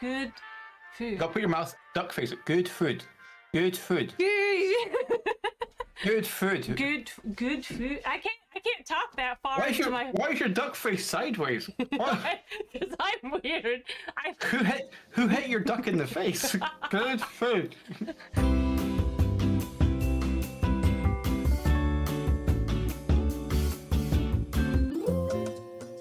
Good food. Gotta put your mouth, duck face. Good food. Good food. Good food. Good food. I can't talk that far into my. Why is your duck face sideways? Because I'm weird. Who hit your duck in the face? Good food.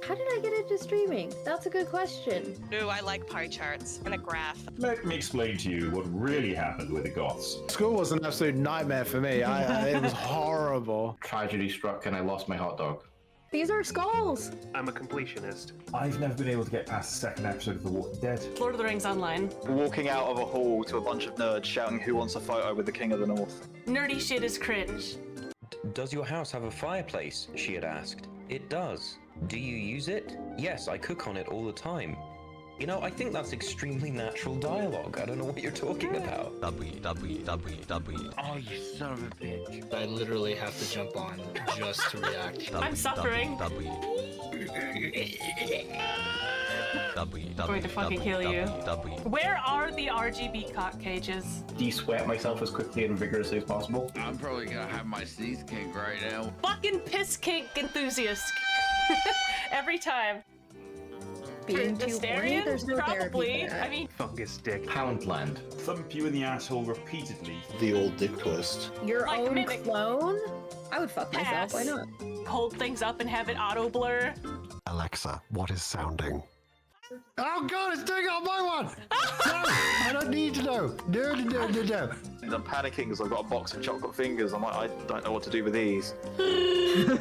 How did I get into streaming? That's a good question. No, I like pie charts and a graph. Let me explain to you what really happened with the Goths. School was an absolute nightmare for me. It was horrible. Tragedy struck and I lost my hot dog. These are skulls. I'm a completionist. I've never been able to get past the second episode of The Walking Dead. Lord of the Rings Online. Walking out of a hall to a bunch of nerds shouting who wants a photo with the King of the North. Nerdy shit is cringe. Does your house have a fireplace? She had asked. It does. Do you use it? Yes, I cook on it all the time. You know, I think that's extremely natural dialogue. I don't know what you're talking about. www. Oh, you son of a bitch. I literally have to jump on just to react. I'm suffering. I'm going to fucking kill you. Where are the RGB cock cages? De-sweat myself as quickly and vigorously as possible. I'm probably gonna have my sneeze kink right now. Fucking piss kink enthusiast. Every time. Being too horny, there's no probably. therapy for that. I mean, Fungus dick. Poundland. Thump you in the asshole repeatedly. The old dick twist. Your like own mimic. clone? I would fuck myself. Pass. Why not? Hold things up and have it auto blur. Alexa, what is sounding? Oh god, it's doing it on my one! No, I don't need to know. No. And I'm panicking because I've got a box of chocolate fingers. I'm like, I don't know what to do with these. You're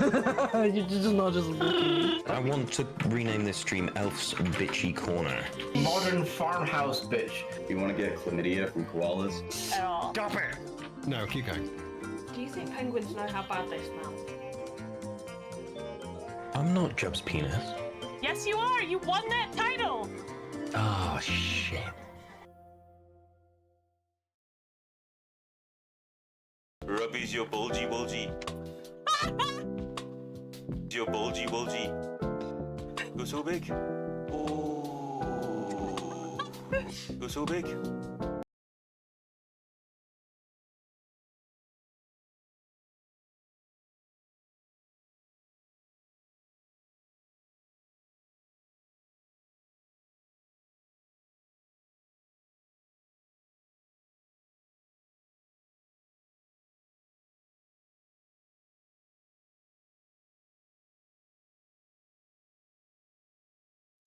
just not just looking. I want to rename this stream Elf's Bitchy Corner. Modern farmhouse bitch. You want to get chlamydia from koalas? At all. Stop it! No, keep going. Do you think penguins know how bad they smell? I'm not Jub's penis. Yes, you are! You won that title! Oh, shit. Rubbies your bulgy. Your bulgy. Go so big. Oh. Go so big.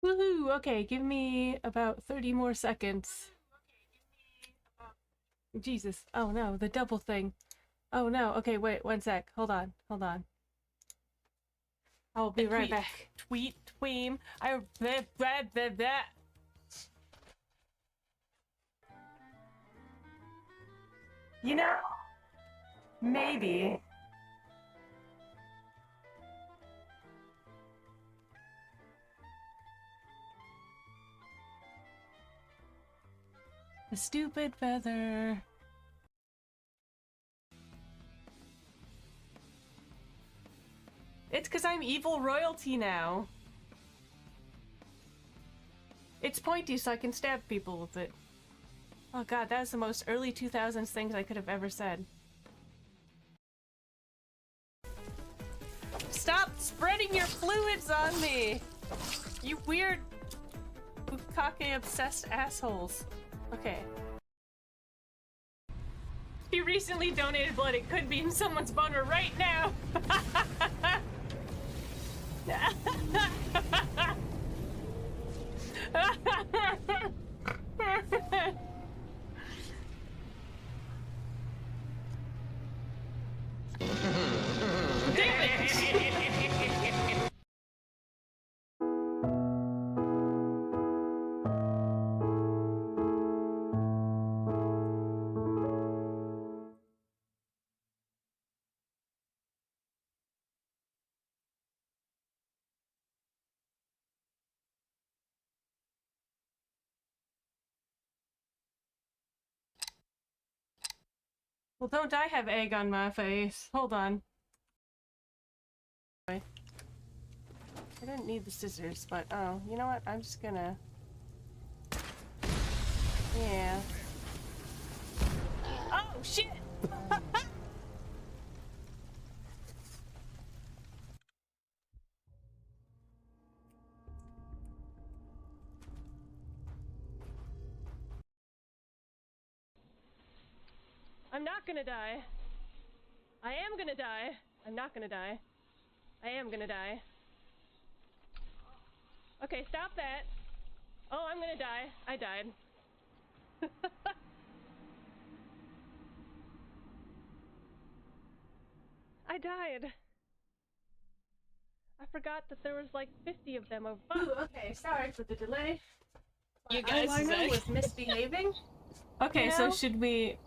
Woohoo! Okay, give me about 30 more seconds. Jesus. Oh no, the double thing. Oh no. Okay, wait, 1 sec. Hold on. I'll be right back. Tweam. You know, maybe. The stupid feather. It's because I'm evil royalty now. It's pointy so I can stab people with it. Oh god, that was the most early 2000s things I could have ever said. Stop spreading your fluids on me! You weird bukkake obsessed assholes. Okay. He recently donated blood. It could be in someone's boner right now. Damn it! Well, don't I have egg on my face? Hold on. I didn't need the scissors, but oh, you know what? I'm just gonna... I'm not gonna die. I am gonna die. I'm not gonna die. I am gonna die. Okay, stop that. Oh, I'm gonna die. I died. I died. I forgot that there was like 50 of them. Ooh, okay, sorry for the delay. You guys eyeliner was misbehaving. Okay, so should we?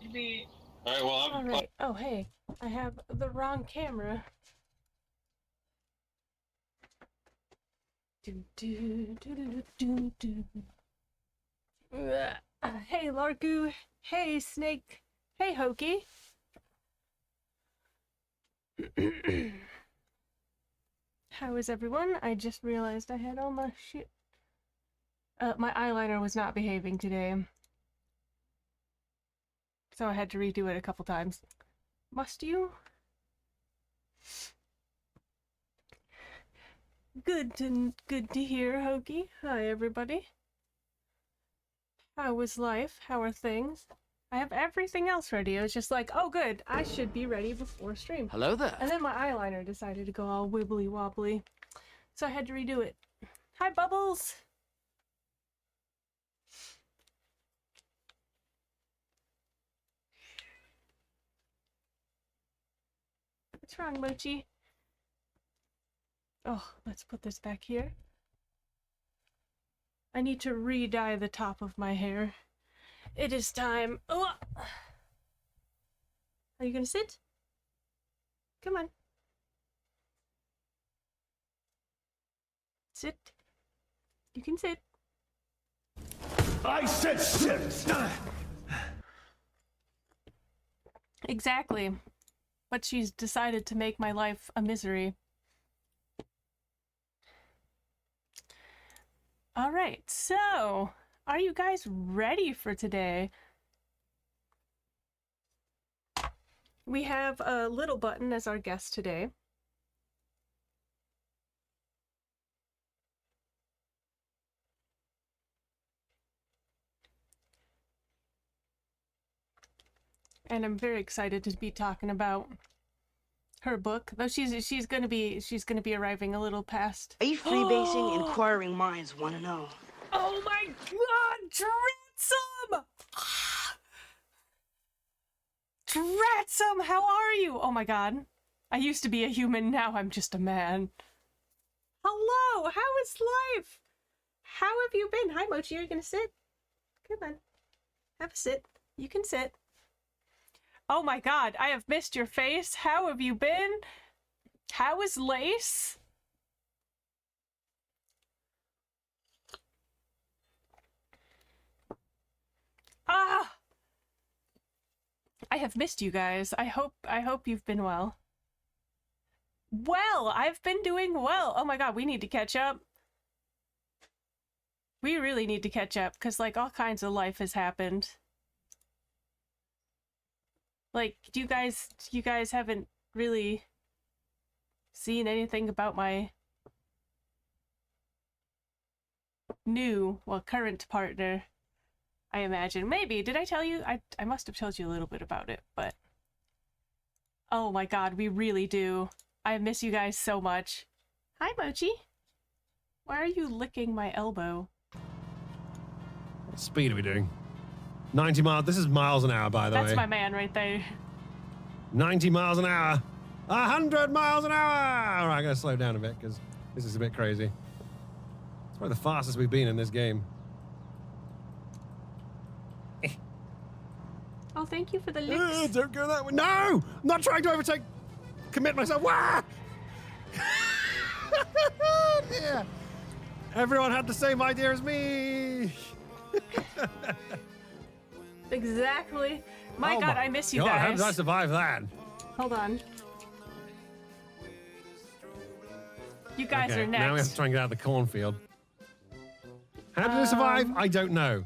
Alright, well, All right. Oh, hey, I have the wrong camera. Do do do do do do. Hey, Larku. Hey, Snake. Hey, Hokey. How is everyone? I just realized I had all my shit. My eyeliner was not behaving today. So I had to redo it a couple times. Must you? Good to hear, Hokey. Hi, everybody. How was life? How are things? I have everything else ready. I was just like, oh good, I should be ready before stream. Hello there. And then my eyeliner decided to go all wibbly wobbly. So I had to redo it. Hi, Bubbles! What's wrong, Mochi? Oh, let's put this back here. I need to re-dye the top of my hair. It is time. Oh! Are you gonna sit? Come on. Sit. You can sit. I said sit! Exactly. But she's decided to make my life a misery. Alright, so are you guys ready for today? We have a Little Button as our guest today. And I'm very excited to be talking about her book, though she's gonna be arriving a little past. Are you freebasing? Inquiring minds want to know. Oh my god, Dratsum! Dratsum, how are you? Oh my god. I used to be a human, now I'm just a man. Hello, how is life? How have you been? Hi, Mochi, are you gonna sit? Come on. Have a sit. You can sit. Oh my god, I have missed your face. How have you been? How is Lace? Ah! I have missed you guys. I hope you've been well. Well, I've been doing well. Oh my god, we need to catch up. We really need to catch up, because like all kinds of life has happened. Like, you guys haven't really seen anything about my current partner, I imagine. Maybe, did I tell you? I must have told you a little bit about it, but... Oh my god, we really do. I miss you guys so much. Hi, Mochi. Why are you licking my elbow? What speed are we doing? 90 miles. This is miles an hour, by the way. That's my man right there. 90 miles an hour. 100 miles an hour. All right, I gotta slow down a bit because this is a bit crazy. It's probably the fastest we've been in this game. Oh, thank you for the licks. Don't go that way. No! I'm not trying to overtake. Commit myself. Wah! Yeah. Everyone had the same idea as me. Exactly. My god, I miss you God, guys. how did I survive that? Hold on. You guys are next. Now we have to try and get out of the cornfield. How did I survive? I don't know.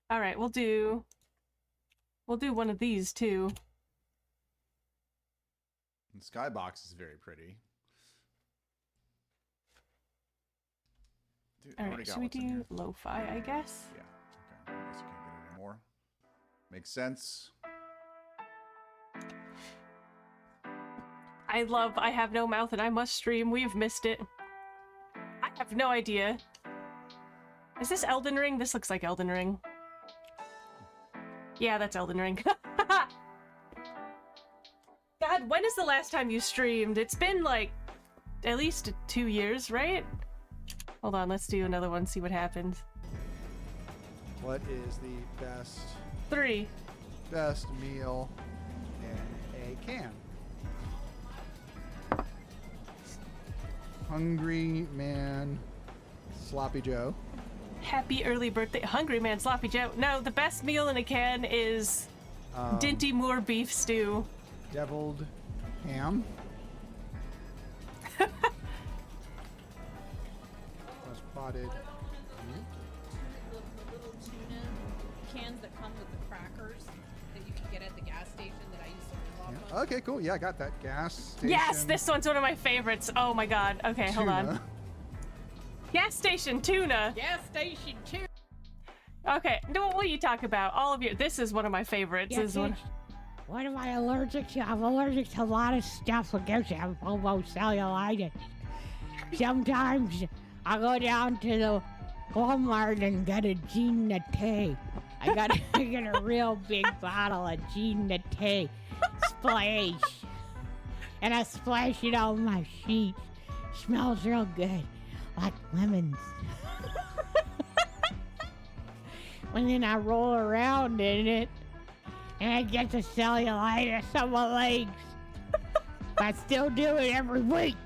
All right, we'll do one of these too. The skybox is very pretty. Dude, All right, should we do lo-fi, I guess? Yeah. Okay. I guess you can't get it anymore. Makes sense. I have no mouth and I must stream. We've missed it. I have no idea. Is this Elden Ring? This looks like Elden Ring. Yeah, that's Elden Ring. God, when is the last time you streamed? It's been like at least 2 years, right? Hold on, let's do another one, see what happens. What is the best 3. best meal in a can? Hungry Man Sloppy Joe. Happy early birthday, Hungry Man Sloppy Joe. No, the best meal in a can is Dinty Moore beef stew. Deviled ham. Spotted. Little tuna cans that come with the crackers that you can get at the gas station that I used to love. Okay, cool. Yeah, I got that. Gas station. Yes, this one's one of my favorites. Oh my god. Okay, hold on. Gas station tuna. Gas station tuna. Okay, what will you talk about? All of you. This is one of my favorites. Yeah, This is one. What am I allergic to? I'm allergic to a lot of stuff that gives you cellulitis. Sometimes I go down to the Walmart and get a Jean Naté. I get a real big bottle of Jean Naté splash. And I splash it on my sheets. Smells real good. Like lemons. And then I roll around in it. And I get the cellulitis on my legs. But I still do it every week.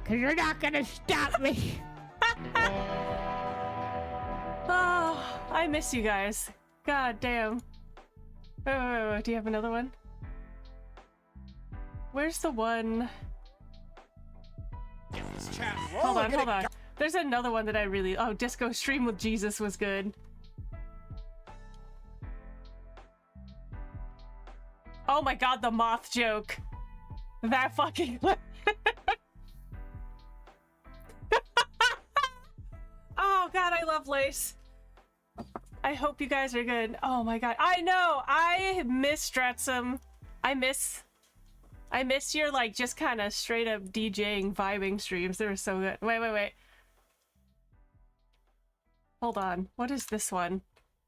Because you're not going to stop me. Oh, I miss you guys. God damn. Wait. Do you have another one? Where's the one? Hold on. There's another one that I really... Oh, Disco Stream with Jesus was good. Oh my god, the moth joke. That fucking... Oh god, I love Lace. I hope you guys are good. Oh my god. I know! I miss Stratsum. I miss your, like, just kind of straight up DJing, vibing streams. They were so good. Wait. Hold on. What is this one?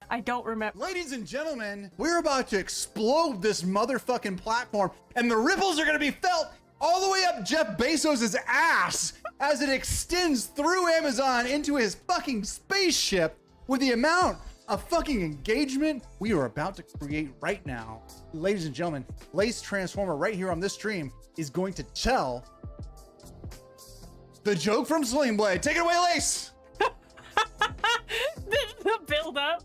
I don't remember. Ladies and gentlemen, we're about to explode this motherfucking platform, and the ripples are gonna be felt all the way up Jeff Bezos' ass as it extends through Amazon into his fucking spaceship with the amount of fucking engagement we are about to create right now. Ladies and gentlemen, Lace Transformer right here on this stream is going to tell the joke from Sling Blade. Take it away, Lace! The build up.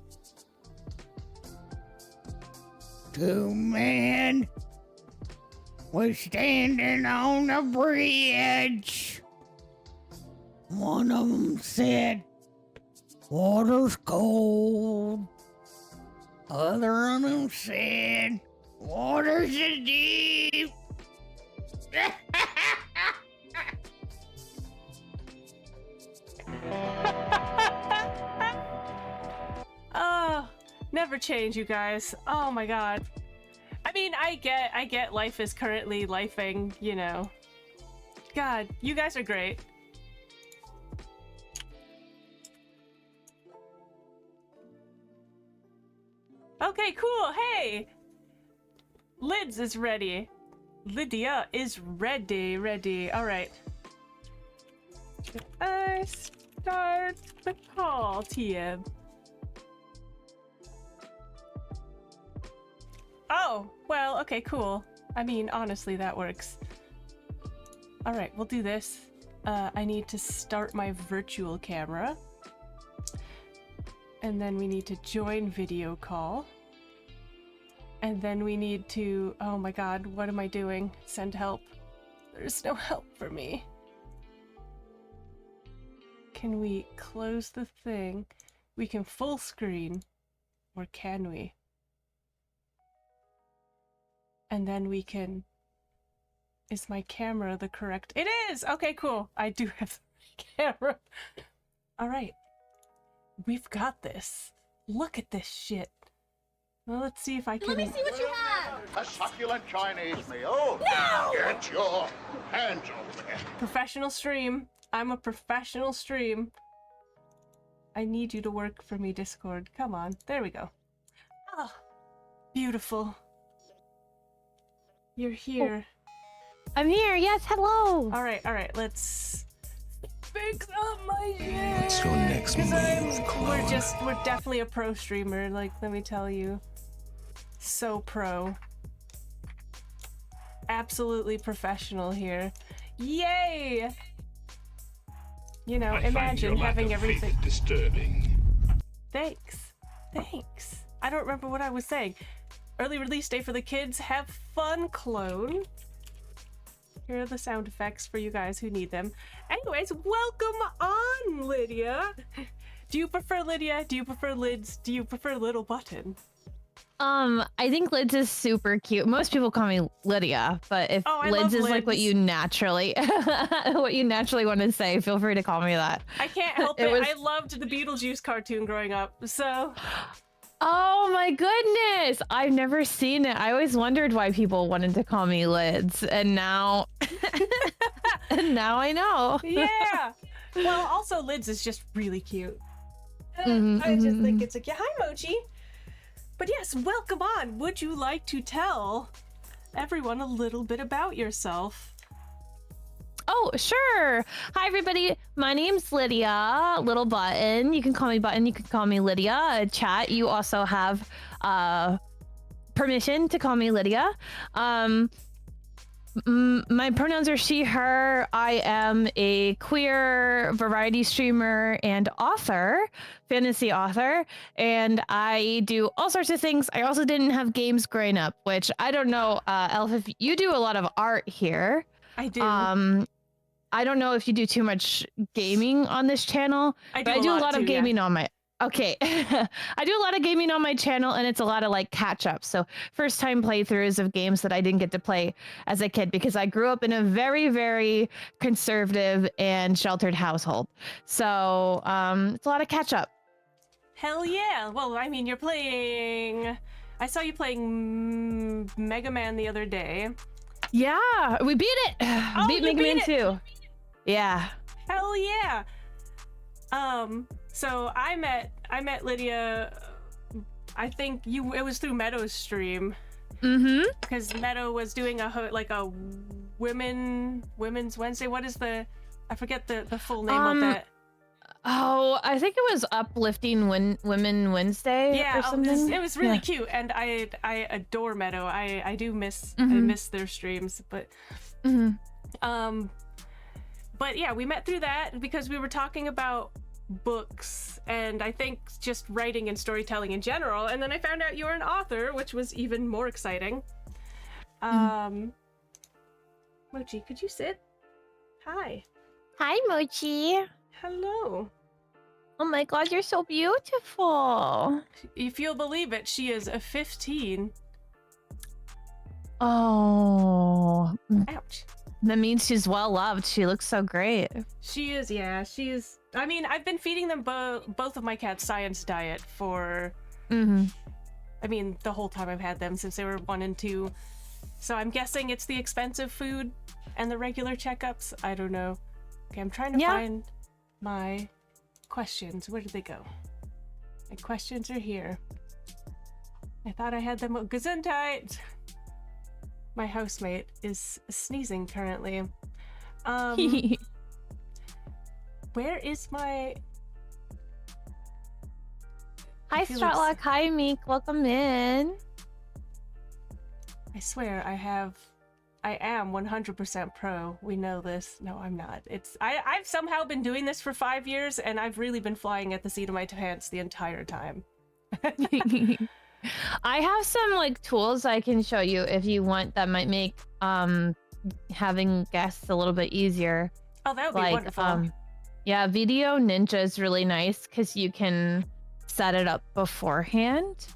2 men were standing on a bridge. One of them said, "Water's cold." Other of them said, "Water's deep." Oh, never change, you guys. Oh my god. I mean, I get life is currently lifing, you know. God, you guys are great. Okay, cool. Hey! Lids is ready. Lydia is ready. Alright. I start the call, TM. Oh, well, okay, cool. I mean, honestly, that works. Alright, we'll do this. I need to start my virtual camera. And then we need to join video call. And then we need to... Oh my god, what am I doing? Send help. There's no help for me. Can we close the thing? We can full screen. Or can we? And then we can... Is my camera the correct... It is! Okay, cool. I do have the camera. Alright. We've got this. Look at this shit. Well, let's see if I can. Let me see what you have. A succulent Chinese meal. No! Get your hands off me. Professional stream. I'm a professional stream. I need you to work for me, Discord. Come on. There we go. Oh, beautiful. You're here. I'm here. Yes, hello. All right. Let's fix up my shit. What's your next move, We're definitely a pro streamer. Like, let me tell you. So pro. Absolutely professional here. Yay! You know, imagine having everything. Disturbing. Thanks. I don't remember what I was saying. Early release day for the kids. Have fun, clone. Here are the sound effects for you guys who need them. Anyways, welcome on, Lydia. Do you prefer Lydia? Do you prefer Lids? Do you prefer Little Button? I think Lids is super cute. Most people call me Lydia, but if Lids is like what you naturally want to say, feel free to call me that. I can't help it. I loved the Beetlejuice cartoon growing up, so. Oh my goodness! I've never seen it. I always wondered why people wanted to call me Lids, and now, I know. Yeah. Well, also Lids is just really cute. I just think it's hi, Mochi. But yes, welcome on. Would you like to tell everyone a little bit about yourself? Oh, sure. Hi, everybody. My name's Lydia, Little Button. You can call me Button. You can call me Lydia. Chat, you also have permission to call me Lydia. My pronouns are she, her. I am a queer variety streamer and author, fantasy author, and I do all sorts of things. I also didn't have games growing up, which I don't know, Elf, if you do a lot of art here. I do. I don't know if you do too much gaming on this channel, but I do a lot of gaming on my... Okay, I do a lot of gaming on my channel, and it's a lot of like catch up. So first time playthroughs of games that I didn't get to play as a kid because I grew up in a very, very conservative and sheltered household. So it's a lot of catch up. Hell yeah. Well, I mean, you're playing... I saw you playing Mega Man the other day. Yeah, we beat it. Oh, beat Mega Man 2. Yeah. Hell yeah. So I met Lydia. I think it was through Meadow's stream. Because Meadow was doing a Women's Wednesday. What is I forget the full name of that. Oh, I think it was Uplifting Women Wednesday or something. It was really cute, and I adore Meadow. I do miss I miss their streams, but but yeah, we met through that because we were talking about books and I think just writing and storytelling in general, and then I found out you were an author, which was even more exciting. Mochi, could you sit? Hi. Hi, Mochi. Hello. Oh my god, you're so beautiful. If you'll believe it, she is a 15. Oh. Ouch. That means she's well loved. She looks so great. She is, yeah. She is. I mean, I've been feeding them both of my cats Science Diet for... I mean, the whole time I've had them since they were 1 and 2. So I'm guessing it's the expensive food and the regular checkups. I don't know. Okay, I'm trying to find my questions. Where did they go? My questions are here. I thought I had them. Gesundheit. My housemate is sneezing currently. Where is my... Hi, Stratlock. Hi, Meek. Welcome in. I swear I am 100% pro. We know this. No, I'm not. I've somehow been doing this for 5 years, and I've really been flying at the seat of my pants the entire time. I have some like tools I can show you if you want that might make having guests a little bit easier. Oh, that would be wonderful. Yeah, Video Ninja is really nice because you can set it up beforehand.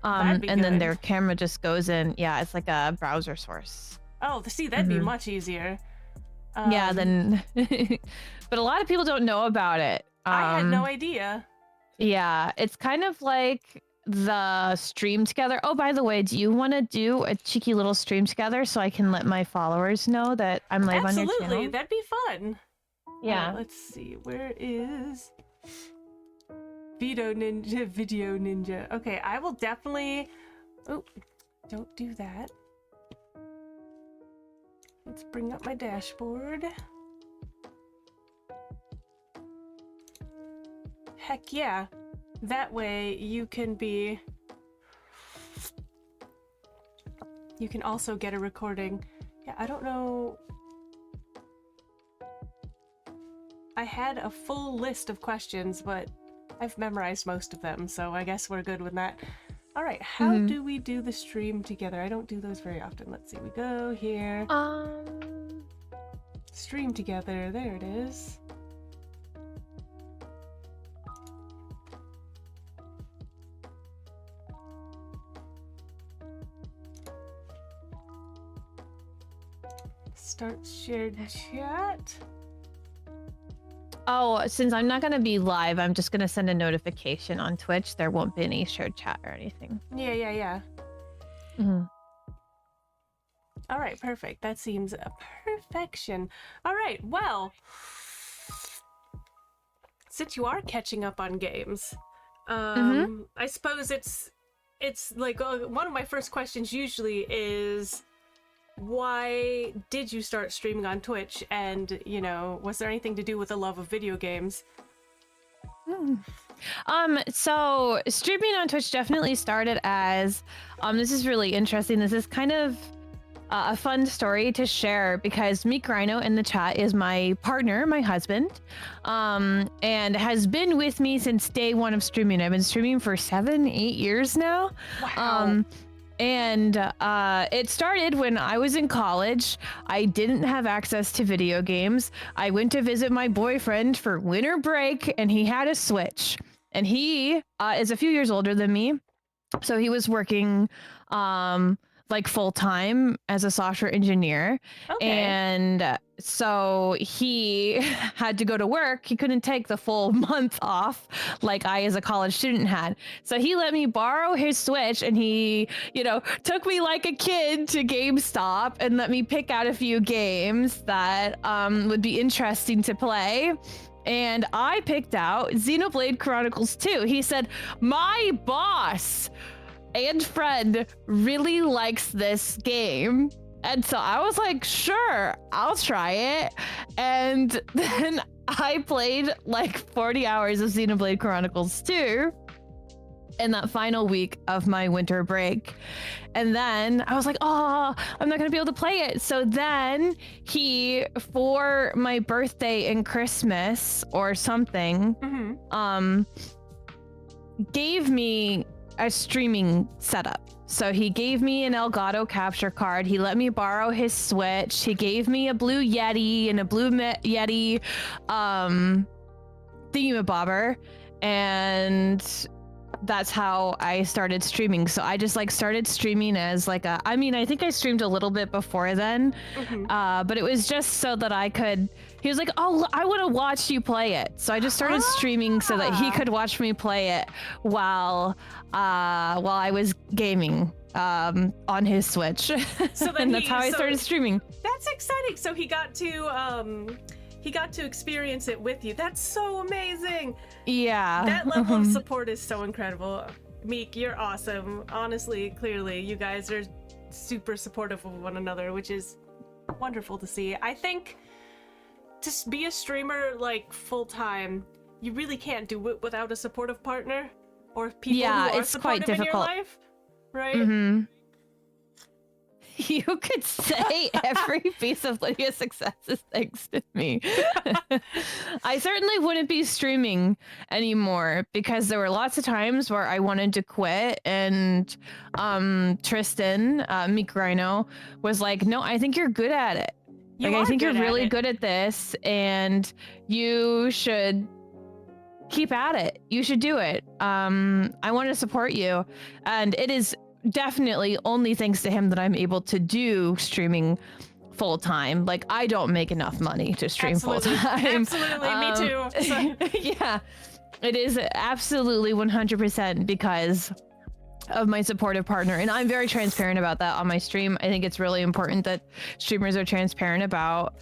And then their camera just goes in. Yeah, it's like a browser source. Oh, see, that'd be much easier. Yeah, then... but a lot of people don't know about it. I had no idea. Yeah, it's kind of like the stream together. Oh, by the way, do you want to do a cheeky little stream together so I can let my followers know that I'm live on your channel? Absolutely, that'd be fun. Yeah. Let's see, where is Video Ninja? Okay, I will definitely. Oh, don't do that. Let's bring up my dashboard. Heck yeah. That way you can also get a recording. Yeah, I don't know. I had a full list of questions, but I've memorized most of them, so I guess we're good with that. All right, how do we do the stream together? I don't do those very often. Let's see, we go here. Stream together, there it is. Start shared chat. Oh, since I'm not going to be live, I'm just going to send a notification on Twitch. There won't be any shared chat or anything. Yeah. All right, perfect. That seems a perfection. All right, well, since you are catching up on games, I suppose it's like one of my first questions usually is, why did you start streaming on Twitch? And, you know, was there anything to do with the love of video games? So streaming on Twitch definitely started as, this is really interesting. This is kind of a fun story to share because Meek Rhino in the chat is my partner, my husband, and has been with me since day one of streaming. I've been streaming for 7-8 years now. Wow. And it started when I was in college. I didn't have access to video games. I went to visit my boyfriend for winter break, and he had a Switch. And he is a few years older than me, so he was working like full-time as a software engineer. Okay. And so he had to go to work. He couldn't take the full month off like I as a college student had. So he let me borrow his Switch, and he, you know, took me like a kid to GameStop and let me pick out a few games that would be interesting to play. And I picked out Xenoblade Chronicles 2. He said, my boss and friend really likes this game. And so I was like, sure, I'll try it. And then I played like 40 hours of Xenoblade Chronicles 2 in that final week of my winter break. And then I was like, oh, I'm not gonna be able to play it. So then he, for my birthday and Christmas or something, gave me a streaming setup. So he gave me an Elgato capture card. He let me borrow his Switch. He gave me a Blue Yeti and a Blue Yeti thingamabobber. And that's how I started streaming. So I just like started streaming as like a, I mean, I think I streamed a little bit before then, but it was just so that I could, he was like, oh, I want to watch you play it. So I just started streaming so that he could watch me play it while I was gaming on his Switch. So then and that's how I started streaming. That's exciting. So he got to experience it with you. That's so amazing. Yeah. That level of support is so incredible. Meek, you're awesome. Honestly, clearly, you guys are super supportive of one another, which is wonderful to see. I think to be a streamer like full time, you really can't do it without a supportive partner or people who are it's quite supportive in your difficult. life, right? You could say every piece of Lydia's success is thanks to me. I certainly wouldn't be streaming anymore because there were lots of times where I wanted to quit, and Tristan, Meek Rhino, was like, no, I think you're good at it. I think you're really good at this, and you should keep at it. You should do it. I want to support you. And it is definitely only thanks to him that I'm able to do streaming full time. Like, I don't make enough money to stream full time. Absolutely, me too. So. Yeah, it is absolutely 100% because of my supportive partner, and I'm very transparent about that on my stream. I think it's really important that streamers are transparent about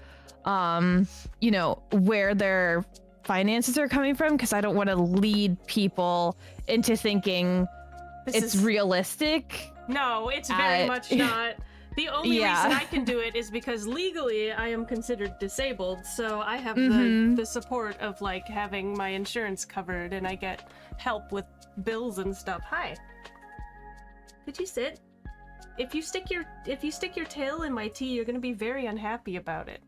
you know, where their finances are coming from, because I don't want to lead people into thinking it's realistic. No, it's very much not. The only reason I can do it is because legally I am considered disabled, so I have the support of like having my insurance covered, and I get help with bills and stuff. Hi. Could you sit? If you stick your tail in my tea, you're gonna be very unhappy about it.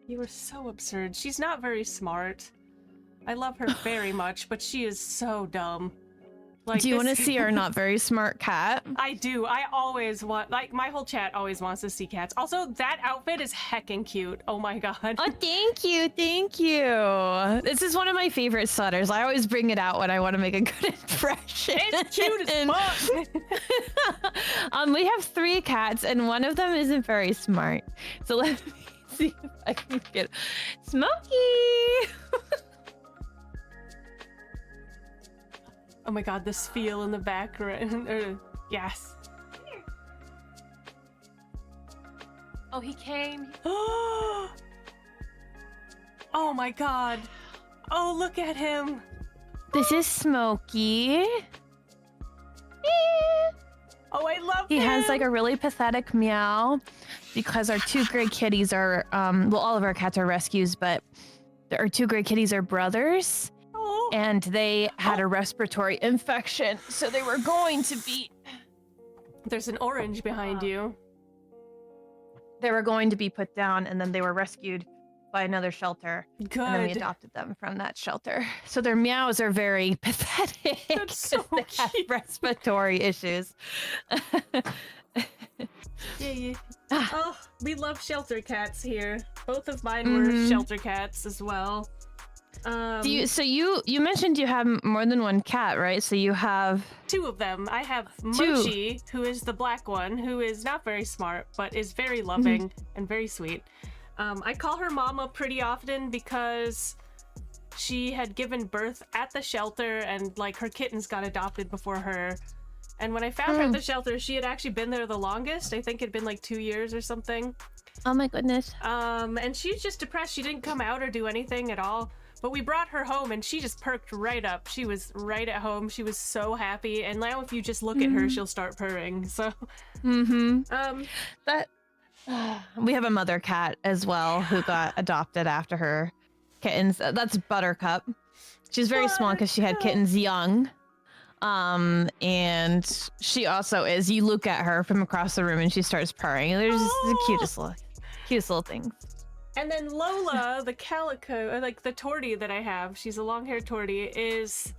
You are so absurd. She's not very smart. I love her very much, but she is so dumb. Like, do you want to see our not very smart cat? I do. I always want, like, my whole chat always wants to see cats. Also, that outfit is heckin' cute. Oh my god. Oh, thank you, thank you. This is one of my favorite sweaters. I always bring it out when I want to make a good impression. It's cute as fuck. We have 3 cats, and one of them isn't very smart. So let me see if I can get Smokey. Oh my god, this feel in the background. Yes. Oh, he came. Oh my god. Oh, look at him. This is Smokey. Oh, I love He him. has like a really pathetic meow because our 2 gray kitties are, well, all of our cats are rescues, but our 2 gray kitties are brothers. And they had a respiratory infection, so they were going to be... There's an orange behind you. They were going to be put down, and then they were rescued by another shelter. Good. And then we adopted them from that shelter. So their meows are very pathetic. That's so they have respiratory issues. Yeah. Oh, we love shelter cats here. Both of mine were shelter cats as well. So you mentioned you have more than 1 cat, right? So you have 2 of them. I have Mochi, who is the black one, who is not very smart, but is very loving and very sweet. I call her Mama pretty often because she had given birth at the shelter, and like her kittens got adopted before her. And when I found her at the shelter, she had actually been there the longest. I think it'd been like 2 years or something. Oh my goodness. And she's just depressed. She didn't come out or do anything at all. But we brought her home, and she just perked right up. She was right at home. She was so happy. And now if you just look at her, she'll start purring. So, that we have a mother cat as well who got adopted after her kittens. That's Buttercup. She's very small because she had kittens young. And she also is. You look at her from across the room, and she starts purring. They're just the cutest little things. And then Lola, the calico, like the tortie that I have, she's a long-haired tortie, is...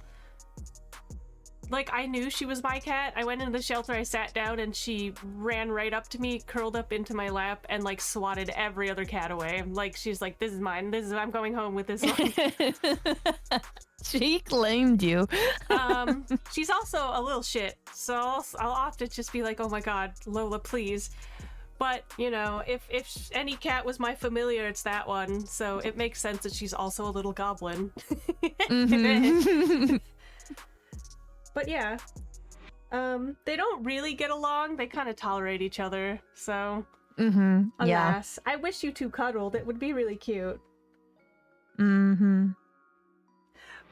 Like, I knew she was my cat. I went into the shelter, I sat down, and she ran right up to me, curled up into my lap, and, like, swatted every other cat away. Like, she's like, this is mine. I'm going home with this one. She claimed you. She's also a little shit, so I'll often just be like, oh my god, Lola, please. But, you know, if any cat was my familiar, it's that one. So it makes sense that she's also a little goblin. But yeah, they don't really get along. They kind of tolerate each other. So, alas, I wish you 2 cuddled. It would be really cute.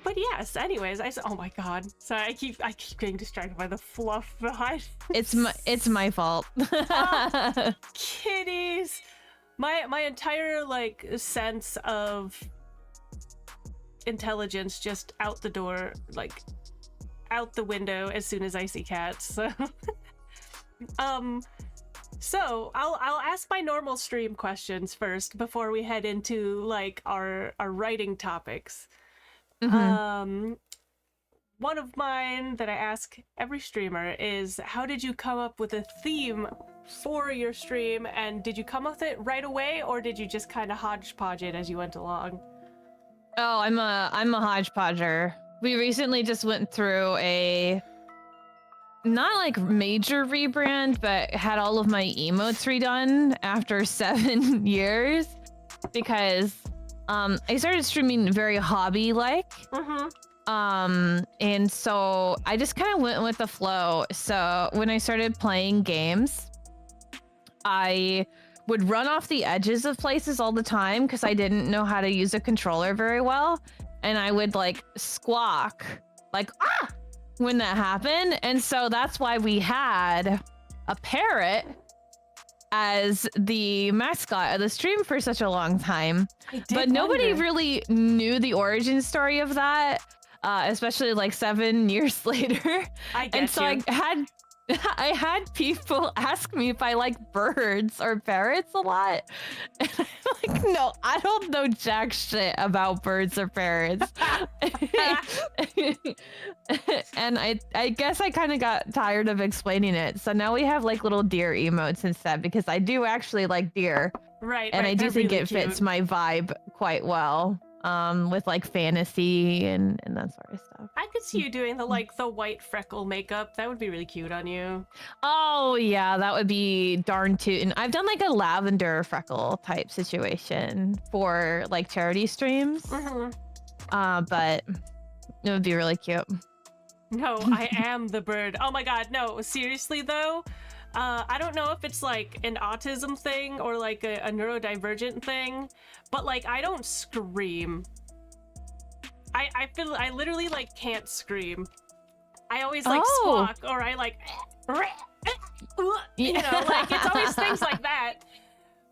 But yes, anyways, oh my god. Sorry, I keep getting distracted by the fluff behind. It's my fault. Oh, kitties. My entire like sense of intelligence just out the door, like out the window as soon as I see cats. So so I'll ask my normal stream questions first before we head into like our writing topics. One of mine that I ask every streamer is, how did you come up with a theme for your stream, and did you come up with it right away, or did you just kind of hodgepodge it as you went along? Oh, I'm a hodgepodger. We recently just went through a not like major rebrand, but had all of my emotes redone after 7 years because I started streaming very hobby-like. And so I just kind of went with the flow. So when I started playing games, I would run off the edges of places all the time because I didn't know how to use a controller very well. And I would like squawk like, ah, when that happened. And so that's why we had a parrot as the mascot of the stream for such a long time. But nobody really knew the origin story of that, especially like 7 years later. And so I had people ask me if I like birds or parrots a lot. And I'm like, no, I don't know jack shit about birds or parrots. And I guess I kind of got tired of explaining it. So now we have like little deer emotes instead because I do actually like deer. Right. And I do think it fits my vibe quite well. With like fantasy and that sort of stuff. I could see you doing the white freckle makeup. That would be really cute on you. Oh yeah, that would be darn tootin'. And I've done like a lavender freckle type situation for like charity streams. But it would be really cute. No, I am the bird. Oh my god, no, seriously though. I don't know if it's like an autism thing or like a neurodivergent thing, but like I don't scream. I literally like can't scream. I always like squawk or I like you know, like it's always things like that.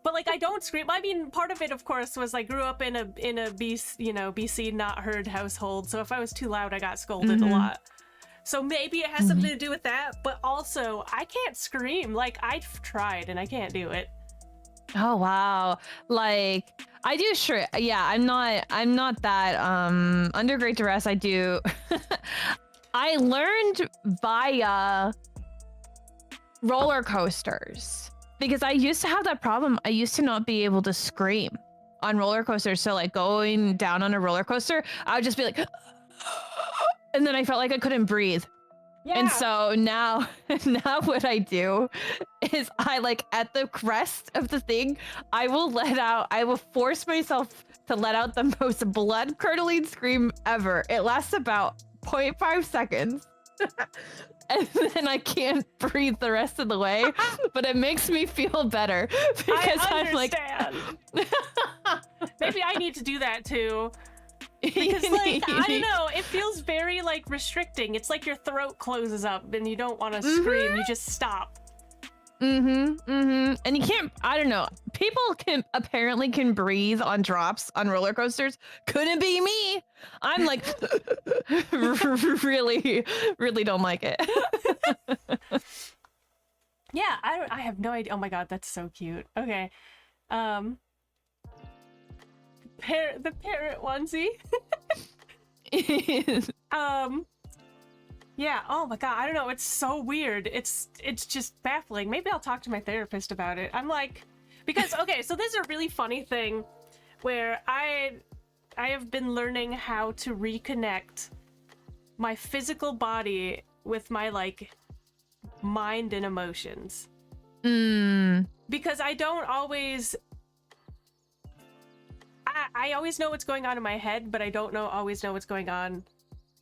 But like I don't scream. I mean, part of it of course was I grew up in a BC not heard household, so if I was too loud I got scolded a lot. So maybe it has something to do with that, but also I can't scream. Like I've tried and I can't do it. Oh wow. Like I do sure. Yeah, I'm not that under great duress. I do. I learned via roller coasters because I used to have that problem. I used to not be able to scream on roller coasters. So like going down on a roller coaster, I would just be like and then I felt like I couldn't breathe. Yeah. And so now what I do is I like at the crest of the thing, I will force myself to let out the most blood curdling scream ever. It lasts about 0.5 seconds. And then I can't breathe the rest of the way, but it makes me feel better because I'm like, maybe I need to do that too. Because like I don't know, it feels very like restricting. It's like your throat closes up and you don't want to scream, you just stop. And you can't, I don't know, people apparently can breathe on drops on roller coasters. Couldn't be me. I'm like really don't like it. Yeah, I have no idea. Oh my god, that's so cute. Okay. The parrot onesie. Yeah, oh my god, I don't know, it's so weird. It's just baffling. Maybe I'll talk to my therapist about it. I'm like, because okay, so there's a really funny thing where I have been learning how to reconnect my physical body with my like mind and emotions. Because I don't always I always know what's going on in my head, but I don't always know what's going on.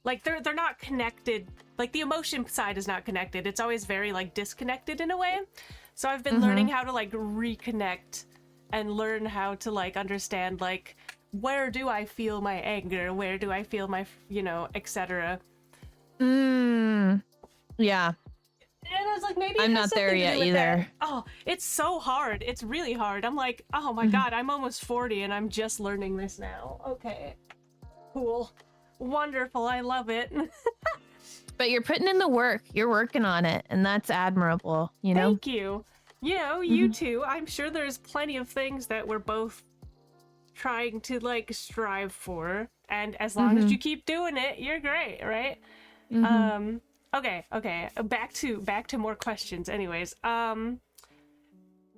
Like they're not connected. Like the emotion side is not connected. It's always very like disconnected in a way. So I've been learning how to like reconnect and learn how to like understand like where do I feel my anger? Where do I feel my, etc. Yeah. And I was like, maybe I'm not there yet either. That. Oh, it's so hard. It's really hard. I'm like, oh my god, I'm almost 40 and I'm just learning this now. Okay, cool, wonderful. I love it. But you're putting in the work. You're working on it, and that's admirable. You know. Thank you. You know, you too. I'm sure there's plenty of things that we're both trying to like strive for, and as long as you keep doing it, you're great, right? Okay. Back to more questions. Anyways, now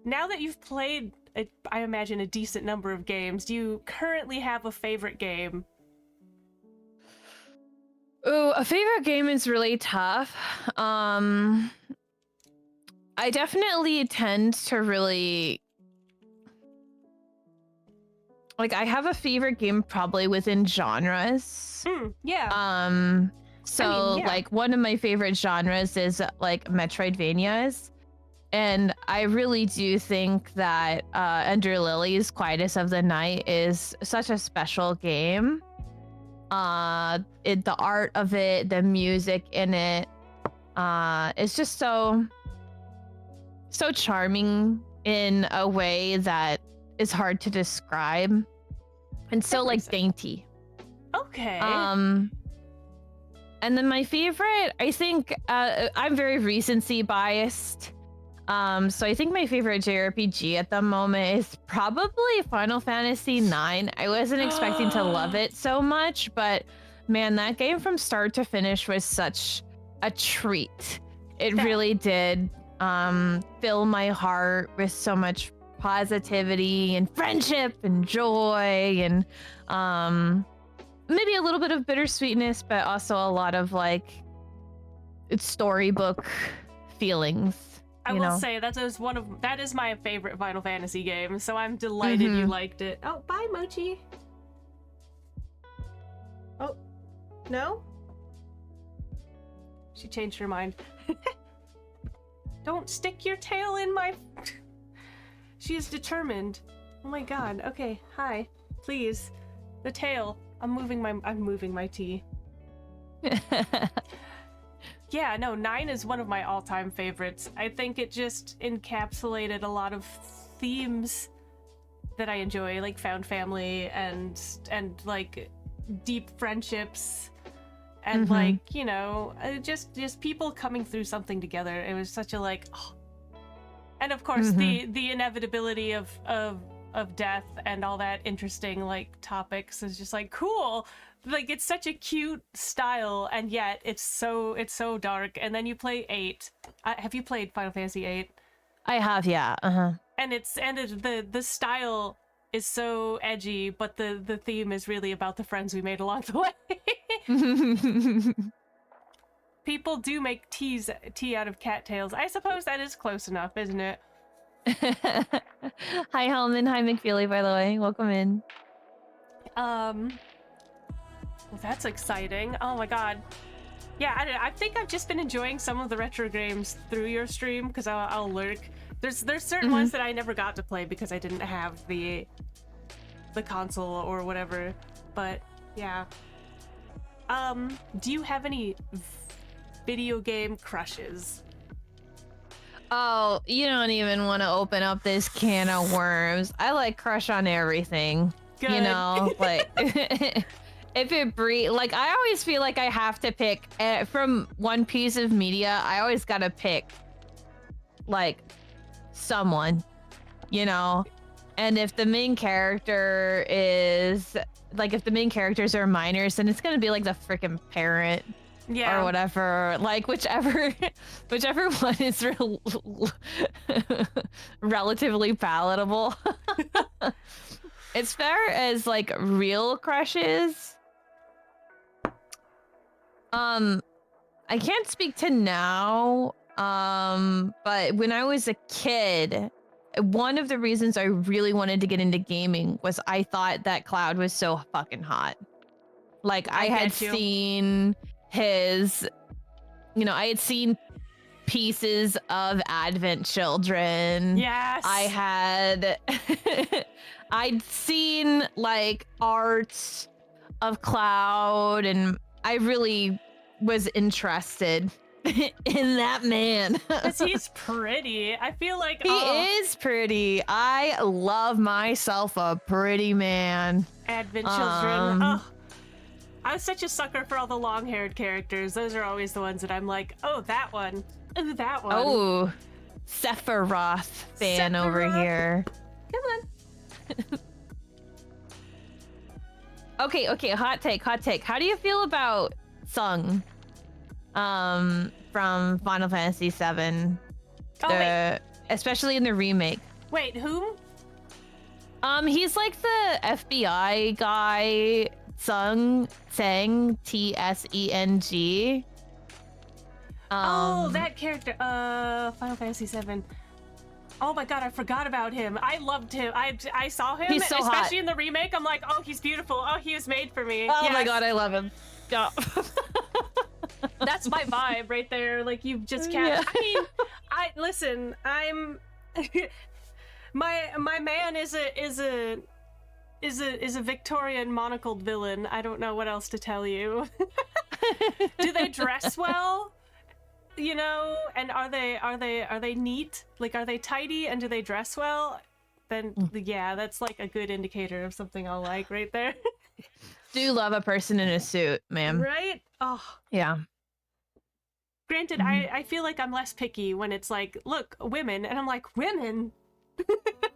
that you've played, I imagine, a decent number of games, do you currently have a favorite game? Ooh, a favorite game is really tough. I definitely tend to really like I have a favorite game probably within genres. Yeah. So yeah. like one of my favorite genres is like Metroidvanias. And I really do think that Under Lily's Quietus of the Night is such a special game. The art of it, the music in it, it's just so charming in a way that is hard to describe, and so like dainty. Okay. And then my favorite, I think, I'm very recency biased. So I think my favorite JRPG at the moment is probably Final Fantasy IX. I wasn't expecting to love it so much, but man, that game from start to finish was such a treat. It really did fill my heart with so much positivity and friendship and joy and maybe a little bit of bittersweetness, but also a lot of like storybook feelings. I will say that is my favorite Final Fantasy game, so I'm delighted you liked it. Oh, bye, Mochi. Oh, no? She changed her mind. Don't stick your tail in my... She is determined. Oh my god. Okay, hi. Please. The tail. I'm moving my tea. Yeah, no, 9 is one of my all-time favorites. I think it just encapsulated a lot of themes that I enjoy, like found family and like deep friendships and like, you know, just people coming through something together. It was such a like, oh. And of course the inevitability of death and all that interesting like topics is just like cool. Like it's such a cute style, and yet it's so dark. And then you play 8. Have you played Final Fantasy 8? I have, yeah. And the style is so edgy, but the theme is really about the friends we made along the way. People do make tea out of cattails. I suppose that is close enough, isn't it? Hi, Hellman. Hi, McFeely, by the way. Welcome in. Well, that's exciting. Oh my god. Yeah, I think I've just been enjoying some of the retro games through your stream because I'll lurk. There's certain ones that I never got to play because I didn't have the console or whatever. But yeah. Do you have any video game crushes? Oh, you don't even want to open up this can of worms. I like crush on everything. Good. You know, like if it like I always feel like I have to pick from one piece of media. I always gotta pick like someone, you know. And if the main character is like, if the main characters are minors, then it's gonna be like the freaking parent. Yeah. Or whatever, like whichever one is relatively palatable. As far as like real crushes, I can't speak to now, but when I was a kid, one of the reasons I really wanted to get into gaming was I thought that Cloud was so fucking hot. Like I had seen his, you know, I had seen pieces of Advent Children. Yes. I'd seen like art of Cloud, and I really was interested in that man. Because he's pretty. I feel like he is pretty. I love myself a pretty man. Advent Children. Oh. I was such a sucker for all the long-haired characters. Those are always the ones that I'm like, oh, that one. Oh, that one. Oh, Sephiroth fan over here. Come on. Okay, hot take. How do you feel about Sung from Final Fantasy VII? Especially in the remake. Wait, whom? He's like the FBI guy, Tseng, Oh my god, I forgot about him. I loved him. I saw him, He's so especially hot. in the remake. I'm like, oh, he's beautiful. Oh, he was made for me. Oh my Yes. god, I love him. Yeah. That's my vibe right there. Like, you just can't. Yeah. I mean, listen. I'm my man is a Victorian monocled villain. I don't know what else to tell you. Do they dress well? You know, and are they neat? Like, are they tidy and do they dress well? Then yeah, that's like a good indicator of something I'll like right there. Do love a person in a suit, ma'am. Right? Oh. Yeah. Granted, I feel like I'm less picky when it's like, look, women, and I'm like, women?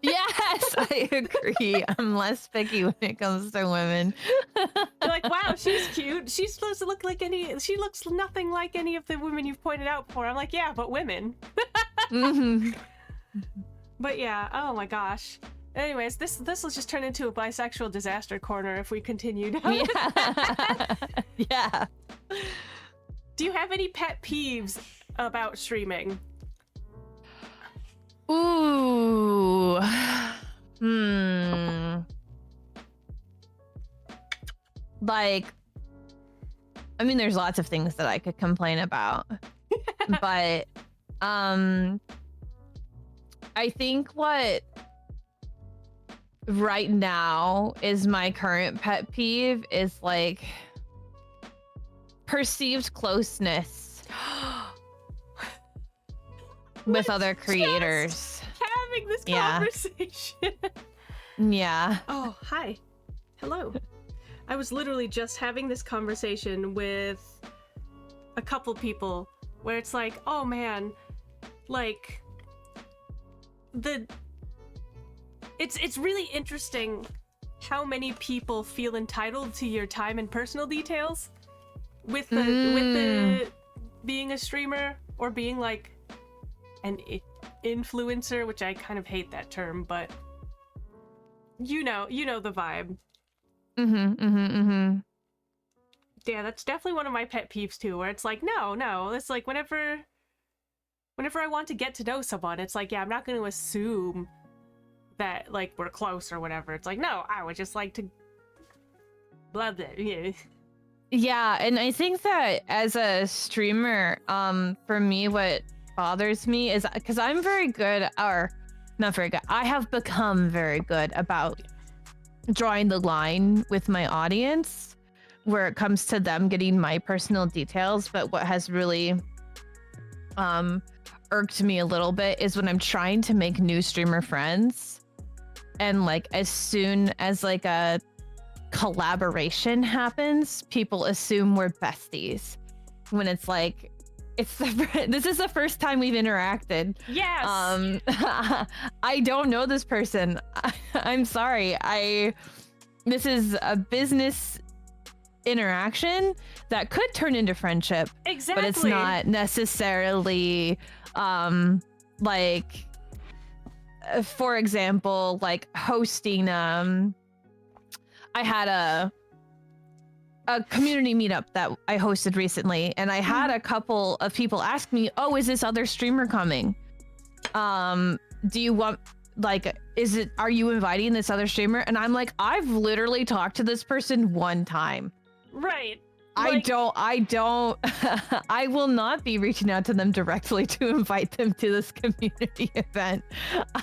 Yes, I agree. I'm less picky when it comes to women. You're like, wow, she's cute. She's supposed to look like she looks nothing like any of the women you've pointed out before. I'm like, yeah, but women. But yeah, oh my gosh. Anyways, this will just turn into a bisexual disaster corner if we continue down. Yeah. Yeah. Do you have any pet peeves about streaming? Ooh. Like, I mean, there's lots of things that I could complain about, but I think what right now is my current pet peeve is like perceived closeness with other creators. Having this conversation. Yeah. Oh, hi. Hello. I was literally just having this conversation with a couple people where it's like, oh man, like it's really interesting how many people feel entitled to your time and personal details with the being a streamer or being like an influencer, which I kind of hate that term, but you know the vibe. Yeah, that's definitely one of my pet peeves too, where it's like, no, it's like whenever I want to get to know someone, it's like, yeah, I'm not going to assume that like we're close or whatever. It's like, no, I would just like to blah blah. Yeah, and I think that as a streamer, for me, what bothers me is because I'm very good, or not very good. I have become very good about drawing the line with my audience where it comes to them getting my personal details. But what has really irked me a little bit is when I'm trying to make new streamer friends, and like as soon as like a collaboration happens, people assume we're besties when it's like this is the first time we've interacted. Yes. I don't know this person. I'm sorry. This is a business interaction that could turn into friendship. Exactly. But it's not necessarily like for example, like hosting I had a community meetup that I hosted recently, and I had a couple of people ask me, oh, is this other streamer coming? Do you want, like, are you inviting this other streamer? And I'm like, I've literally talked to this person one time. Right. I will not be reaching out to them directly to invite them to this community event.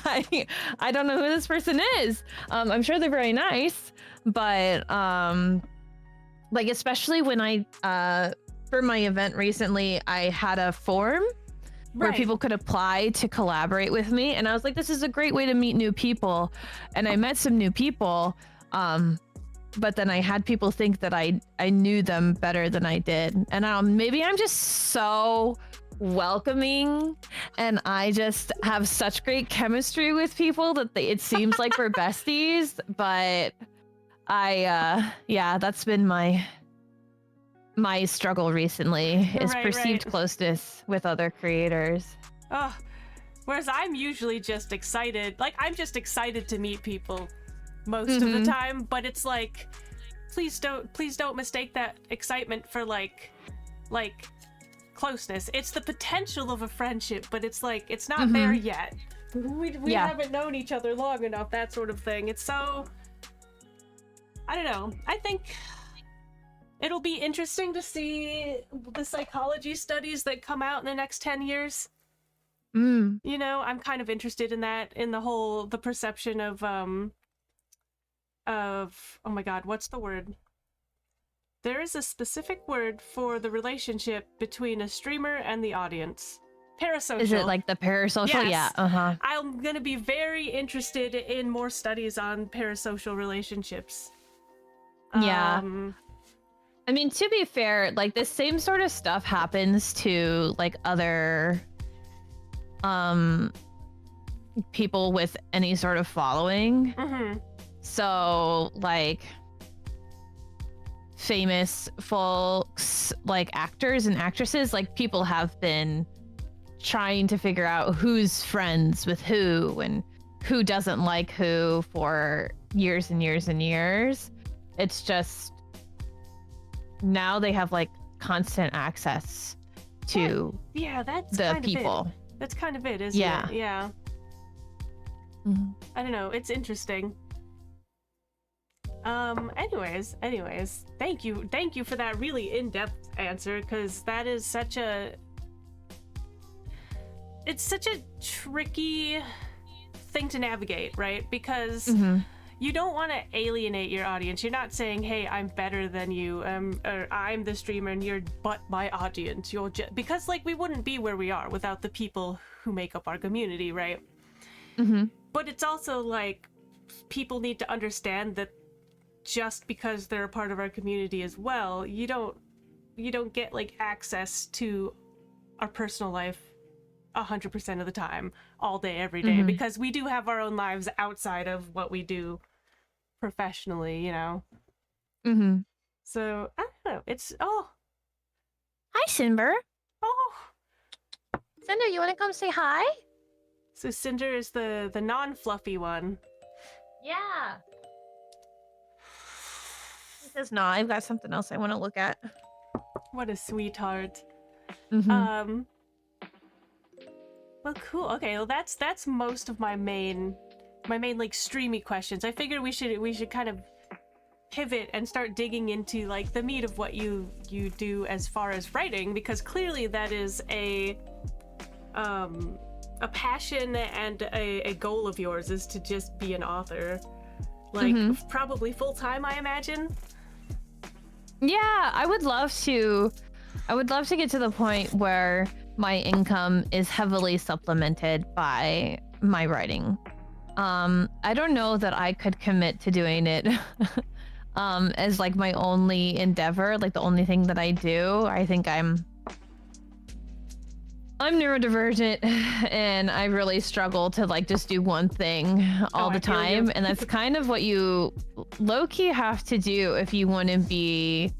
I don't know who this person is. I'm sure they're very nice, but like, especially when for my event recently, I had a form where people could apply to collaborate with me. And I was like, this is a great way to meet new people. And I met some new people. But then I had people think that I knew them better than I did. And maybe I'm just so welcoming and I just have such great chemistry with people that it seems like we're besties. But yeah, that's been my struggle recently is perceived closeness with other creators. Oh, whereas I'm usually just excited. Like, I'm just excited to meet people most of the time, but it's like, please don't mistake that excitement for like closeness. It's the potential of a friendship, but it's like, it's not there yet. We haven't known each other long enough, that sort of thing. It's so... I don't know. I think it'll be interesting to see the psychology studies that come out in the next 10 years. Mm. You know, I'm kind of interested in that, in the perception of, oh my god, what's the word? There is a specific word for the relationship between a streamer and the audience. Parasocial. Is it like the parasocial? Yes. Yeah. I'm gonna be very interested in more studies on parasocial relationships. Yeah. I mean, to be fair, like the same sort of stuff happens to like other people with any sort of following. So like famous folks, like actors and actresses, like people have been trying to figure out who's friends with who and who doesn't like who for years and years and years. It's just now they have like constant access to that's the kind people. Of it. That's kind of it, isn't it? Yeah. I don't know. It's interesting. Anyways, thank you for that really in-depth answer, because that is such a tricky thing to navigate, right? Because you don't want to alienate your audience. You're not saying, hey, I'm better than you, or I'm the streamer and you're but my audience. You're just, because like we wouldn't be where we are without the people who make up our community, right? But it's also like people need to understand that just because they're a part of our community as well, you don't get like access to our personal life 100% of the time, all day, every day, because we do have our own lives outside of what we do professionally, you know? So, I don't know, it's, Hi, Cinder. Oh! Cinder, you want to come say hi? So Cinder is the non-fluffy one. Yeah. He says, no, I've got something else I want to look at. What a sweetheart. Well, cool. Okay, well that's most of my main like streamy questions. I figured we should kind of pivot and start digging into like the meat of what you do as far as writing, because clearly that is a passion and a goal of yours, is to just be an author, like probably full time, I imagine. Yeah, I would love to get to the point where my income is heavily supplemented by my writing. I don't know that I could commit to doing it as like my only endeavor, like the only thing that I do. I think I'm neurodivergent and I really struggle to like just do one thing all the time. And that's kind of what you low-key have to do if you want to be,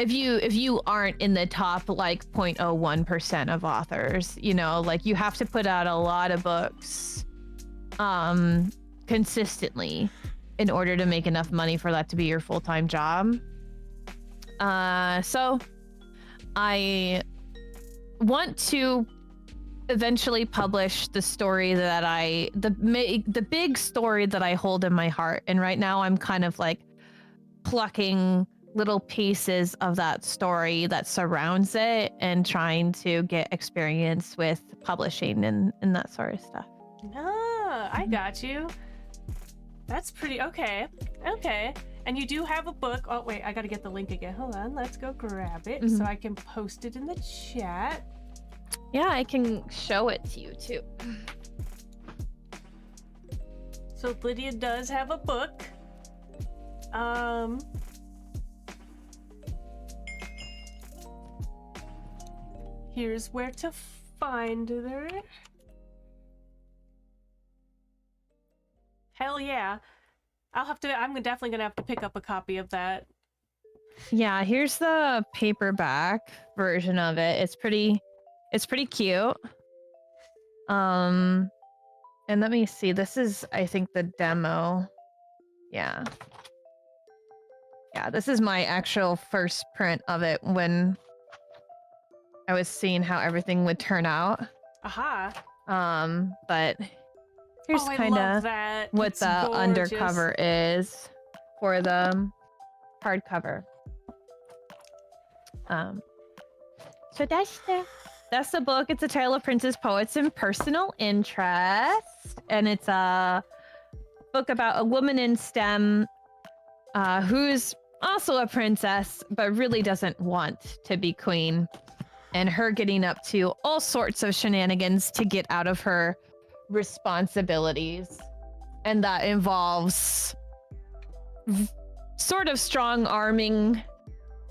if you aren't in the top like 0.01% of authors, you know, like you have to put out a lot of books consistently in order to make enough money for that to be your full-time job. So I want to eventually publish the story that the big story that I hold in my heart. And right now I'm kind of like plucking little pieces of that story that surrounds it and trying to get experience with publishing and that sort of stuff. Ah, I got you. That's pretty okay. And you do have a book. Oh wait, I gotta get the link again. Hold on, let's go grab it so I can post it in the chat. Yeah, I can show it to you too. So Lydia does have a book. Here's where to find her. Hell yeah. I'm definitely gonna have to pick up a copy of that. Yeah, here's the paperback version of it. It's pretty cute. And let me see. This is, I think, the demo. Yeah. Yeah, this is my actual first print of it when I was seeing how everything would turn out. Aha. But here's Oh, I kind love of that. what It's the gorgeous. undercover is for the hardcover. So that's the book. It's a tale of princess, poets, and personal interest, and it's a book about a woman in STEM who's also a princess, but really doesn't want to be queen, and her getting up to all sorts of shenanigans to get out of her responsibilities, and that involves sort of strong arming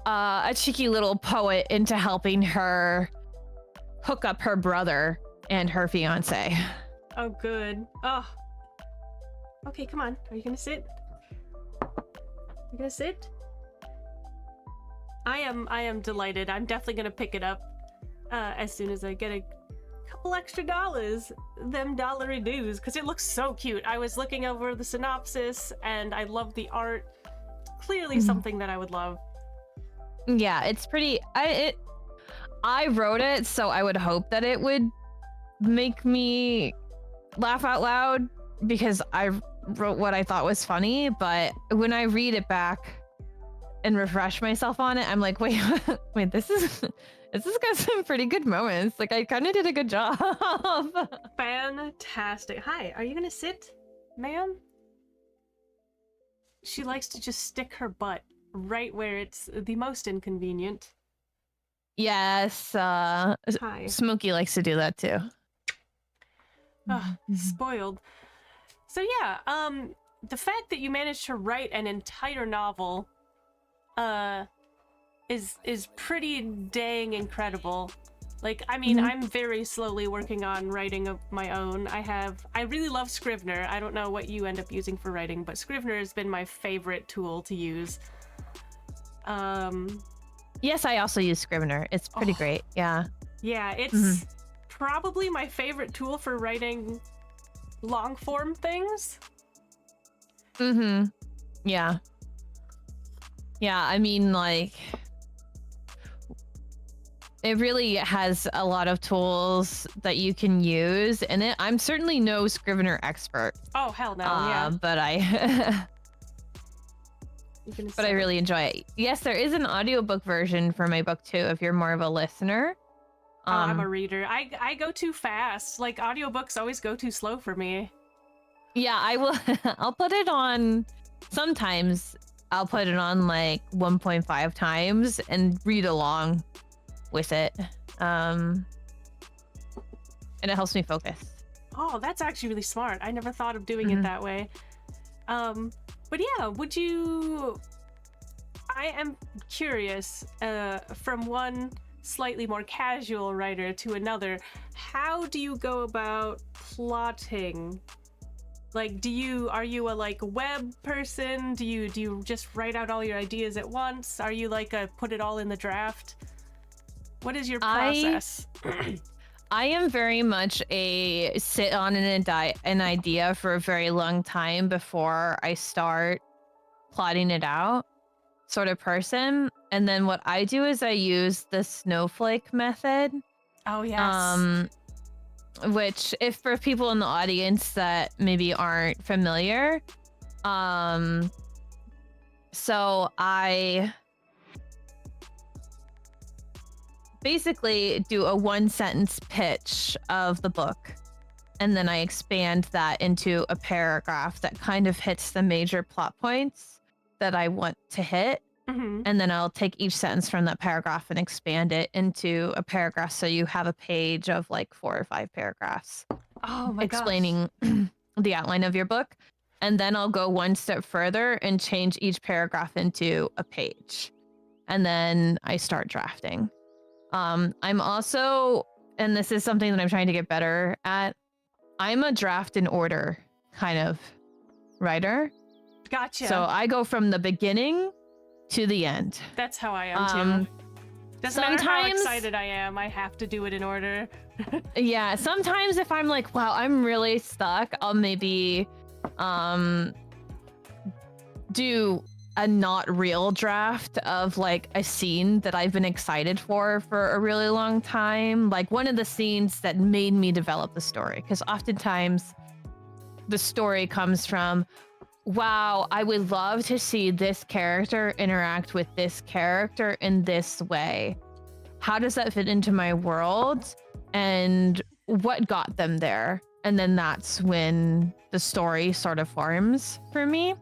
a cheeky little poet into helping her hook up her brother and her fiance. Oh, good. Oh. Okay, come on. Are you gonna sit? You gonna sit? I am delighted. I'm definitely gonna pick it up as soon as I get a couple extra dollars. Them dollary dues, because it looks so cute. I was looking over the synopsis and I love the art. Clearly something that I would love. Yeah, it's pretty. I wrote it, so I would hope that it would make me laugh out loud because I wrote what I thought was funny. But when I read it back and refresh myself on it, I'm like, wait, this is got some pretty good moments. Like, I kind of did a good job. Fantastic. Hi, are you gonna sit, ma'am? She likes to just stick her butt right where it's the most inconvenient. Yes, Hi. Smokey likes to do that too. Spoiled. So yeah, the fact that you managed to write an entire novel is pretty dang incredible. Like, I mean, I'm very slowly working on writing of my own. I really love Scrivener. I don't know what you end up using for writing, but Scrivener has been my favorite tool to use. Yes, I also use Scrivener. It's pretty great. Yeah. Yeah, it's probably my favorite tool for writing long form things. Yeah. Yeah, I mean, like, it really has a lot of tools that you can use in it. I'm certainly no Scrivener expert. Oh, hell no, yeah. But I but I really enjoy it. Yes, there is an audiobook version for my book too, if you're more of a listener. I'm a reader. I go too fast. Like, audiobooks always go too slow for me. Yeah, I will. I'll put it on. Sometimes I'll put it on like 1.5 times and read along with it. And it helps me focus. Oh, that's actually really smart. I never thought of doing it that way. But yeah, would you... I am curious, from one slightly more casual writer to another, how do you go about plotting? Like, are you a like web person? Do you just write out all your ideas at once? Are you like a put it all in the draft? What is your process? I am very much a sit on an idea for a very long time before I start plotting it out sort of person. And then what I do is I use the snowflake method. Oh, yes. Which, if for people in the audience that maybe aren't familiar, so I basically do a 1-sentence pitch of the book, and then I expand that into a paragraph that kind of hits the major plot points that I want to hit. And then I'll take each sentence from that paragraph and expand it into a paragraph, so you have a page of like 4 or 5 paragraphs explaining the outline of your book. And then I'll go one step further and change each paragraph into a page. And then I start drafting. I'm also, and this is something that I'm trying to get better at, I'm a draft in order kind of writer. Gotcha. So I go from the beginning to the end. That's how I am too. Doesn't matter how excited I am, I have to do it in order. Yeah, sometimes if I'm like, wow, I'm really stuck, I'll maybe do a not real draft of like a scene that I've been excited for a really long time. Like one of the scenes that made me develop the story, because oftentimes the story comes from, wow, I would love to see this character interact with this character in this way. How does that fit into my world? And what got them there? And then that's when the story sort of forms for me.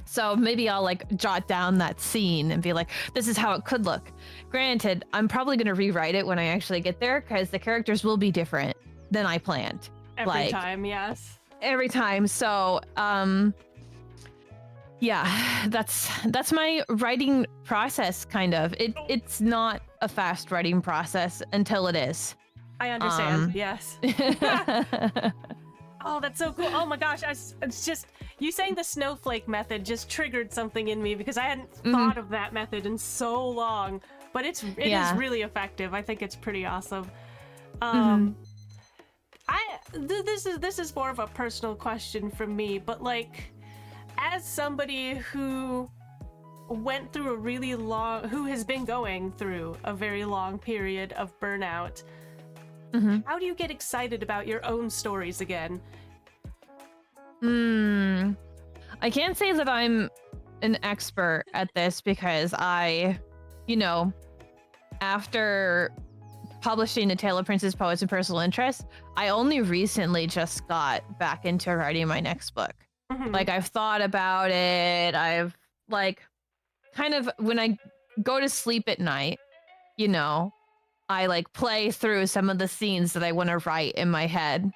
So maybe I'll like jot down that scene and be like, this is how it could look. Granted, I'm probably going to rewrite it when I actually get there because the characters will be different than I planned. Every time, yes. Every time. So, yeah, that's my writing process, kind of. It's not a fast writing process until it is. I understand, yes. Oh, that's so cool. Oh my gosh, it's just, you saying the snowflake method just triggered something in me because I hadn't thought of that method in so long, but it is really effective. I think it's pretty awesome. This is more of a personal question from me, but like, as somebody who went through who has been going through a very long period of burnout, how do you get excited about your own stories again? I can't say that I'm an expert at this because I, after publishing A Tale of Princes, Poets, and Personal Interests, I only recently just got back into writing my next book. Like, I've thought about it. I've, like, kind of, when I go to sleep at night, I like play through some of the scenes that I want to write in my head.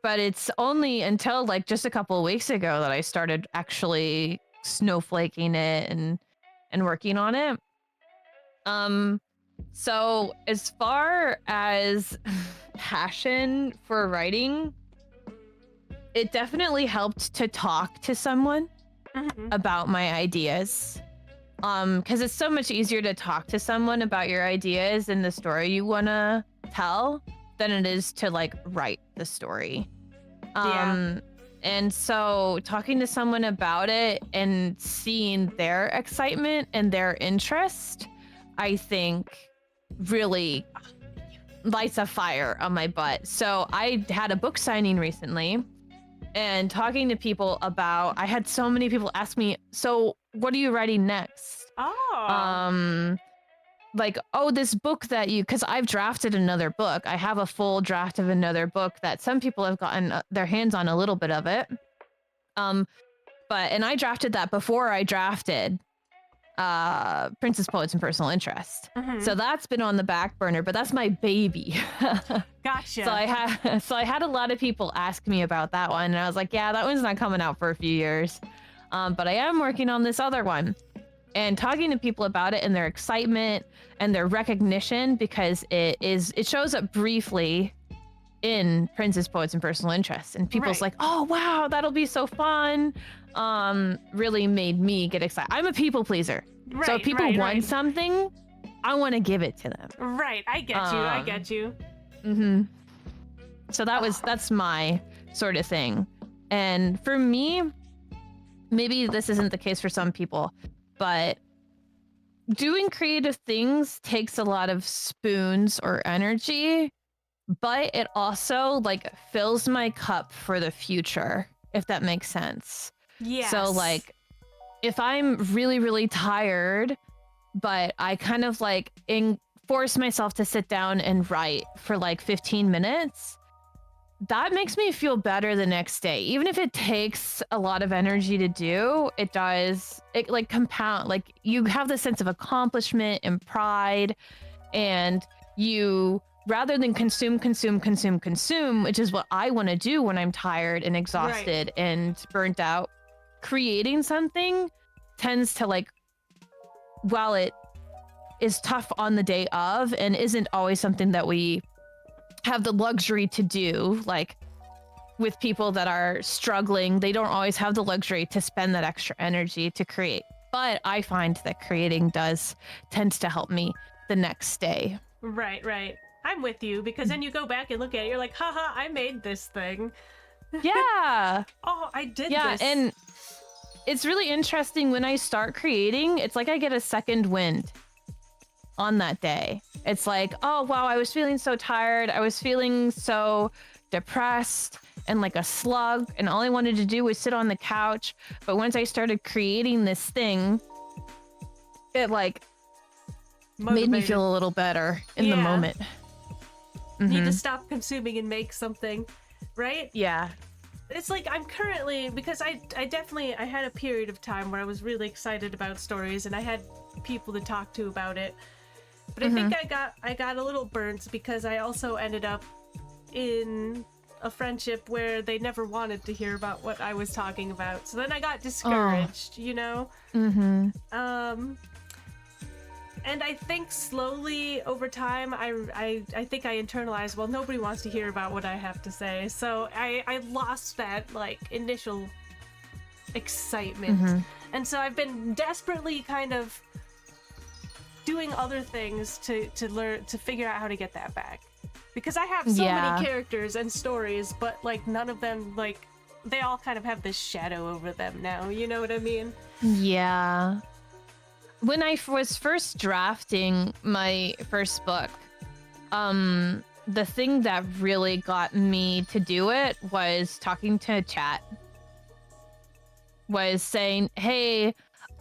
But it's only until like just a couple of weeks ago that I started actually snowflaking it and working on it. So as far as passion for writing, it definitely helped to talk to someone about my ideas. Because it's so much easier to talk to someone about your ideas and the story you want to tell than it is to like write the story. And so talking to someone about it and seeing their excitement and their interest, I think really lights a fire on my butt. So I had a book signing recently, and talking to people about, I had so many people ask me, so what are you writing next? Like, oh, this book that because I've drafted another book. I have a full draft of another book that some people have gotten their hands on a little bit of it. And I drafted that before I drafted Princess, Poets, and Personal Interest. So that's been on the back burner, but that's my baby. Gotcha. So I had a lot of people ask me about that one, and I was like, yeah, that one's not coming out for a few years. But I am working on this other one. And talking to people about it and their excitement and their recognition, because it shows up briefly in Princess, Poets, and Personal Interest, and people's like, oh wow, that'll be so fun, really made me get excited. I'm a people pleaser, so if people want something, I want to give it to them. Right, I get you. So that's my sort of thing. And for me, maybe this isn't the case for some people, but doing creative things takes a lot of spoons or energy, but it also like fills my cup for the future, if that makes sense. Yes. So like, if I'm really, really tired, but I kind of like force myself to sit down and write for like 15 minutes, that makes me feel better the next day. Even if it takes a lot of energy to do, it does. It like compound, like you have the sense of accomplishment and pride, and you, rather than consume, which is what I want to do when I'm tired and exhausted and burnt out, creating something tends to like, while it is tough on the day of and isn't always something that we have the luxury to do, like with people that are struggling, they don't always have the luxury to spend that extra energy to create. But I find that creating tends to help me the next day. Right. I'm with you, because then you go back and look at it, you're like, haha, I made this thing. Yeah. Oh, I did this. Yeah, and it's really interesting when I start creating. It's like I get a second wind on that day. It's like, oh wow, I was feeling so tired. I was feeling so depressed and like a slug, and all I wanted to do was sit on the couch. But once I started creating this thing, it like made me feel a little better in the moment. Need to stop consuming and make something, right? Yeah. It's like I'm currently, because I had a period of time where I was really excited about stories and I had people to talk to about it. But I think I got a little burnt because I also ended up in a friendship where they never wanted to hear about what I was talking about. So then I got discouraged, you know? And I think slowly over time, I think I internalized, well, nobody wants to hear about what I have to say. So I lost that, like, initial excitement. And so I've been desperately kind of doing other things to learn, to figure out how to get that back. Because I have so many characters and stories, but, like, none of them, like, they all kind of have this shadow over them now. You know what I mean? Yeah. When I was first drafting my first book, the thing that really got me to do it was talking to chat. Was saying, hey,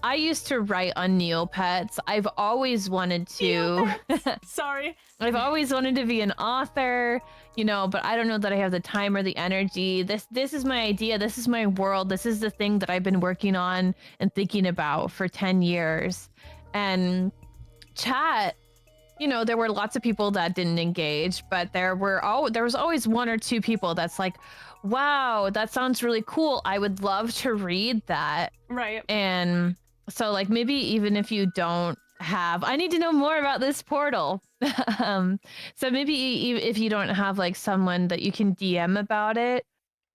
I used to write on Neopets. I've always wanted to. Sorry. I've always wanted to be an author, you know, but I don't know that I have the time or the energy. This is my idea. This is my world. This is the thing that I've been working on and thinking about for 10 years. And chat, you know, there were lots of people that didn't engage, but there was always one or two people that's like, wow, that sounds really cool. I would love to read that. Right. And so, like, maybe even if you don't have, I need to know more about this portal. So maybe if you don't have like someone that you can DM about it,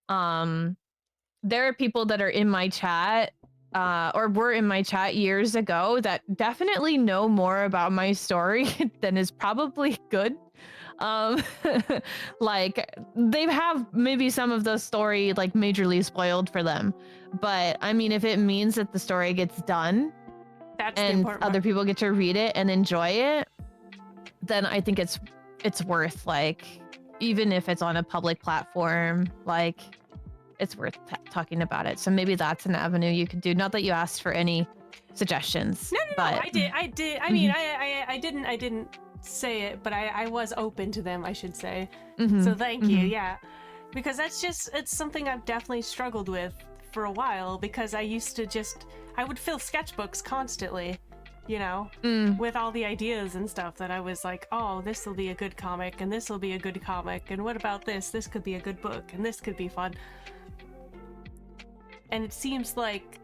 there are people that are in my chat or were in my chat years ago that definitely know more about my story than is probably good. Like they have maybe some of the story like majorly spoiled for them, but I mean, if it means that the story gets done and other people get to read it and enjoy it, then I think it's worth, like, even if it's on a public platform, like it's worth talking about it. So maybe that's an avenue you could do. Not that you asked for any suggestions. No, but I did. I mean, I didn't say it, but I was open to them, I should say. So thank you. Yeah, because it's something I've definitely struggled with for a while, because I used to I would fill sketchbooks constantly, you know, with all the ideas and stuff that I was like, oh, this will be a good comic, and this will be a good comic, and what about this? This could be a good book, and this could be fun. And it seems like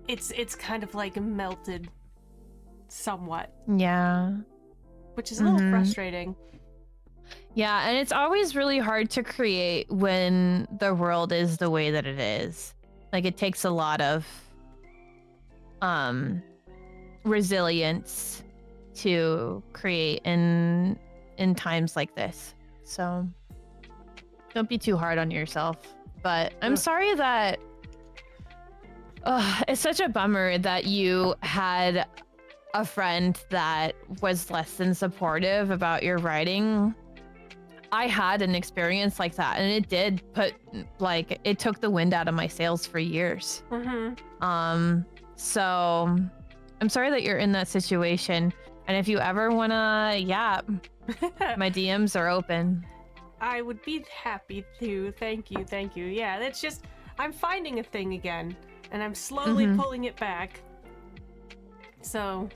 it's kind of like melted somewhat. Yeah. Which is a little frustrating. Yeah, and it's always really hard to create when the world is the way that it is. Like, it takes a lot of resilience to create in times like this. So don't be too hard on yourself. But I'm sorry that it's such a bummer that you had a friend that was less than supportive about your writing. I had an experience like that, and it did it took the wind out of my sails for years. So I'm sorry that you're in that situation. And if you ever wanna yap, my DMs are open. I would be happy to. Thank you. Yeah, that's just, I'm finding a thing again, and I'm slowly pulling it back. So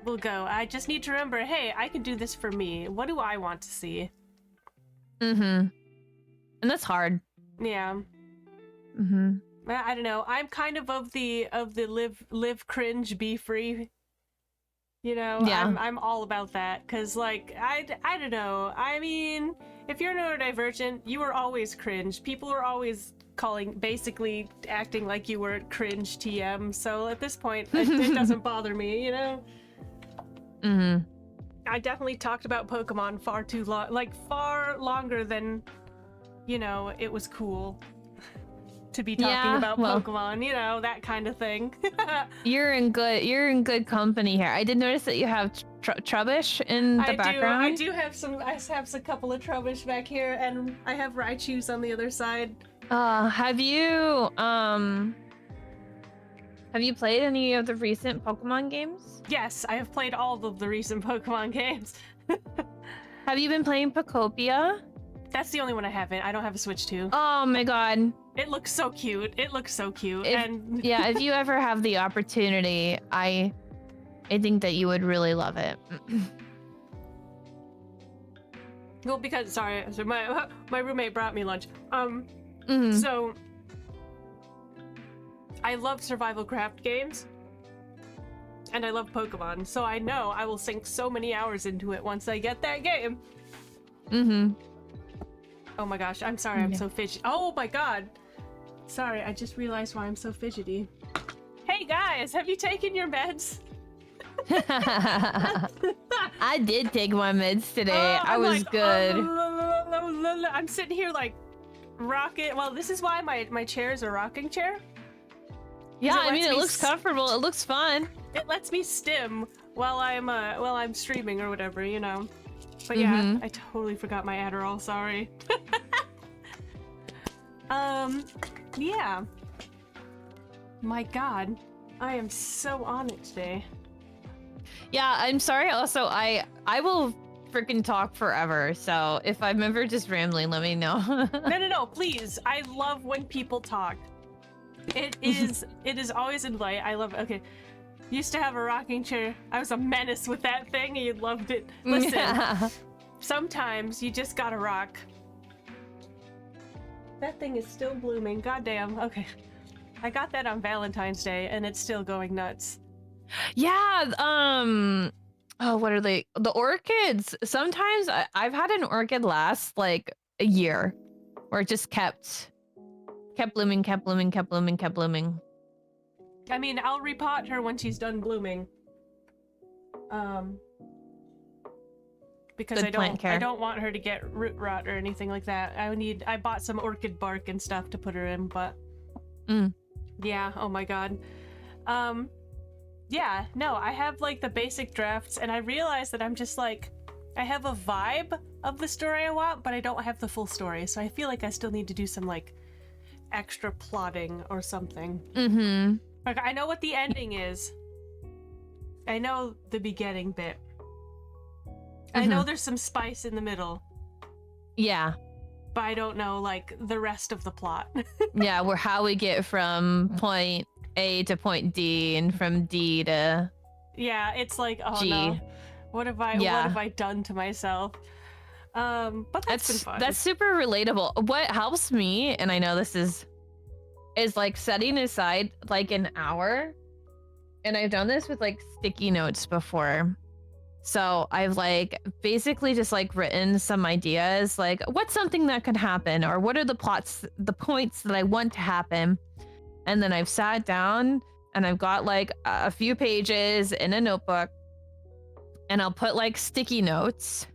we'll go. I just need to remember, hey, I can do this for me. What do I want to see? And that's hard. Yeah. I don't know. I'm kind of the live cringe, be free. You know, yeah. I'm all about that, because, like, I don't know. I mean, if you're neurodivergent, you were always cringe. People are always basically acting like you were cringe TM. So at this point, it doesn't bother me, you know? I definitely talked about Pokemon far too long, like far longer than, you know, it was cool to be talking about Pokemon, you know, that kind of thing. You're in good company here. I did notice that you have Trubbish in the background. I do have some. I have a couple of Trubbish back here, and I have Raichus on the other side. Have you played any of the recent Pokemon games? Yes, I have played all of the recent Pokemon games. Have you been playing Pokopia? That's the only one I haven't. I don't have a Switch 2. Oh my god. It looks so cute. It looks so cute. Yeah, if you ever have the opportunity, I think that you would really love it. Well, because so my roommate brought me lunch. So I love survival craft games. And I love Pokemon, so I know I will sink so many hours into it once I get that game. Oh my gosh, I'm sorry, I'm so fidgety. Oh my god! Sorry, I just realized why I'm so fidgety. Hey guys, have you taken your meds? I did take my meds today. I was good. I'm sitting here like rocking. Well, this is why my chair is a rocking chair. Yeah, I mean it looks comfortable. It looks fun. It lets me stim while I'm streaming or whatever, you know. But yeah, I totally forgot my Adderall. Sorry. Yeah. My God, I am so on it today. Yeah, I'm sorry. Also, I will freaking talk forever. So if I'm ever just rambling, let me know. No, please. I love when people talk. It is always in light. I love it. Okay. Used to have a rocking chair. I was a menace with that thing and you loved it. Listen, sometimes you just gotta rock. That thing is still blooming. Goddamn. Okay. I got that on Valentine's Day and it's still going nuts. Yeah, oh, what are they? The orchids. Sometimes I've had an orchid last like a year where it just kept blooming, kept blooming, kept blooming, kept blooming. I mean, I'll repot her when she's done blooming. Because I don't want her to get root rot or anything like that. I bought some orchid bark and stuff to put her in, but yeah, oh my god. Yeah, no, I have like the basic drafts and I realize that I'm just like, I have a vibe of the story I want, but I don't have the full story. So I feel like I still need to do some like extra plotting or something. Like, I know what the ending is. I know the beginning bit. I know there's some spice in the middle. Yeah. But I don't know, like, the rest of the plot. Yeah, how we get from point A to point D and from D to yeah, it's like, oh G. no. What have I done to myself? But that's been fun. That's super relatable. What helps me, and I know this is like setting aside like an hour, and I've done this with like sticky notes before. So I've like basically just like written some ideas, like what's something that could happen, or what are the points that I want to happen, and then I've sat down and I've got like a few pages in a notebook, and I'll put like sticky notes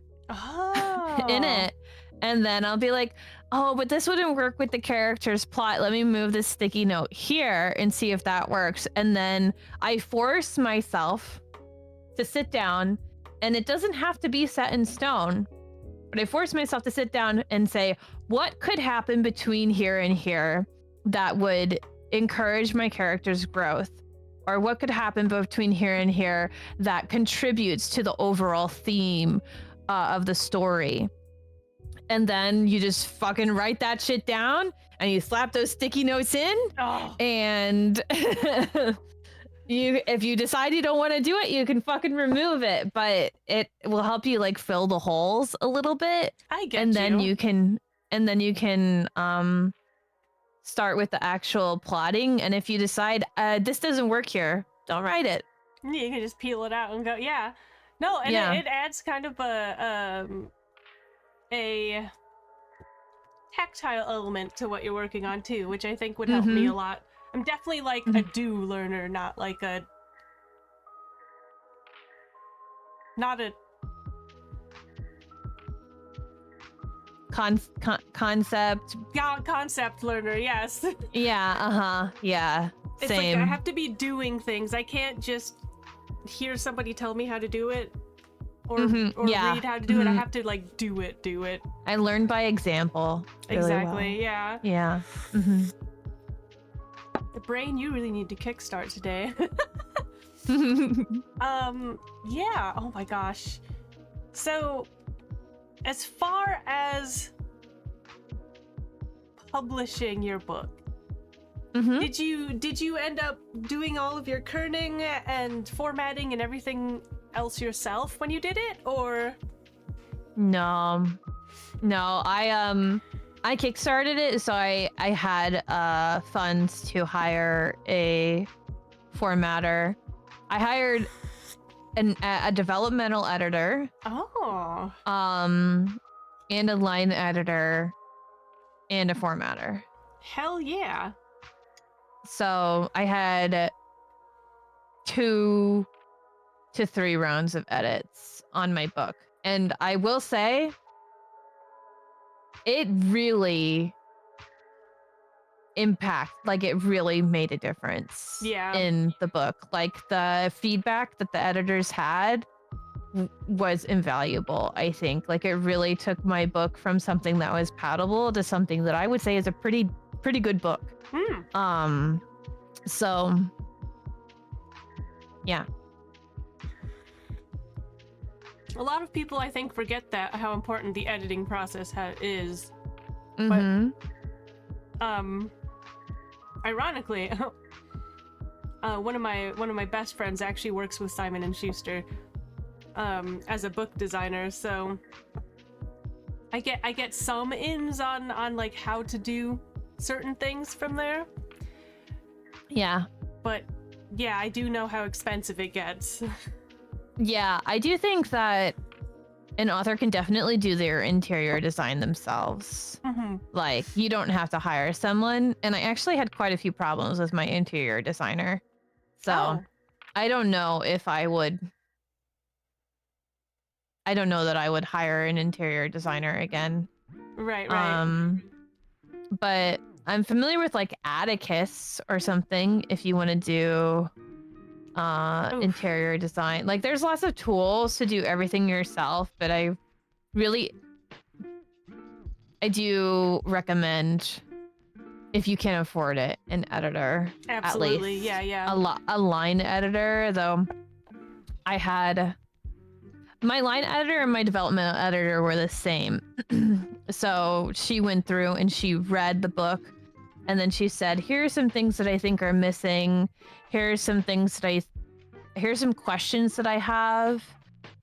in it, and then I'll be like, oh, but this wouldn't work with the character's plot. Let me move this sticky note here and see if that works. And then I force myself to sit down, and it doesn't have to be set in stone, but I force myself to sit down and say, what could happen between here and here that would encourage my character's growth? Or what could happen between here and here that contributes to the overall theme of the story? And then you just fucking write that shit down and you slap those sticky notes in. And if you decide you don't want to do it, you can fucking remove it, but it will help you like fill the holes a little bit. I get and then you can start with the actual plotting. And if you decide this doesn't work here, don't write it. You can just peel it out and go, yeah. No, and it adds kind of a tactile element to what you're working on too, which I think would help me a lot. I'm definitely like a do learner, not a concept. Yeah, concept learner, yes. Yeah, yeah. It's Same. like I have to be doing things. I can't just hear somebody tell me how to do it or yeah. read how to do it. I have to like do it. I learned by example. Really Exactly, well. yeah. Yeah. The brain you really need to kickstart today. Yeah, oh my gosh. So as far as publishing your book, did you end up doing all of your kerning and formatting and everything else yourself when you did it, or? No, I kickstarted it, so I had funds to hire a formatter. I hired a developmental editor. Oh. And a line editor and a formatter. Hell yeah. So I had 2 to 3 rounds of edits on my book. And I will say, it really it really made a difference in the book. Like the feedback that the editors had was invaluable, I think. Like it really took my book from something that was palatable to something that I would say is a pretty good book. So yeah. A lot of people, I think, forget that how important the editing process is. Mm-hmm. But, ironically, one of my best friends actually works with Simon and Schuster, as a book designer. So I get some ins on like how to do certain things from there. Yeah. But yeah, I do know how expensive it gets. Yeah, I do think that an author can definitely do their interior design themselves. Like, you don't have to hire someone. And I actually had quite a few problems with my interior designer. So I don't know if I would. I don't know that I would hire an interior designer again. Right. But I'm familiar with like Atticus or something if you want to do interior design. Like there's lots of tools to do everything yourself, but I do recommend, if you can afford it, an editor. Absolutely. At least. Yeah. A line editor, though. I had my line editor and my developmental editor were the same. So she went through and she read the book, and then she said, here are some things that I think are missing. Here's some questions that I have.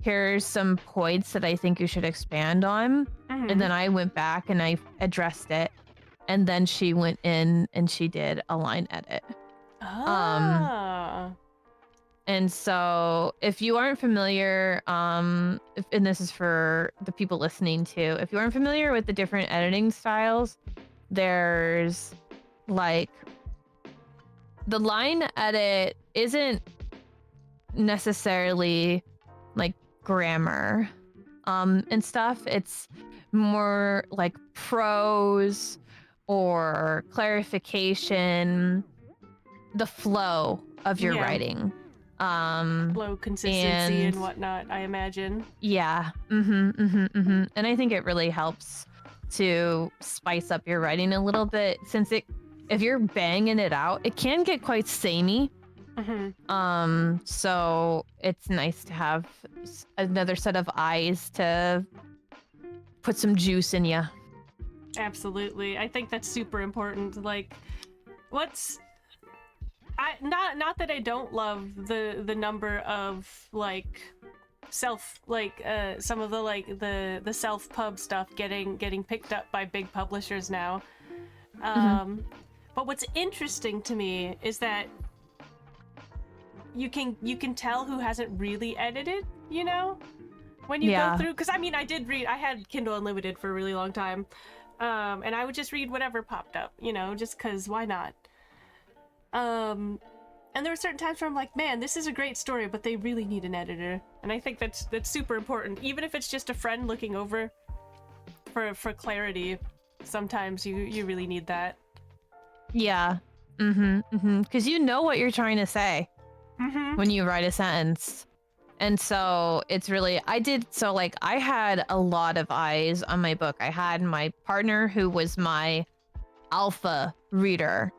Here's some points that I think you should expand on. And then I went back and I addressed it. And then she went in and she did a line edit. And so if you aren't familiar, and this is for the people listening too, if you aren't familiar with the different editing styles, there's like the line edit isn't necessarily like grammar and stuff. It's more like prose or clarification, the flow of your writing. Flow, consistency, and whatnot, I imagine. Yeah. And I think it really helps to spice up your writing a little bit, since if you're banging it out, it can get quite samey. So it's nice to have another set of eyes to put some juice in you. Absolutely. I think that's super important. Like, not that I don't love the number of like some of the like the self-pub stuff getting picked up by big publishers now. But what's interesting to me is that you can tell who hasn't really edited, you know, when you go through. Because I mean, I had Kindle Unlimited for a really long time, and I would just read whatever popped up, you know, just because why not. And there were certain times where I'm like, man, this is a great story, but they really need an editor. And I think that's super important, even if it's just a friend looking over for clarity. Sometimes you really need that. Yeah. Because you know what you're trying to say when you write a sentence. And so it's really, I had a lot of eyes on my book. I had my partner who was my alpha reader.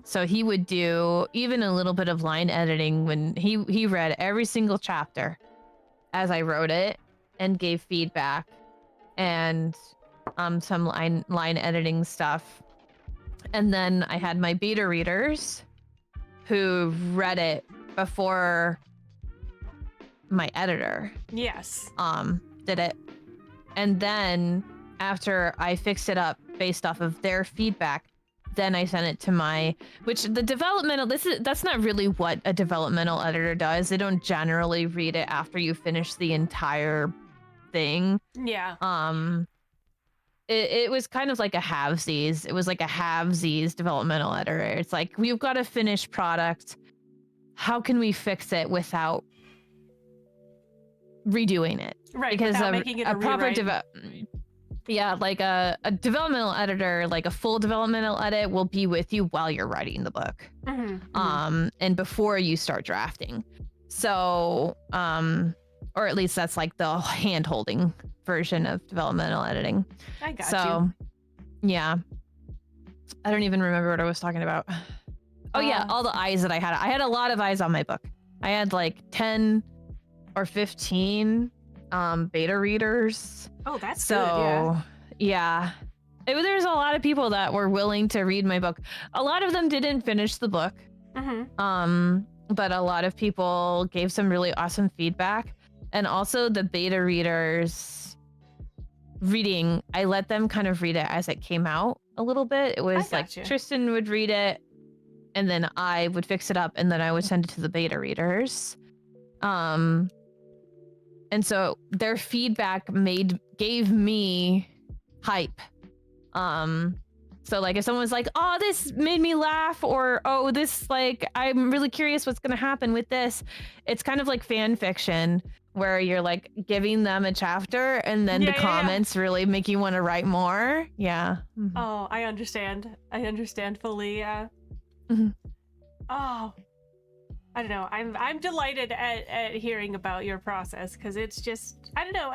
So he would do even a little bit of line editing when he read every single chapter as I wrote it and gave feedback and some line editing stuff. And then I had my beta readers who read it before my editor Yes. did it. And then after I fixed it up based off of their feedback, then I sent it to that's not really what a developmental editor does. They don't generally read it after you finish the entire thing. Yeah. It was kind of like a halvesies. It was like a halvesies developmental editor. It's like, we've got a finished product. How can we fix it without redoing it? Right, because without making it a proper rewrite. like a developmental editor, like a full developmental edit will be with you while you're writing the book. And before you start drafting. So or at least that's like the hand-holding version of developmental editing. I got so yeah, I don't even remember what I was talking about. Oh yeah, all the eyes that I had a lot of eyes on my book. I had like 10 or 15 beta readers. Oh, that's good. Yeah. There's a lot of people that were willing to read my book. A lot of them didn't finish the book. But a lot of people gave some really awesome feedback. And also the beta readers reading, I let them kind of read it as it came out a little bit. It was like Tristan would read it and then I would fix it up and then I would send it to the beta readers. And so their feedback gave me hype. So like if someone's like, oh, this made me laugh, or oh, this, like, I'm really curious what's gonna happen with this. It's kind of like fan fiction where you're like giving them a chapter and then the comments really make you want to write more. Yeah. Oh, I understand. I understand fully. Yeah. Oh, I don't know. I'm delighted at hearing about your process because it's just, I don't know.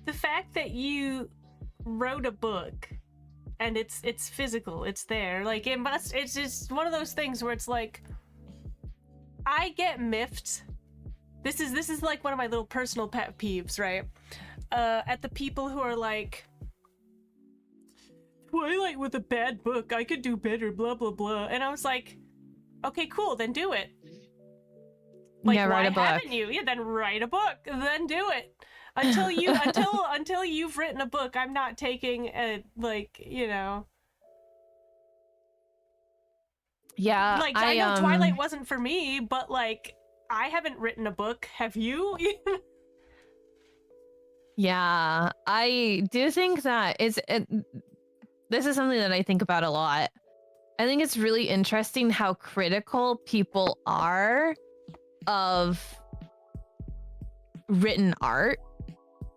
The fact that you wrote a book and it's physical, it's there. Like it's just one of those things where it's like, I get miffed. This is like one of my little personal pet peeves, right? At the people who are like, Twilight with a bad book, I could do better, blah blah blah. And I was like, okay, cool, then do it. Like, yeah, write a book. Haven't you? Yeah, then write a book, then do it. Until you've written a book, I'm not taking a, like, you know. Yeah, like I know Twilight wasn't for me, but like I haven't written a book. Have you? Yeah, I do think that this is something that I think about a lot. I think it's really interesting how critical people are of written art.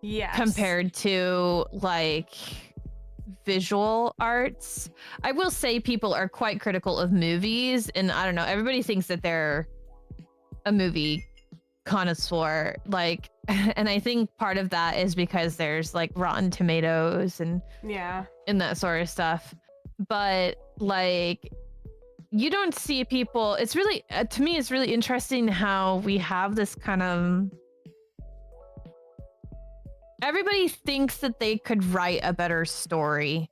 Yes. Compared to like visual arts. I will say people are quite critical of movies, and I don't know, everybody thinks that they're a movie connoisseur, like, and I think part of that is because there's like Rotten Tomatoes and that sort of stuff. But like, you don't see people, it's really to me it's really interesting how we have this kind of, everybody thinks that they could write a better story.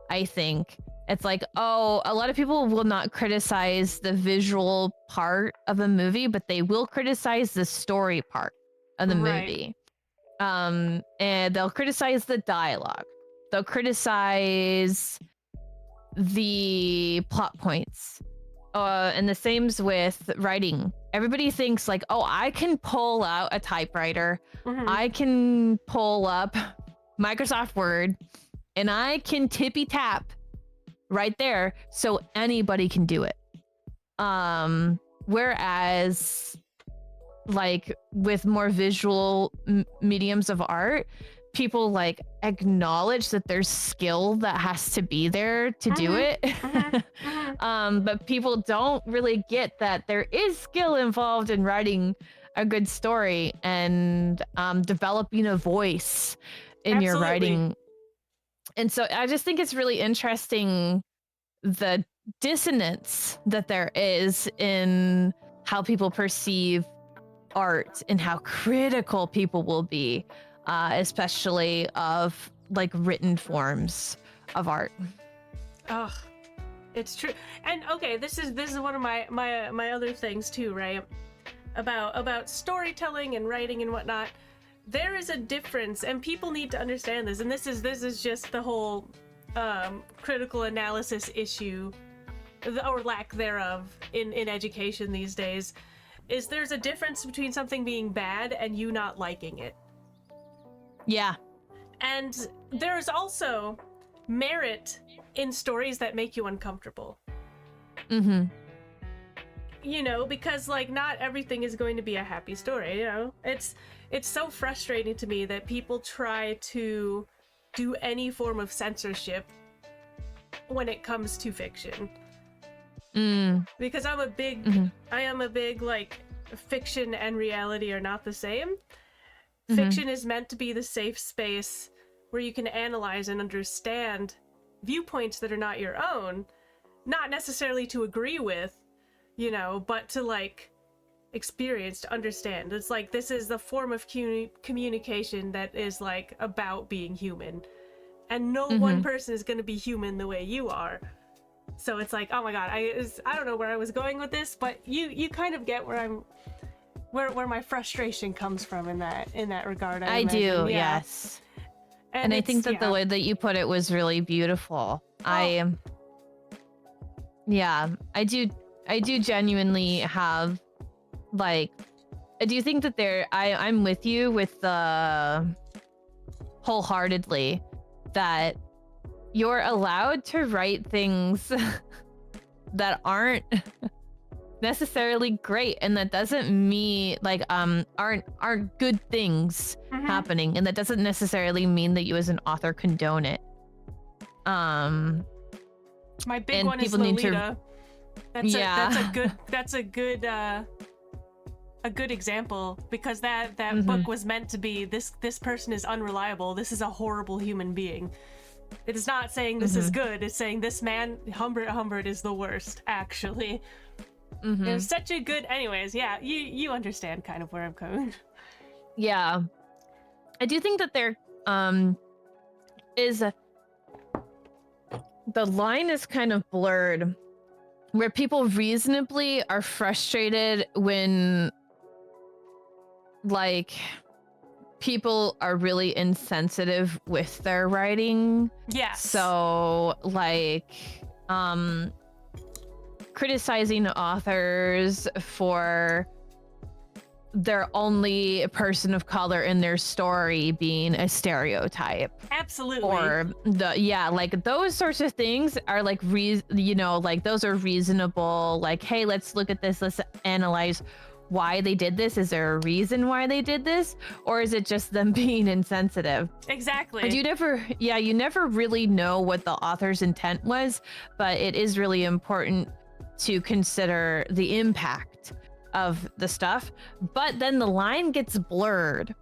I think it's like, oh, a lot of people will not criticize the visual part of a movie, but they will criticize the story part of the movie. And they'll criticize the dialogue. They'll criticize the plot points. And the same's with writing. Everybody thinks like, oh, I can pull out a typewriter. I can pull up Microsoft Word and I can tippy tap right there so anybody can do it. Whereas like with more visual mediums of art, people like acknowledge that there's skill that has to be there to do it. But people don't really get that there is skill involved in writing a good story and developing a voice in your writing. And so I just think it's really interesting the dissonance that there is in how people perceive art and how critical people will be, especially of like written forms of art. Ugh, it's true. And okay, this is one of my other things too, right? About storytelling and writing and whatnot. There is a difference, and people need to understand this. And this is just the whole critical analysis issue, or lack thereof, in education these days. Is there's a difference between something being bad and you not liking it. Yeah. And there's also merit in stories that make you uncomfortable. Mm-hmm. You know, because like not everything is going to be a happy story, you know? It's so frustrating to me that people try to do any form of censorship when it comes to fiction. Because I am a big like fiction and reality are not the same. Fiction is meant to be the safe space where you can analyze and understand viewpoints that are not your own, not necessarily to agree with, you know, but to like experience, to understand. It's like this is the form of communication that is like about being human, and no one person is going to be human the way you are. So it's like, oh my god, I don't know where I was going with this, but you kind of get where my frustration comes from in that regard. I do, imagine. Yeah. yes. And I think that the way that you put it was really beautiful. I do genuinely have like, I do think that I'm with you with the wholeheartedly that you're allowed to write things that aren't necessarily great, and that doesn't mean like aren't good things happening, and that doesn't necessarily mean that you as an author condone it. My big one is Lolita. That's a good example, because that book was meant to be this person is unreliable, this is a horrible human being. It is not saying this is good, it's saying this man Humbert is the worst, actually. It was such a good, anyways, yeah, you understand kind of where I'm going. Yeah, I do think that there is the line is kind of blurred where people reasonably are frustrated when like people are really insensitive with their writing. Yes. So like criticizing authors for their only person of color in their story being a stereotype. Absolutely. Or like those sorts of things are like like those are reasonable. Like, hey, let's look at this, let's analyze why they did this. Is there a reason why they did this, or is it just them being insensitive? Exactly. And you never really know what the author's intent was, but it is really important to consider the impact of the stuff. But then the line gets blurred,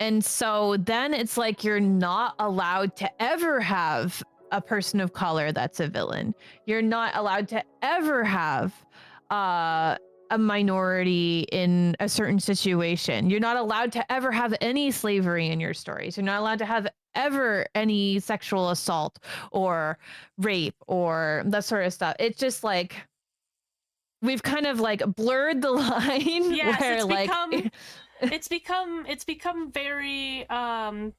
and so then it's like you're not allowed to ever have a person of color that's a villain. You're not allowed to ever have a minority in a certain situation. You're not allowed to ever have any slavery in your stories. You're not allowed to have ever any sexual assault or rape or that sort of stuff. It's just like we've kind of like blurred the line. Yes, where it's become very pro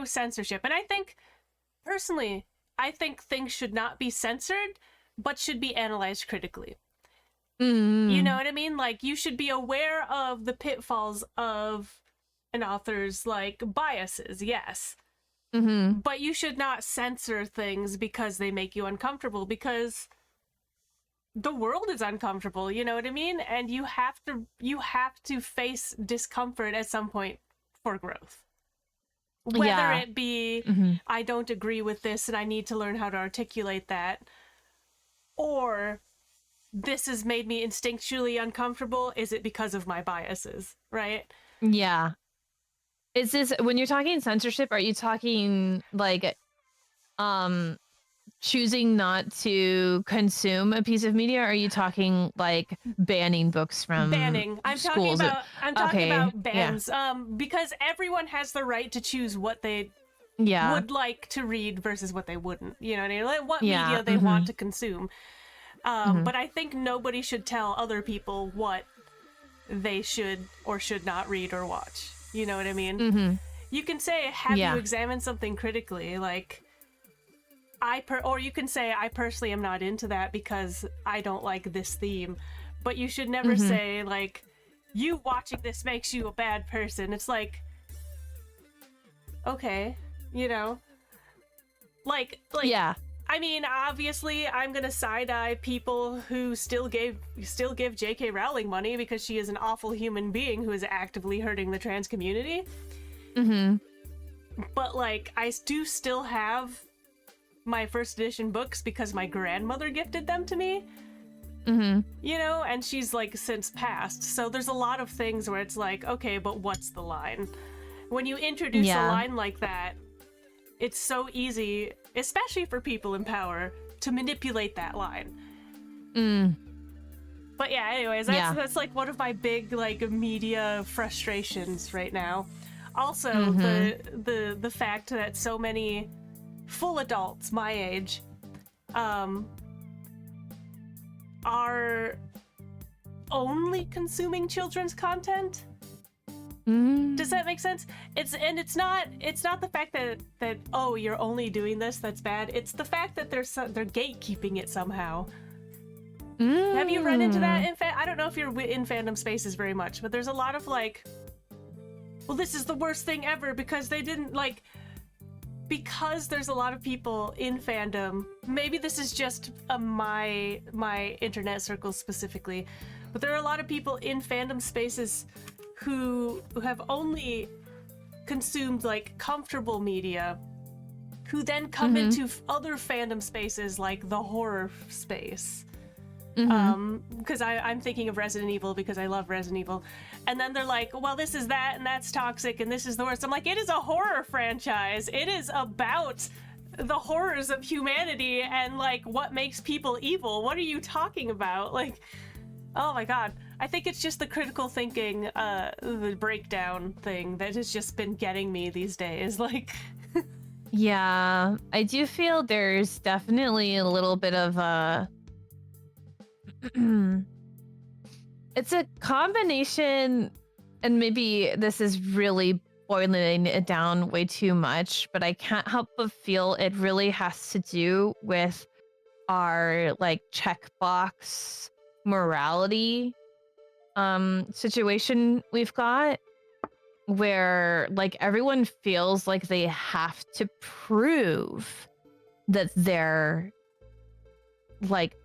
censorship. And I think personally, things should not be censored, but should be analyzed critically. You know what I mean? Like, you should be aware of the pitfalls of an author's like biases, yes. But you should not censor things because they make you uncomfortable, because the world is uncomfortable, you know what I mean? And you have to face discomfort at some point for growth. Whether Yeah. it be, I don't agree with this and I need to learn how to articulate that, or this has made me instinctually uncomfortable, is it because of my biases, right? Yeah. Is this, when you're talking censorship, are you talking like choosing not to consume a piece of media, or are you talking like banning books from Banning. I'm talking schools? about bans. Because everyone has the right to choose what they would like to read versus what they wouldn't. You know what I mean? Like what media they want to consume. But I think nobody should tell other people what they should or should not read or watch. You know what I mean? You can say, have you examined something critically? Like, or you can say, I personally am not into that because I don't like this theme. But you should never say, like, you watching this makes you a bad person. It's like, okay, you know? Like, yeah. I mean, obviously, I'm gonna side-eye people who still give J.K. Rowling money because she is an awful human being who is actively hurting the trans community. But, like, I do still have my first edition books because my grandmother gifted them to me. You know, and she's, like, since passed. So there's a lot of things where it's like, okay, but what's the line? When you introduce a line like that, it's so easy, especially for people in power, to manipulate that line. But yeah, anyways, that's like one of my big like media frustrations right now. Also, the fact that so many full adults my age are only consuming children's content. Does that make sense? It's not the fact that oh, you're only doing this that's bad. It's the fact that they're gatekeeping it somehow. Have you run into that I don't know if you're in fandom spaces very much, but there's a lot of like, well, this is the worst thing ever because they didn't like, because there's a lot of people in fandom. Maybe this is just my internet circles specifically, but there are a lot of people in fandom spaces who have only consumed like comfortable media, who then come into other fandom spaces like the horror space. Because I'm thinking of Resident Evil because I love Resident Evil, and then they're like, well, this is that and that's toxic and this is the worst. I'm like, it is a horror franchise. It is about the horrors of humanity and like what makes people evil. What are you talking about? Like, oh my god. I think it's just the critical thinking, the breakdown thing that has just been getting me these days. Like, yeah, I do feel there's definitely a little bit of a. It's a combination, and maybe this is really boiling it down way too much, but I can't help but feel it really has to do with our like checkbox morality situation we've got, where like everyone feels like they have to prove that they're like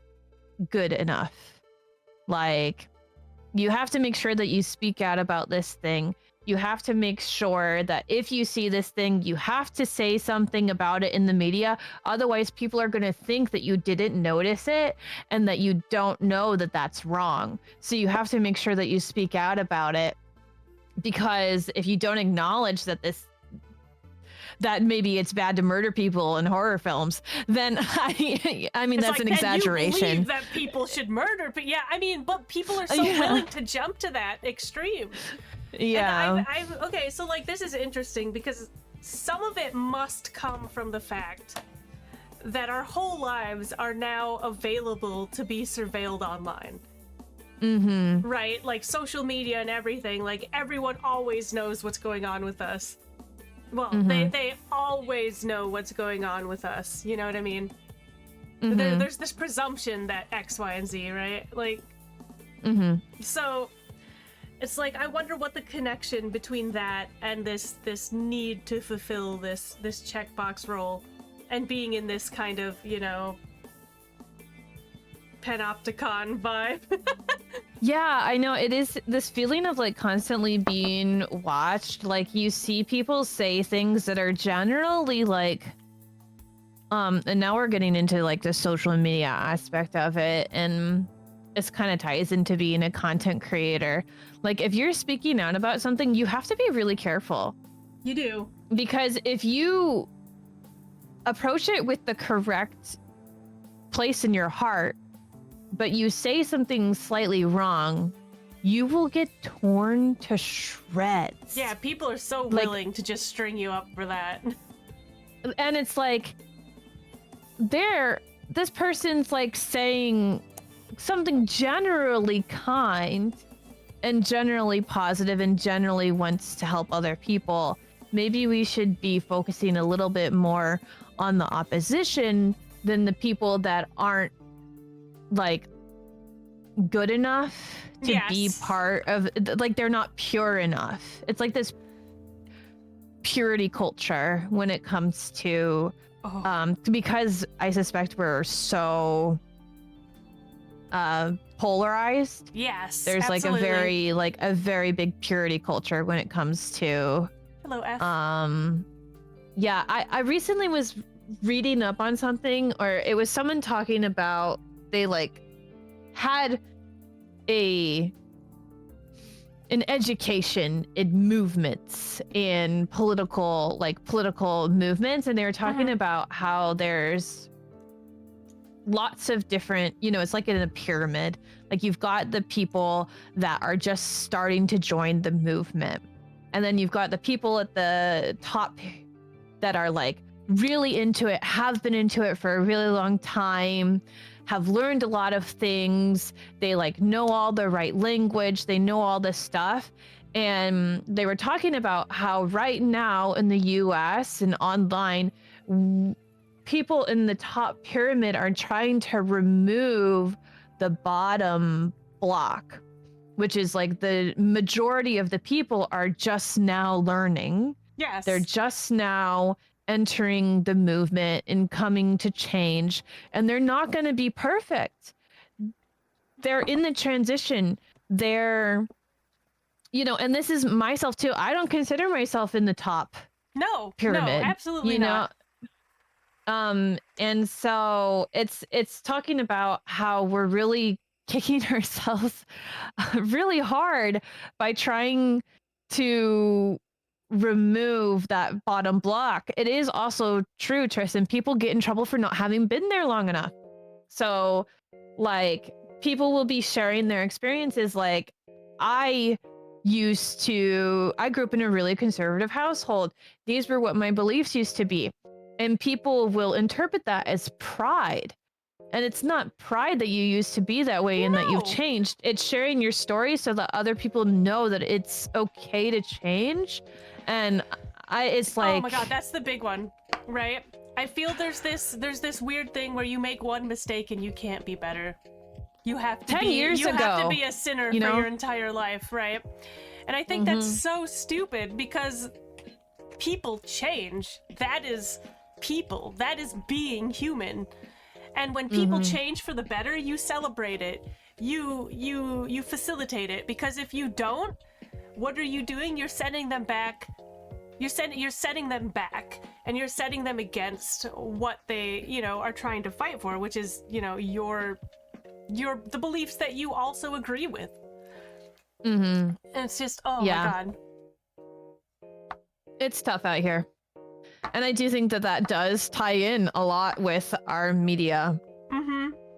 good enough. Like, you have to make sure that you speak out about this thing. You have to make sure that if you see this thing, you have to say something about it in the media. Otherwise, people are going to think that you didn't notice it and that you don't know that that's wrong. So you have to make sure that you speak out about it, because if you don't acknowledge that that maybe it's bad to murder people in horror films, then I mean, that's like, an exaggeration. You believe that people should murder, but yeah, I mean, but people are so willing to jump to that extreme. Yeah. And okay, so like this is interesting because some of it must come from the fact that our whole lives are now available to be surveilled online. Right? Like social media and everything, like everyone always knows what's going on with us. Well, they always know what's going on with us. You know what I mean? There's this presumption that X, Y, and Z, right? Like, so it's like, I wonder what the connection between that and this need to fulfill this checkbox role and being in this kind of, you know, panopticon vibe. Yeah, I know. It is this feeling of like constantly being watched. Like you see people say things that are generally like, and now we're getting into like the social media aspect of it, and this kind of ties into being a content creator. Like if you're speaking out about something, you have to be really careful. You do. Because if you approach it with the correct place in your heart, but you say something slightly wrong, you will get torn to shreds. Yeah, people are so Like- willing to just string you up for that. And it's like, this person's like saying something generally kind and generally positive and generally wants to help other people. Maybe we should be focusing a little bit more on the opposition than the people that aren't like good enough to be part of, like they're not pure enough. It's like this purity culture when it comes to because I suspect we're so polarized. Yes, There's absolutely. like a very big purity culture when it comes to Hello, F. yeah, I recently was reading up on something, or it was someone talking about they like had an education in movements and political movements, and they were talking about how there's lots of different, it's like in a pyramid. Like you've got the people that are just starting to join the movement, and then you've got the people at the top that are like really into it, have been into it for a really long time, have learned a lot of things. They like know all the right language, they know all this stuff. And they were talking about how right now in the US and online, people in the top pyramid are trying to remove the bottom block, which is like the majority of the people are just now learning. Yes. They're just now entering the movement and coming to change, and they're not going to be perfect. They're in the transition. They're, and this is myself too. I don't consider myself in the top pyramid. No, absolutely not. And so it's talking about how we're really kicking ourselves really hard by trying to remove that bottom block. It is also true, Tristan, people get in trouble for not having been there long enough. So like people will be sharing their experiences. Like I grew up in a really conservative household. These were what my beliefs used to be. And people will interpret that as pride. And it's not pride that you used to be that way and that you've changed. It's sharing your story so that other people know that it's okay to change. And it's like, oh my god, that's the big one, right? I feel there's this weird thing where you make one mistake and you can't be better. You have to 10 be years you ago, have to be a sinner for your entire life, right? And I think that's so stupid because people change. That is people. That is being human. And when people change for the better, you celebrate it. You facilitate it, because if you don't, what are you doing? You're sending them back. You're setting them back, and you're setting them against what they, are trying to fight for, which is, the beliefs that you also agree with. And it's just, oh my god. It's tough out here. And I do think that does tie in a lot with our media.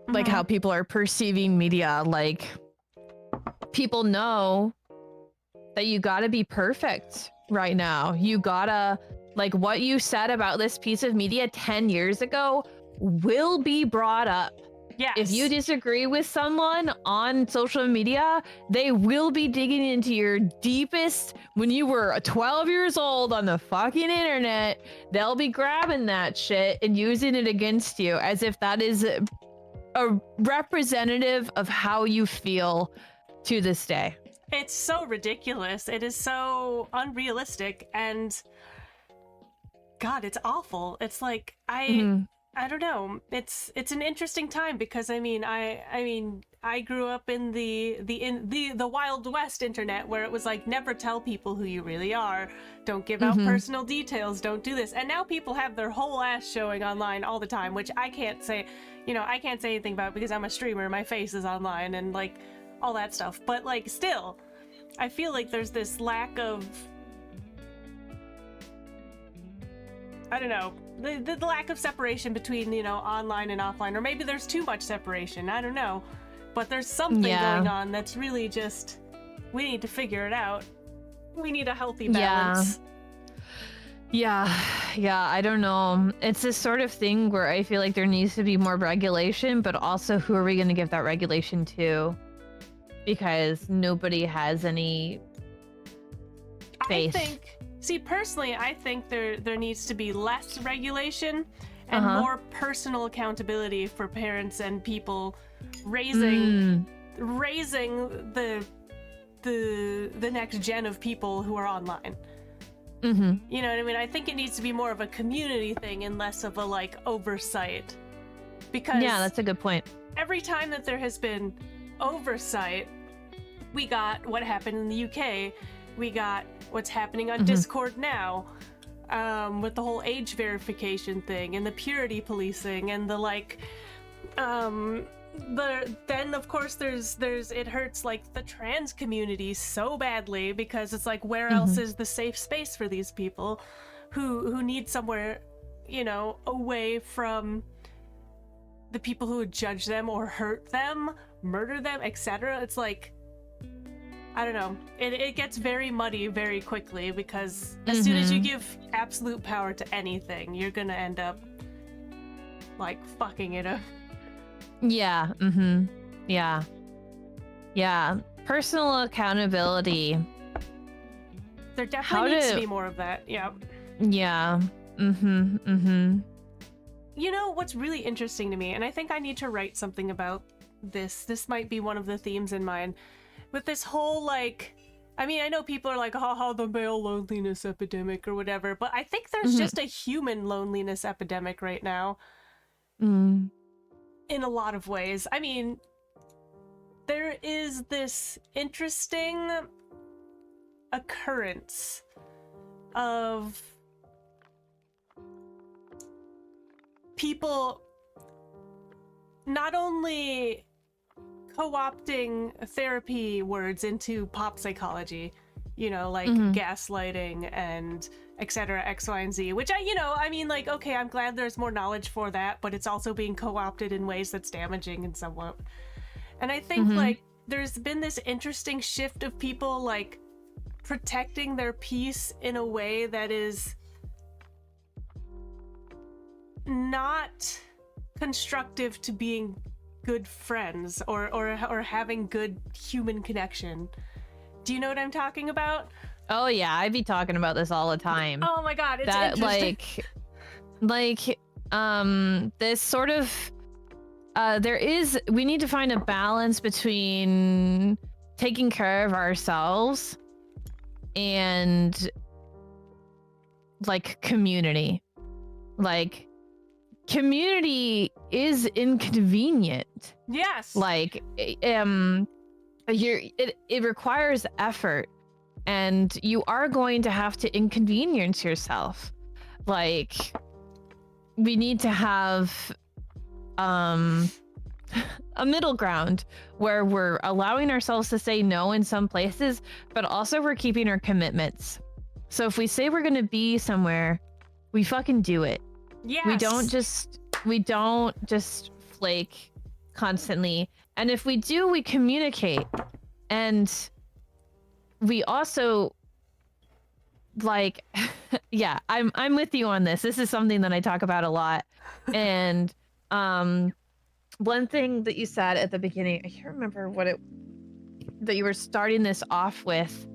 Like how people are perceiving media. Like people know that you gotta be perfect right now. You gotta, like what you said about this piece of media 10 years ago will be brought up. Yes. If you disagree with someone on social media, they will be digging into your deepest, when you were 12 years old on the fucking internet, they'll be grabbing that shit and using it against you as if that is a representative of how you feel to this day. It's so ridiculous. It is so unrealistic, and God, it's awful. It's like I don't know. It's an interesting time because I mean I grew up in the Wild West internet, where it was like, never tell people who you really are, don't give out personal details, don't do this. And now people have their whole ass showing online all the time, which I can't say, I can't say anything about because I'm a streamer, my face is online and like all that stuff. But like still, I feel like there's this lack of, I don't know, the lack of separation between, online and offline, or maybe there's too much separation, I don't know. But there's something going on that's really just, we need to figure it out. We need a healthy balance. Yeah, I don't know. It's this sort of thing where I feel like there needs to be more regulation, but also who are we going to give that regulation to? Because nobody has any faith. Personally, I think there needs to be less regulation and more personal accountability for parents and people raising the next gen of people who are online. You know what I mean? I think it needs to be more of a community thing and less of a like oversight. Because that's a good point. Every time that there has been oversight, we got what happened in the UK. We got what's happening on Discord now, with the whole age verification thing and the purity policing and the like. Then of course there's it hurts like the trans community so badly, because it's like, where else is the safe space for these people who need somewhere, away from the people who would judge them or hurt them, murder them, etc. It's like, I don't know. It gets very muddy very quickly, because as soon as you give absolute power to anything, you're gonna end up like fucking it up. Yeah. Personal accountability. There definitely needs to be more of that. Yeah. You know what's really interesting to me, and I think I need to write something about this. This might be one of the themes in mine. With this whole, like, I mean, I know people are like, haha, the male loneliness epidemic or whatever, but I think there's just a human loneliness epidemic right now. In a lot of ways. I mean, there is this interesting occurrence of people not only co-opting therapy words into pop psychology, like gaslighting and etc, X, Y, and Z, which I mean, like, okay, I'm glad there's more knowledge for that, but it's also being co-opted in ways that's damaging and somewhat. And I think like there's been this interesting shift of people like protecting their peace in a way that is not constructive to being good friends or having good human connection. Do you know what I'm talking about? Oh yeah, I'd be talking about this all the time. Oh my god, it's interesting. This sort of we need to find a balance between taking care of ourselves and like community. Like, community is inconvenient. Yes. Like, it requires effort, and you are going to have to inconvenience yourself. Like, we need to have a middle ground where we're allowing ourselves to say no in some places, but also we're keeping our commitments. So if we say we're going to be somewhere, we fucking do it. Yes. We don't just flake constantly. And if we do, we communicate. And we also, like, yeah, I'm with you on this. This is something that I talk about a lot. And one thing that you said at the beginning, I can't remember that you were starting this off with,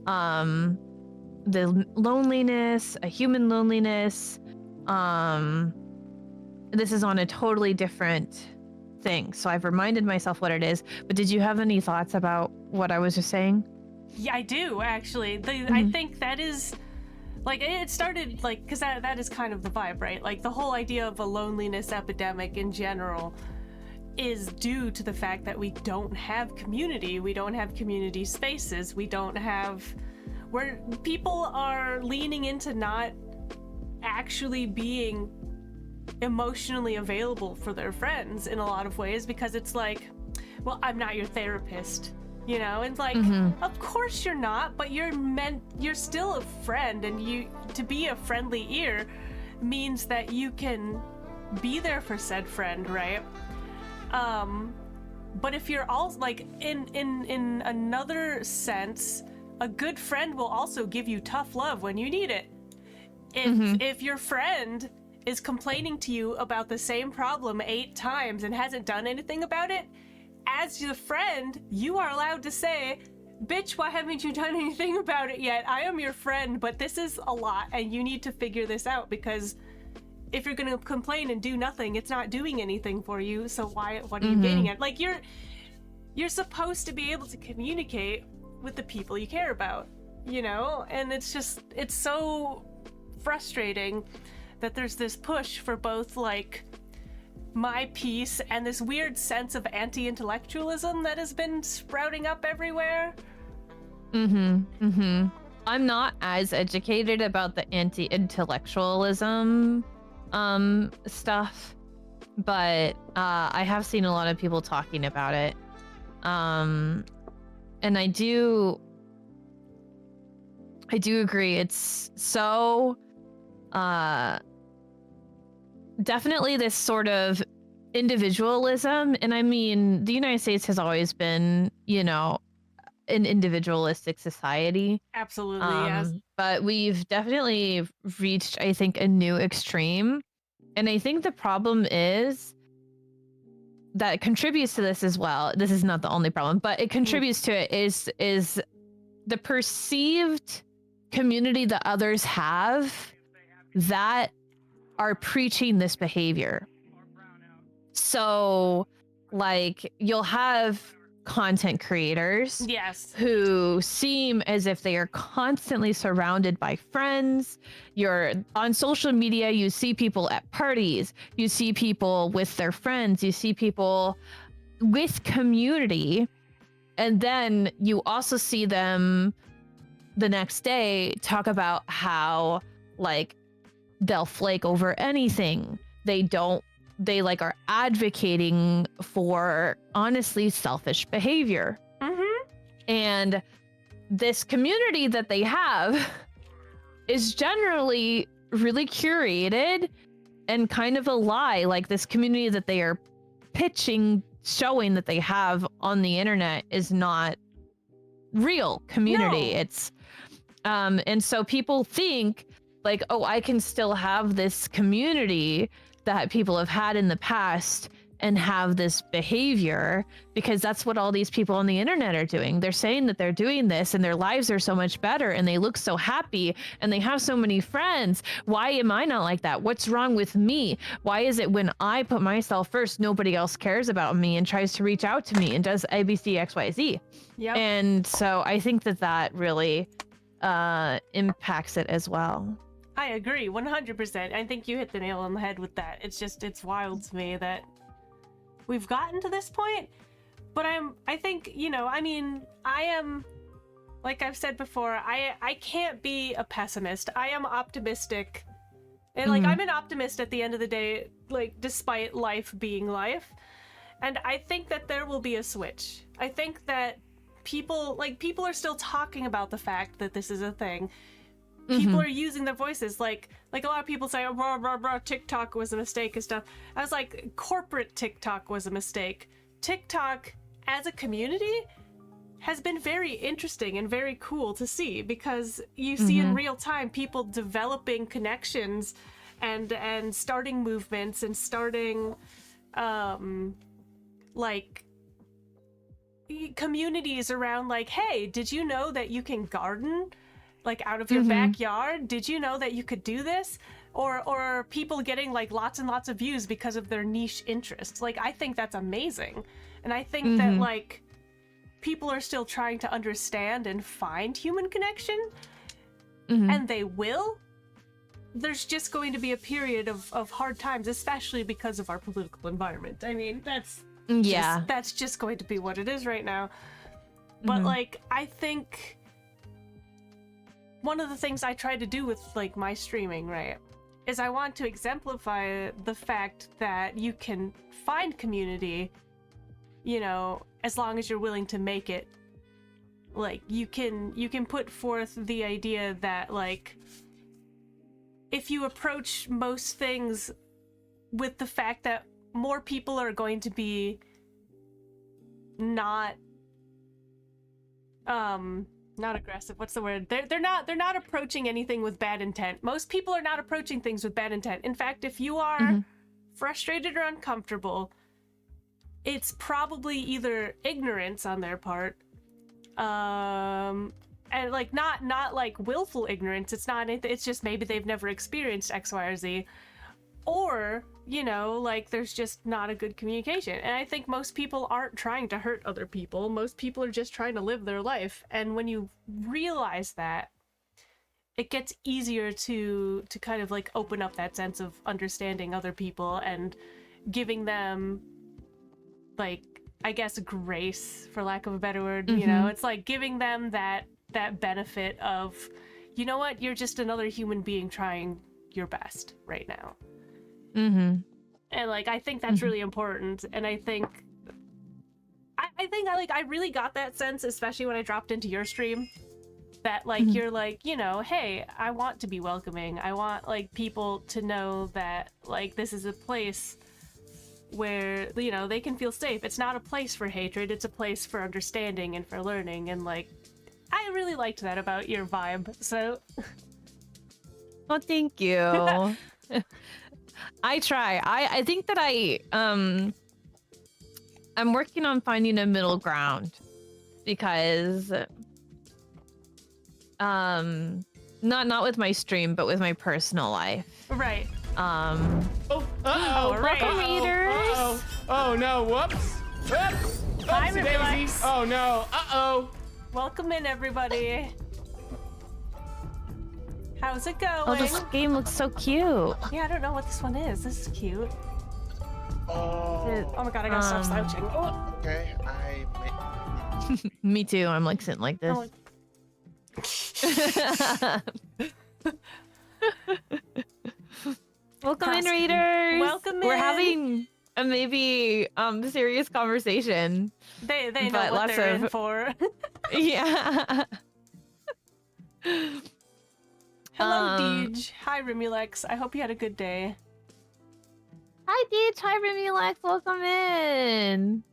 the loneliness, a human loneliness. This is on a totally different thing, so I've reminded myself what it is. But did you have any thoughts about what I was just saying? Yeah, I do actually. I think that is, like, it started like, because that is kind of the vibe, right? Like the whole idea of a loneliness epidemic in general is due to the fact that we don't have community, we don't have community spaces, we don't have where people are leaning into not actually being emotionally available for their friends in a lot of ways, because it's like, well, I'm not your therapist, you know? And like, of course you're not, but you're still a friend, and to be a friendly ear means that you can be there for said friend, right? But if you're also like in another sense, a good friend will also give you tough love when you need it. If your friend is complaining to you about the same problem 8 times and hasn't done anything about it, as your friend, you are allowed to say, bitch, why haven't you done anything about it yet? I am your friend, but this is a lot and you need to figure this out, because if you're gonna complain and do nothing, it's not doing anything for you, so what are you gaining at? Like, you're supposed to be able to communicate with the people you care about, you know? And it's so frustrating that there's this push for both, like, my peace and this weird sense of anti-intellectualism that has been sprouting up everywhere. I'm not as educated about the anti-intellectualism stuff, but I have seen a lot of people talking about it. And I do agree. It's so definitely this sort of individualism. And I mean, the United States has always been, you know, an individualistic society. Absolutely, yes. But we've definitely reached, I think, a new extreme. And I think the problem is that contributes to this as well. This is not the only problem, but it contributes to it is the perceived community that others have that are preaching this behavior. So, like, you'll have content creators who seem as if they are constantly surrounded by friends. You're on social media, you see people at parties, you see people with their friends, you see people with community, and then you also see them the next day talk about how, like, they'll flake over anything. They like are advocating for honestly selfish behavior. And this community that they have is generally really curated and kind of a lie. Like, this community that they are pitching, showing that they have on the internet is not real community. It's and so people think like, oh, I can still have this community that people have had in the past and have this behavior, because that's what all these people on the internet are doing. They're saying that they're doing this and their lives are so much better and they look so happy and they have so many friends. Why am I not like that? What's wrong with me? Why is it when I put myself first, nobody else cares about me and tries to reach out to me and does ABC, XYZ? Yep. And so I think that really impacts it as well. I agree 100%. I think you hit the nail on the head with that. It's wild to me that we've gotten to this point. But I think, you know, I mean, I am, like I've said before, I can't be a pessimist. I am optimistic. And like, I'm an optimist at the end of the day, like, despite life being life. And I think that there will be a switch. I think that people are still talking about the fact that this is a thing. People are using their voices, like a lot of people say, oh, blah, blah, blah, TikTok was a mistake and stuff. I was like, corporate TikTok was a mistake. TikTok as a community has been very interesting and very cool to see, because you see in real time people developing connections and starting movements and starting like communities around, like, hey, did you know that you can garden like out of your backyard? Did you know that you could do this? Or people getting like lots and lots of views because of their niche interests. Like, I think that's amazing. And I think that like people are still trying to understand and find human connection, and they will. There's just going to be a period of hard times, especially because of our political environment. I mean, Yeah. That's just going to be what it is right now. But like, I think one of the things I try to do with like my streaming, right, is I want to exemplify the fact that you can find community, you know, as long as you're willing to make it. Like, you can put forth the idea that, like, if you approach most things with the fact that more people are going to be not aggressive. What's the word? They're not approaching anything with bad intent. Most people are not approaching things with bad intent. In fact, if you are frustrated or uncomfortable, it's probably either ignorance on their part, and like not like willful ignorance. It's not anything. It's just maybe they've never experienced X, Y, or Z, or you know, like there's just not a good communication. And I think most people aren't trying to hurt other people. Most people are just trying to live their life. And when you realize that, it gets easier to kind of like open up that sense of understanding other people and giving them, like, I guess grace, for lack of a better word. You know, it's like giving them that benefit of, you know what, you're just another human being trying your best right now. And like, I think that's really important. And I think I really got that sense, especially when I dropped into your stream, that like you're like, you know, hey, I want to be welcoming. I want like people to know that like this is a place where, you know, they can feel safe. It's not a place for hatred, it's a place for understanding and for learning. And like, I really liked that about your vibe. So well, thank you. I try. I think that I'm working on finding a middle ground, because not with my stream, but with my personal life. Right. Welcome, readers. Oh no, whoops. Whoops. Hi, Oopsie daisy. Oh no. Uh-oh. Welcome in, everybody. How's it going? Oh, this game looks so cute. Yeah, I don't know what this one is. This is cute. Oh, oh my god, I gotta stop slouching. Oh. Okay, Me too. I'm like sitting like this. Welcome in, readers. Welcome in. We're having a maybe serious conversation. They know what they're in for. Yeah. Hello, Deej. Hi, Rimulex. I hope you had a good day. Hi, Deej. Hi, Rimulex. Welcome in.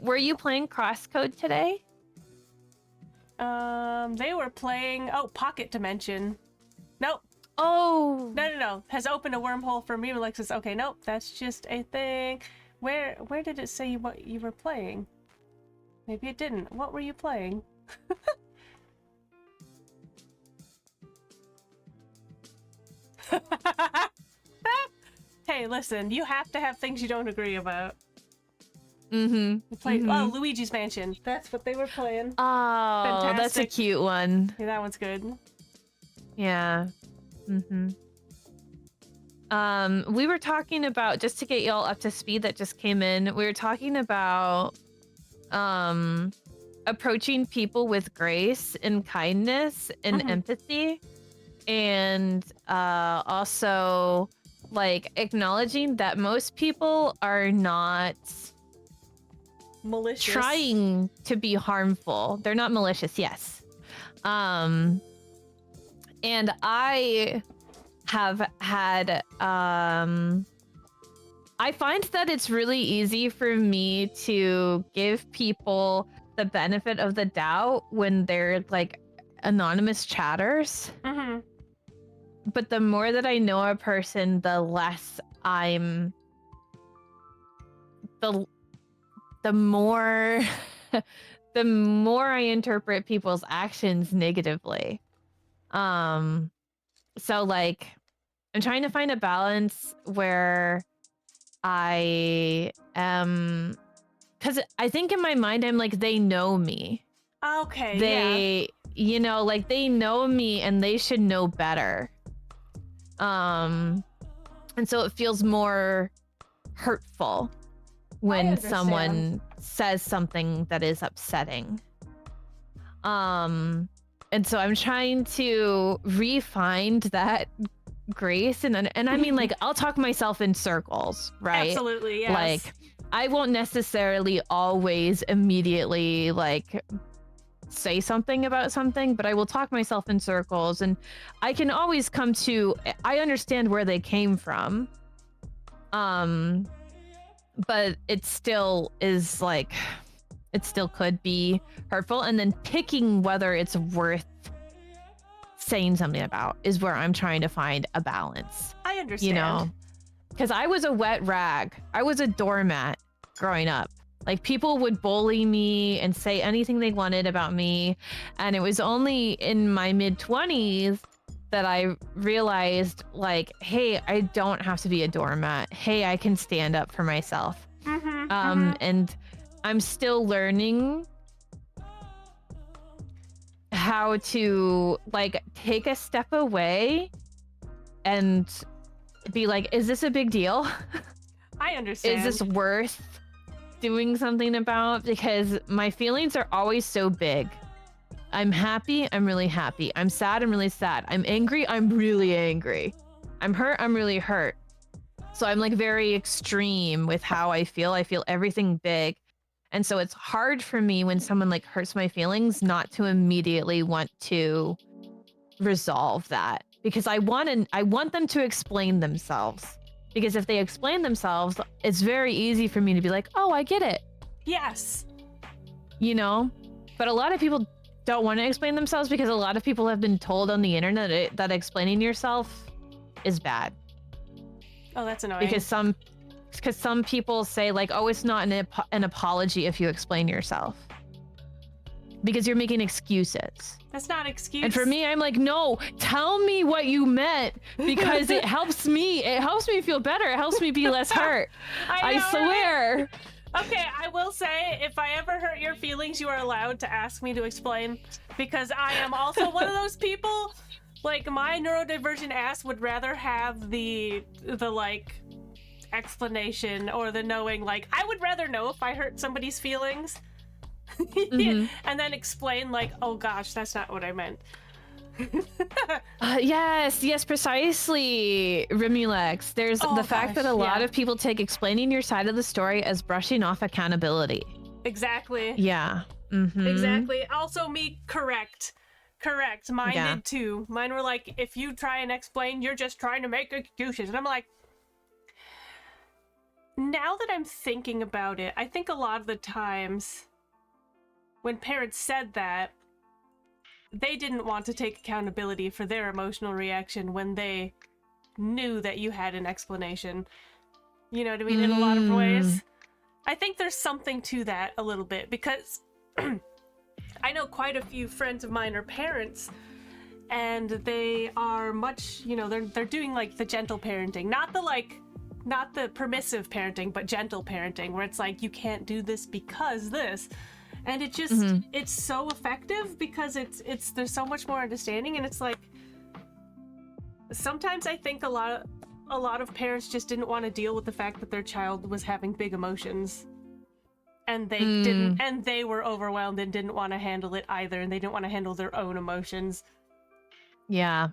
Were you playing Crosscode today? They were playing Pocket Dimension. Nope. Oh. No. Has opened a wormhole for Remulex's. Okay, nope. That's just a thing. Where did it say what you were playing? Maybe it didn't. What were you playing? Hey, listen, you have to have things you don't agree about. Oh, Luigi's Mansion. That's what they were playing. Oh, fantastic. That's a cute one. Yeah, that one's good. Yeah. We were talking about, just to get y'all up to speed that just came in, we were talking about approaching people with grace and kindness and empathy, and also like acknowledging that most people are not malicious, trying to be harmful. They're not malicious, yes. And I have had I find that it's really easy for me to give people the benefit of the doubt when they're like anonymous chatters. But the more that I know a person, the less I'm the more the more I interpret people's actions negatively. So like I'm trying to find a balance where I am, because I think in my mind I'm like, they know me. Okay. They, you know, like they know me and they should know better. And so it feels more hurtful when someone says something that is upsetting. And so I'm trying to re-find that grace, and I mean, like, I'll talk myself in circles, right? Absolutely, yes. Like, I won't necessarily always immediately like say something about something, but I will talk myself in circles, and I can always come to, I understand where they came from. But it still is like, it still could be hurtful, and then picking whether it's worth saying something about is where I'm trying to find a balance. I understand. You know, because I was a wet rag. I was a doormat growing up. Like, people would bully me and say anything they wanted about me. And it was only in my mid-20s that I realized, like, hey, I don't have to be a doormat. Hey, I can stand up for myself. And I'm still learning how to, like, take a step away and be like, is this a big deal? I understand. Is this worth doing something about? Because my feelings are always so big. I'm happy, I'm really happy. I'm sad, I'm really sad. I'm angry, I'm really angry. I'm hurt, I'm really hurt. So I'm like very extreme with how I feel. I feel everything big. And so it's hard for me when someone like hurts my feelings not to immediately want to resolve that, because I want them to explain themselves. Because if they explain themselves, it's very easy for me to be like, oh, I get it. Yes. You know? But a lot of people don't want to explain themselves because a lot of people have been told on the internet that explaining yourself is bad. Oh, that's annoying. Because some people say, like, oh, it's not an apology if you explain yourself. Because you're making excuses. That's not an excuse. And for me, I'm like, no, tell me what you meant, because it helps me. It helps me feel better. It helps me be less hurt. I swear. Right? Okay, I will say, if I ever hurt your feelings, you are allowed to ask me to explain, because I am also one of those people. Like, my neurodivergent ass would rather have the like explanation or the knowing. Like, I would rather know if I hurt somebody's feelings. And then explain, like, oh gosh, that's not what I meant. Yes, precisely, Rimulex. There's the fact that a lot of people take explaining your side of the story as brushing off accountability. Exactly. Yeah. Exactly. Also, me, correct. Mine did too. Mine were like, if you try and explain, you're just trying to make excuses. And I'm like, now that I'm thinking about it, I think a lot of the times when parents said that, they didn't want to take accountability for their emotional reaction when they knew that you had an explanation. You know what I mean? In a lot of ways. I think there's something to that a little bit, because I know quite a few friends of mine are parents, and they are much, you know, they're doing like the gentle parenting, not the permissive parenting, but gentle parenting, where it's like, you can't do this because this. And it just, it's so effective because it's there's so much more understanding. And it's like, sometimes I think a lot of parents just didn't want to deal with the fact that their child was having big emotions, and they didn't, and they were overwhelmed and didn't want to handle it either, and they didn't want to handle their own emotions. Yeah.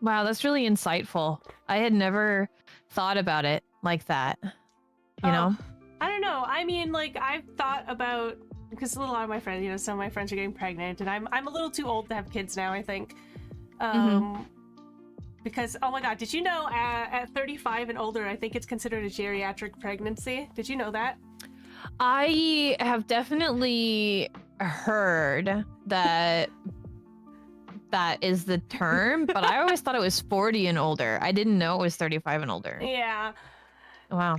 Wow, that's really insightful. I had never thought about it like that. You know? I don't know. I mean, like, I've thought about, because a lot of my friends, you know, some of my friends are getting pregnant, and I'm a little too old to have kids now, I think. Because, oh my god, did you know at 35 and older, I think it's considered a geriatric pregnancy? Did you know that? I have definitely heard that that is the term, but I always thought it was 40 and older. I didn't know it was 35 and older. Yeah. Wow.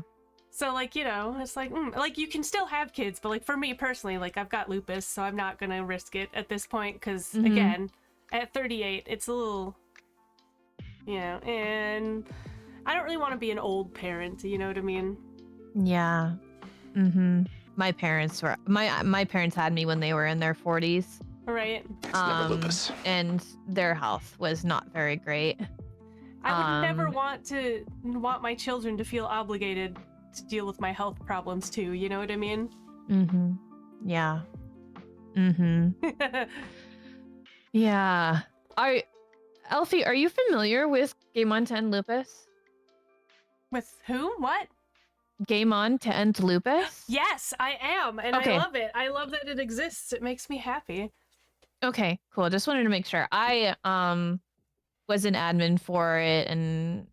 So, like, you know, it's like, like, you can still have kids, but, like, for me personally, like, I've got lupus, so I'm not gonna risk it at this point, because, again, at 38, it's a little, you know, and I don't really want to be an old parent, you know what I mean? Yeah. My parents were, my parents had me when they were in their 40s. Right. Lupus. And their health was not very great. I would never want my children to feel obligated to deal with my health problems too. You know what I mean? Mm-hmm. Yeah. Mm-hmm. Yeah. Elfie, are you familiar with Game On to End Lupus? With who? What? Game On to End Lupus? Yes, I am, and Okay. I love it. I love that it exists. It makes me happy. Okay, cool. Just wanted to make sure. I was an admin for it and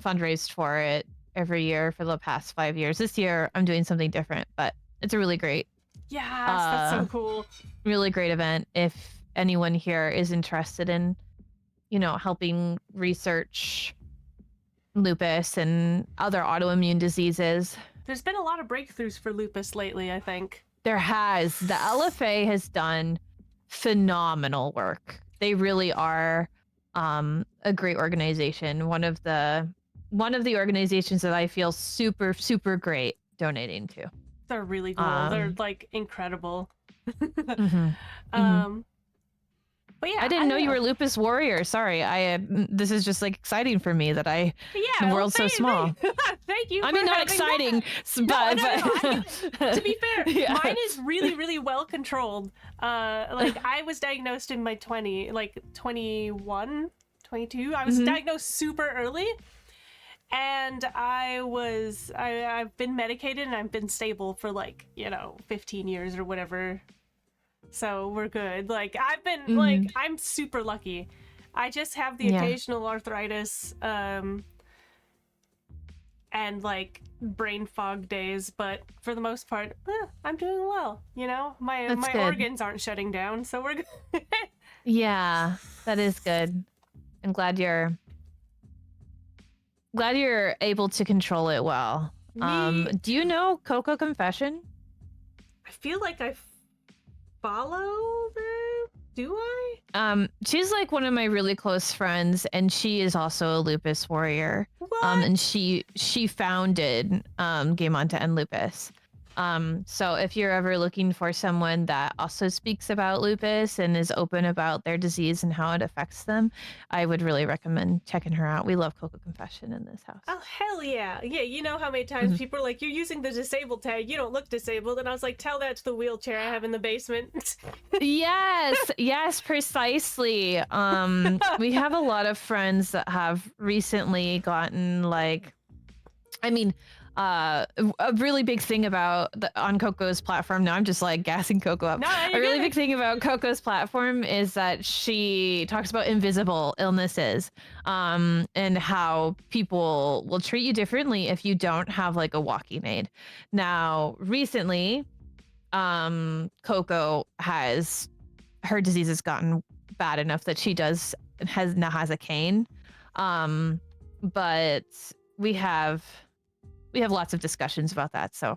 fundraised for it every year for the past 5 years. This year I'm doing something different, but it's a really great Yes, that's so cool. really great event. If anyone here is interested in, you know, helping research lupus and other autoimmune diseases. There's been a lot of breakthroughs for lupus lately, I think. There has. The LFA has done phenomenal work. They really are a great organization. One of the organizations that I feel super, super great donating to. They're really cool. They're like incredible. But yeah, I didn't know you were a lupus warrior. Sorry, this is just like exciting for me that the world's so small. Thank you. I mean, not exciting, but to be fair, Yeah. mine is really, really well controlled. Like I was diagnosed in my 21, 22. I was diagnosed super early, and I've been medicated and I've been stable for 15 years or whatever. So we're good. Like I've been I'm super lucky. I just have the occasional arthritis and brain fog days, but for the most part, I'm doing well. You know, my good. organs aren't shutting down, so we're good. Yeah, that is good. I'm glad you're able to control it well. Do you know Coco Confession? I feel like I follow her. Do I? She's like one of my really close friends, and she is also a lupus warrior. What? And she founded Game On to End Lupus. So if you're ever looking for someone that also speaks about lupus and is open about their disease and how it affects them, I would really recommend checking her out. We love Coco Confession in this house. Oh, hell yeah. Yeah, you know how many times people are like, you're using the disabled tag, you don't look disabled. And I was like, tell that to the wheelchair I have in the basement. Yes, precisely. We have a lot of friends that have recently gotten a really big thing about on Coco's platform. Now I'm just like gassing Coco up. No, a really big thing about Coco's platform is that she talks about invisible illnesses, and how people will treat you differently if you don't have like a walking aid. Now, recently, Coco her disease has gotten bad enough that she now has a cane. But we have lots of discussions about that. So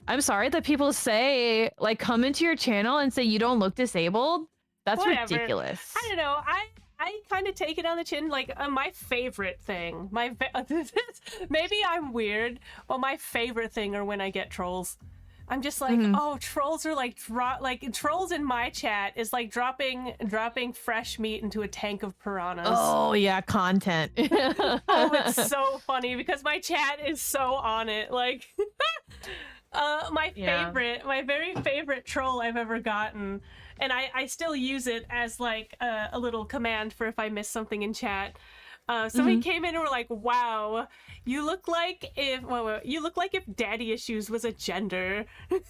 I'm sorry that people say, like, come into your channel and say you don't look disabled. That's Whatever. ridiculous. I don't know. I kind of take it on the chin. Like my favorite thing, maybe I'm weird, but my favorite thing are when I get trolls. I'm just like, oh, trolls are like trolls in my chat is like dropping fresh meat into a tank of piranhas. Oh yeah, content. Oh, it's so funny because my chat is so on it. Like, my very favorite troll I've ever gotten, and I still use it as like a little command for if I miss something in chat. Somebody came in and were like, "Wow, you look like if daddy issues was a gender." And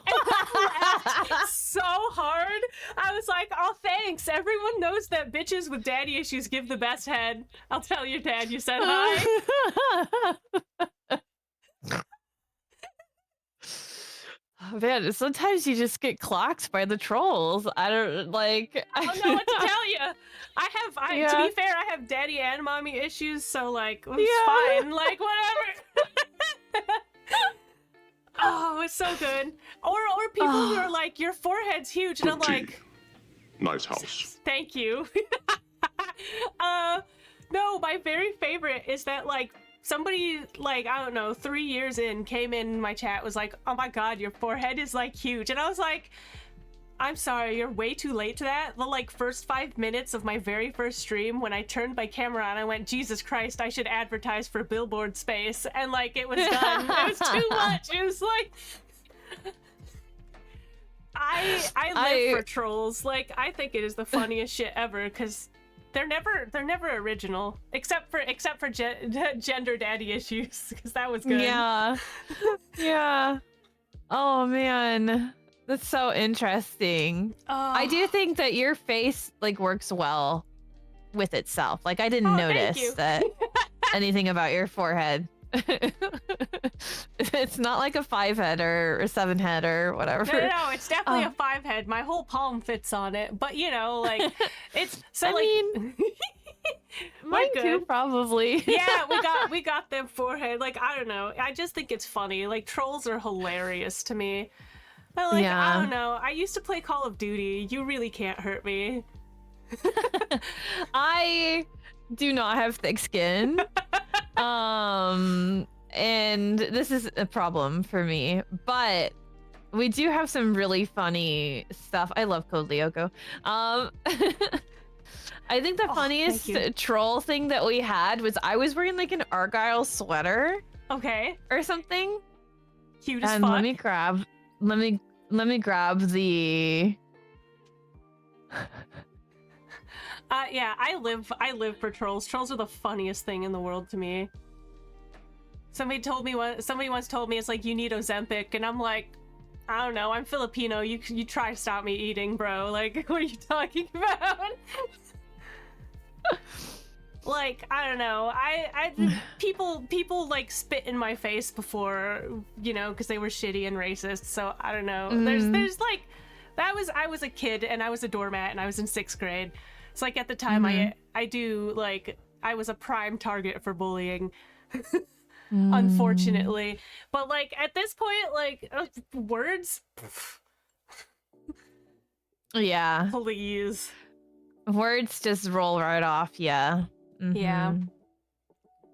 I laughed so hard. I was like, "Oh, thanks. Everyone knows that bitches with daddy issues give the best head. I'll tell your dad you said hi." Oh, man, sometimes you just get clocked by the trolls. I don't like. I don't know what to tell you. To be fair, I have daddy and mommy issues, so like it's fine. Like whatever. Oh, it's so good. Or people who are like, your forehead's huge, and I'm like, nice house. Thank you. No, my very favorite is that like somebody like, I don't know, 3 years in came in my chat was like, oh my god, your forehead is like huge, and I was like, I'm sorry, you're way too late to that. The like first 5 minutes of my very first stream, when I turned my camera on, I went, Jesus Christ, I should advertise for billboard space, and like it was done. It was too much. It was like I live for trolls. Like I think it is the funniest shit ever because they're never original except for gender daddy issues because that was good. Yeah. Yeah. Oh man. That's so interesting. I do think that your face like works well with itself. Like I didn't notice that anything about your forehead. It's not like a 5 head or a 7 head or whatever. No, it's definitely a 5 head. My whole palm fits on it. But you know, like it's so I mean, mine too, probably. Yeah, we got them forehead. Like I don't know. I just think it's funny. Like trolls are hilarious to me. But like I don't know. I used to play Call of Duty. You really can't hurt me. I do not have thick skin. And this is a problem for me, but we do have some really funny stuff. I love Code Lyoko. I think the funniest troll thing that we had was I was wearing like an Argyle sweater. Okay. Or something. Cute as and fuck. let me grab the yeah, I live for trolls. Trolls are the funniest thing in the world to me. Somebody once told me it's like you need Ozempic, and I'm like, I don't know, I'm Filipino. You try to stop me eating, bro. Like, what are you talking about? Like, I don't know. People like spit in my face before, you know, because they were shitty and racist. So I don't know. There's like, I was a kid and I was a doormat and I was in 6th grade. So like at the time I was a prime target for bullying. Unfortunately. But like at this point, like words. Yeah. Please. Words just roll right off, yeah. Yeah.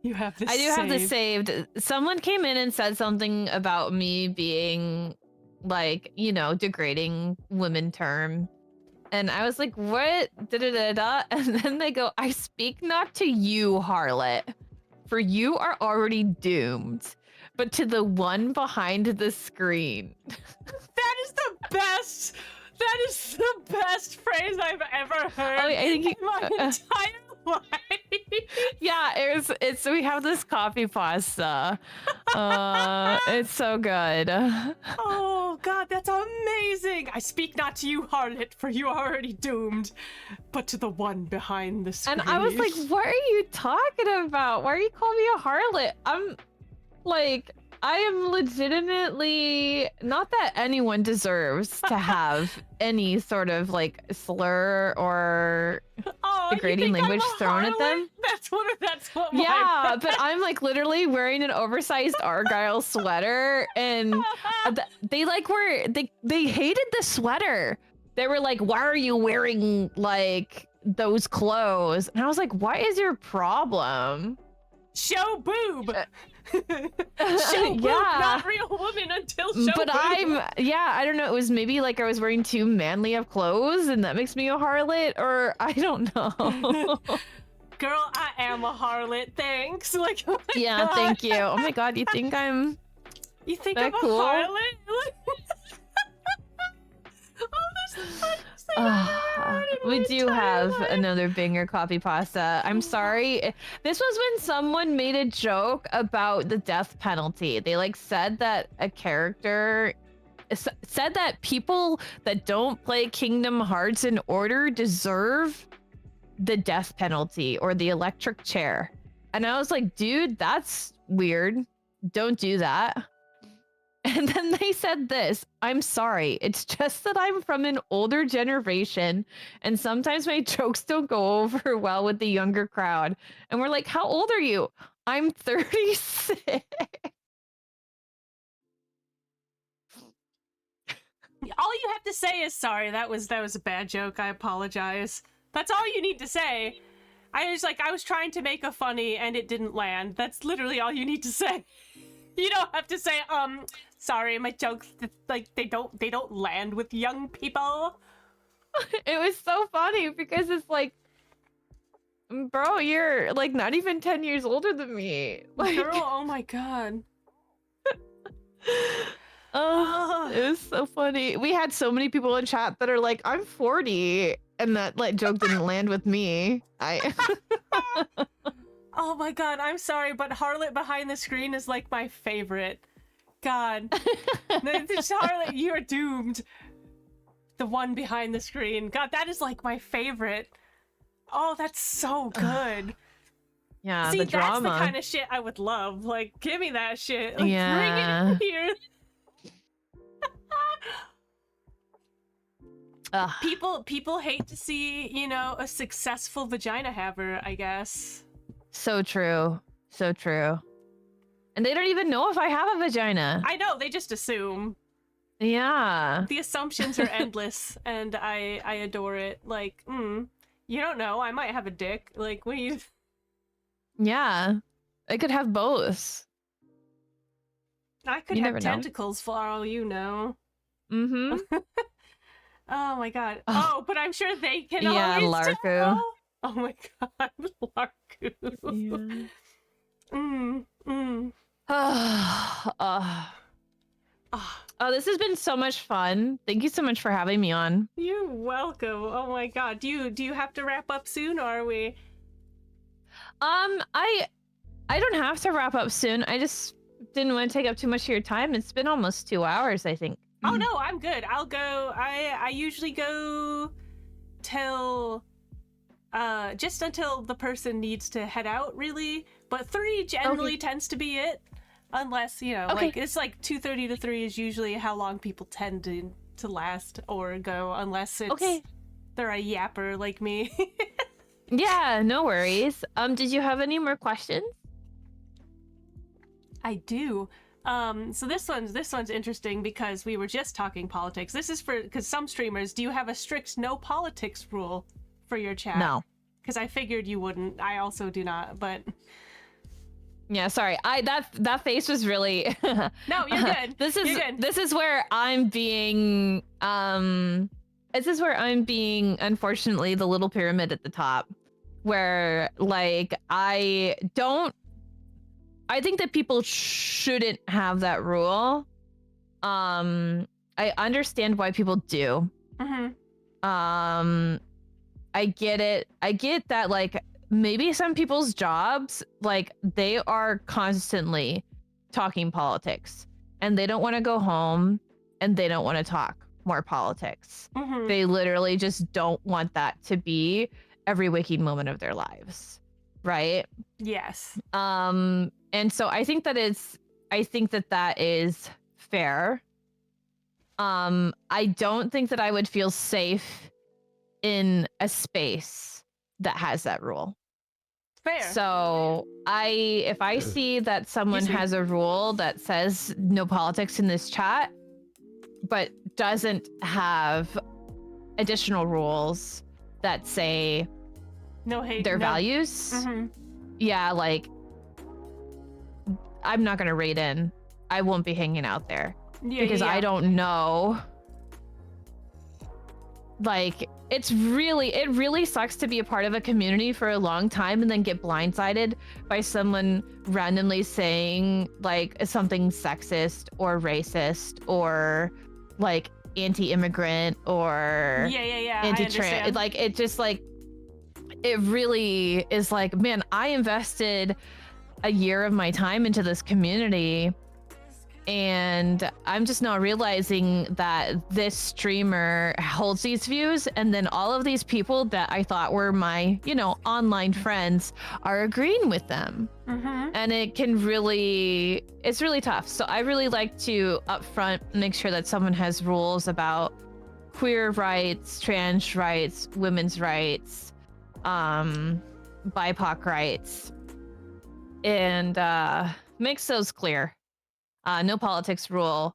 You have this I do have this saved. Someone came in and said something about me being like, you know, degrading women term. And I was like, what? Da-da-da-da. And then they go, I speak not to you, harlot, for you are already doomed, but to the one behind the screen. That is the best. That is the best phrase I've ever heard I think in my entire life. Yeah, it's we have this coffee pasta. It's so good. Oh god, that's amazing. I speak not to you, harlot, for you are already doomed, but to the one behind the screen. And I was like, what are you talking about? Why are you calling me a harlot? I'm like, I am legitimately, not that anyone deserves to have any sort of like slur or degrading language thrown at them. That's what Yeah, but I'm like literally wearing an oversized Argyle sweater, and they hated the sweater. They were like, why are you wearing like those clothes? And I was like, what is your problem? Show boob. Show boob, not real woman until show But boob. I don't know. It was maybe like I was wearing too manly of clothes, and that makes me a harlot, or I don't know. Girl, I am a harlot. Thanks. Like, oh my Yeah, God. thank you. Oh my god, you think I'm? You think that I'm cool? a harlot? Oh, that's the funniest thing I've ever heard in We my do entire have life. another banger copy pasta. I'm sorry. This was when someone made a joke about the death penalty. They like said that a character said that people that don't play Kingdom Hearts in order deserve the death penalty or the electric chair. And I was like, dude, that's weird. Don't do that. And then they said this, I'm sorry, it's just that I'm from an older generation and sometimes my jokes don't go over well with the younger crowd. And we're like, how old are you? I'm 36. All you have to say is sorry. That was a bad joke. I apologize. That's all you need to say. I was trying to make a funny and it didn't land. That's literally all you need to say. You don't have to say, sorry, my jokes, like, they don't land with young people. It was so funny because it's like, bro, you're like not even 10 years older than me. Like, girl, oh my god. Oh, it was so funny. We had so many people in chat that are like, I'm 40, and that like joke didn't land with me. Oh my god, I'm sorry, but Harlot behind the screen is like my favorite. God. Harlot, you're doomed. The one behind the screen. God, that is like my favorite. Oh, that's so good. Yeah, See, the that's drama. the kind of shit I would love. Like, give me that shit. Like, Yeah. bring it here. People hate to see, you know, a successful vagina haver, I guess. So true. So true. And they don't even know if I have a vagina. I know, they just assume. Yeah. The assumptions are endless, and I adore it. Like, you don't know, I might have a dick. Like, what do you... Yeah. I could have both. I could You have never know. tentacles for all you know. Mm-hmm. Oh my god. Oh, but I'm sure they can Yeah, always Larku. tell. Oh my god, Larku. Oh, this has been so much fun. Thank you so much for having me on. You're welcome. Oh my god. Do you have to wrap up soon, or are we? I don't have to wrap up soon. I just didn't want to take up too much of your time. It's been almost 2 hours, I think. Oh no, I'm good. I'll go. I usually go till just until the person needs to head out, really. But 3 generally tends to be it, unless, you know, like it's like 2:30 to 3 is usually how long people tend to last or go, unless it's they're a yapper like me. Yeah, no worries. Did you have any more questions? I do. So this one's interesting because we were just talking politics. This is because some streamers, do you have a strict no politics rule for your chat? No. Because I figured you wouldn't. I also do not, but... Yeah, sorry. That face was really... No, you're good. This You're good. This is where I'm being unfortunately the little pyramid at the top, where like I think that people shouldn't have that rule. I understand why people do. I get it. I get that, like, maybe some people's jobs, like, they are constantly talking politics and they don't want to go home and they don't want to talk more politics. They literally just don't want that to be every waking moment of their lives, right? Yes. And so I think that that is fair. I don't think that I would feel safe in a space that has that rule. Fair. So if I see that someone has a rule that says no politics in this chat, but doesn't have additional rules that say no hate, their values, yeah, like, I'm not gonna raid in. I won't be hanging out there because I don't know. Like, it really sucks to be a part of a community for a long time and then get blindsided by someone randomly saying like something sexist or racist or like anti-immigrant or anti-trans. Like, it just like, it really is like, man, I invested a year of my time into this community and I'm just not realizing that this streamer holds these views, and then all of these people that I thought were my, you know, online friends are agreeing with them. And it's really tough. So I really like to upfront make sure that someone has rules about queer rights, trans rights, women's rights, BIPOC rights, and makes those clear. No politics rule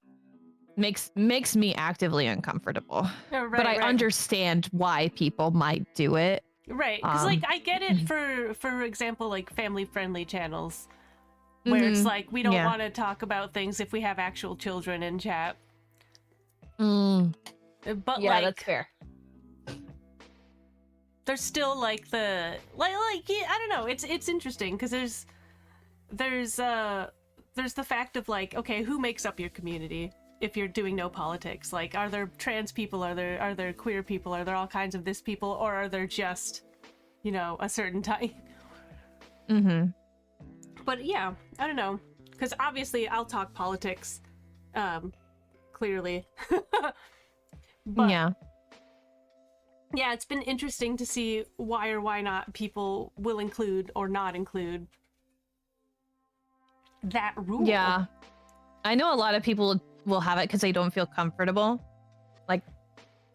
makes me actively uncomfortable. But I understand why people might do it. Right, because like I get it for example, like family friendly channels. where it's like we don't want to talk about things if we have actual children in chat. But yeah, like, that's fair. There's still like the yeah, I don't know. It's interesting because there's the fact of like, okay, who makes up your community if you're doing no politics? Like, are there trans people? Are there queer people? Are there all kinds of this people? Or are there just, you know, a certain type? But yeah, I don't know. Because obviously I'll talk politics, clearly. But, yeah, it's been interesting to see why or why not people will include or not include that rule. Yeah. I know a lot of people will have it because they don't feel comfortable. Like,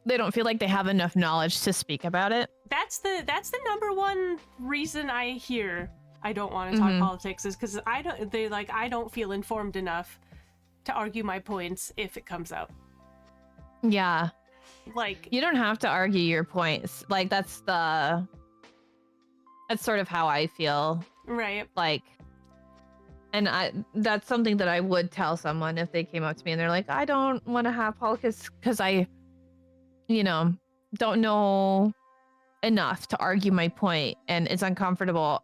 they don't feel like they have enough knowledge to speak about it. That's the number one reason I hear I don't want to talk politics is because I don't feel informed enough to argue my points if it comes up. Yeah. Like, you don't have to argue your points. Like, that's sort of how I feel. Right. Like, and that's something that I would tell someone if they came up to me and they're like, I don't want to have politics because I, you know, don't know enough to argue my point and it's uncomfortable.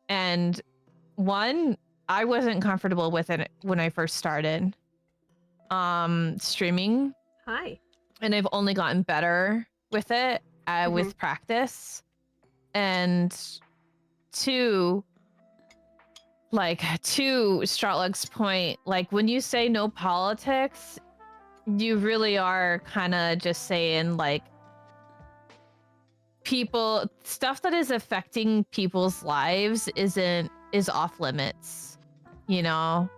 And one, I wasn't comfortable with it when I first started streaming. Hi. And I've only gotten better with it with practice. And two, to Stratlug's point, like when you say no politics, you really are kind of just saying like stuff that is affecting people's lives is off limits, you know?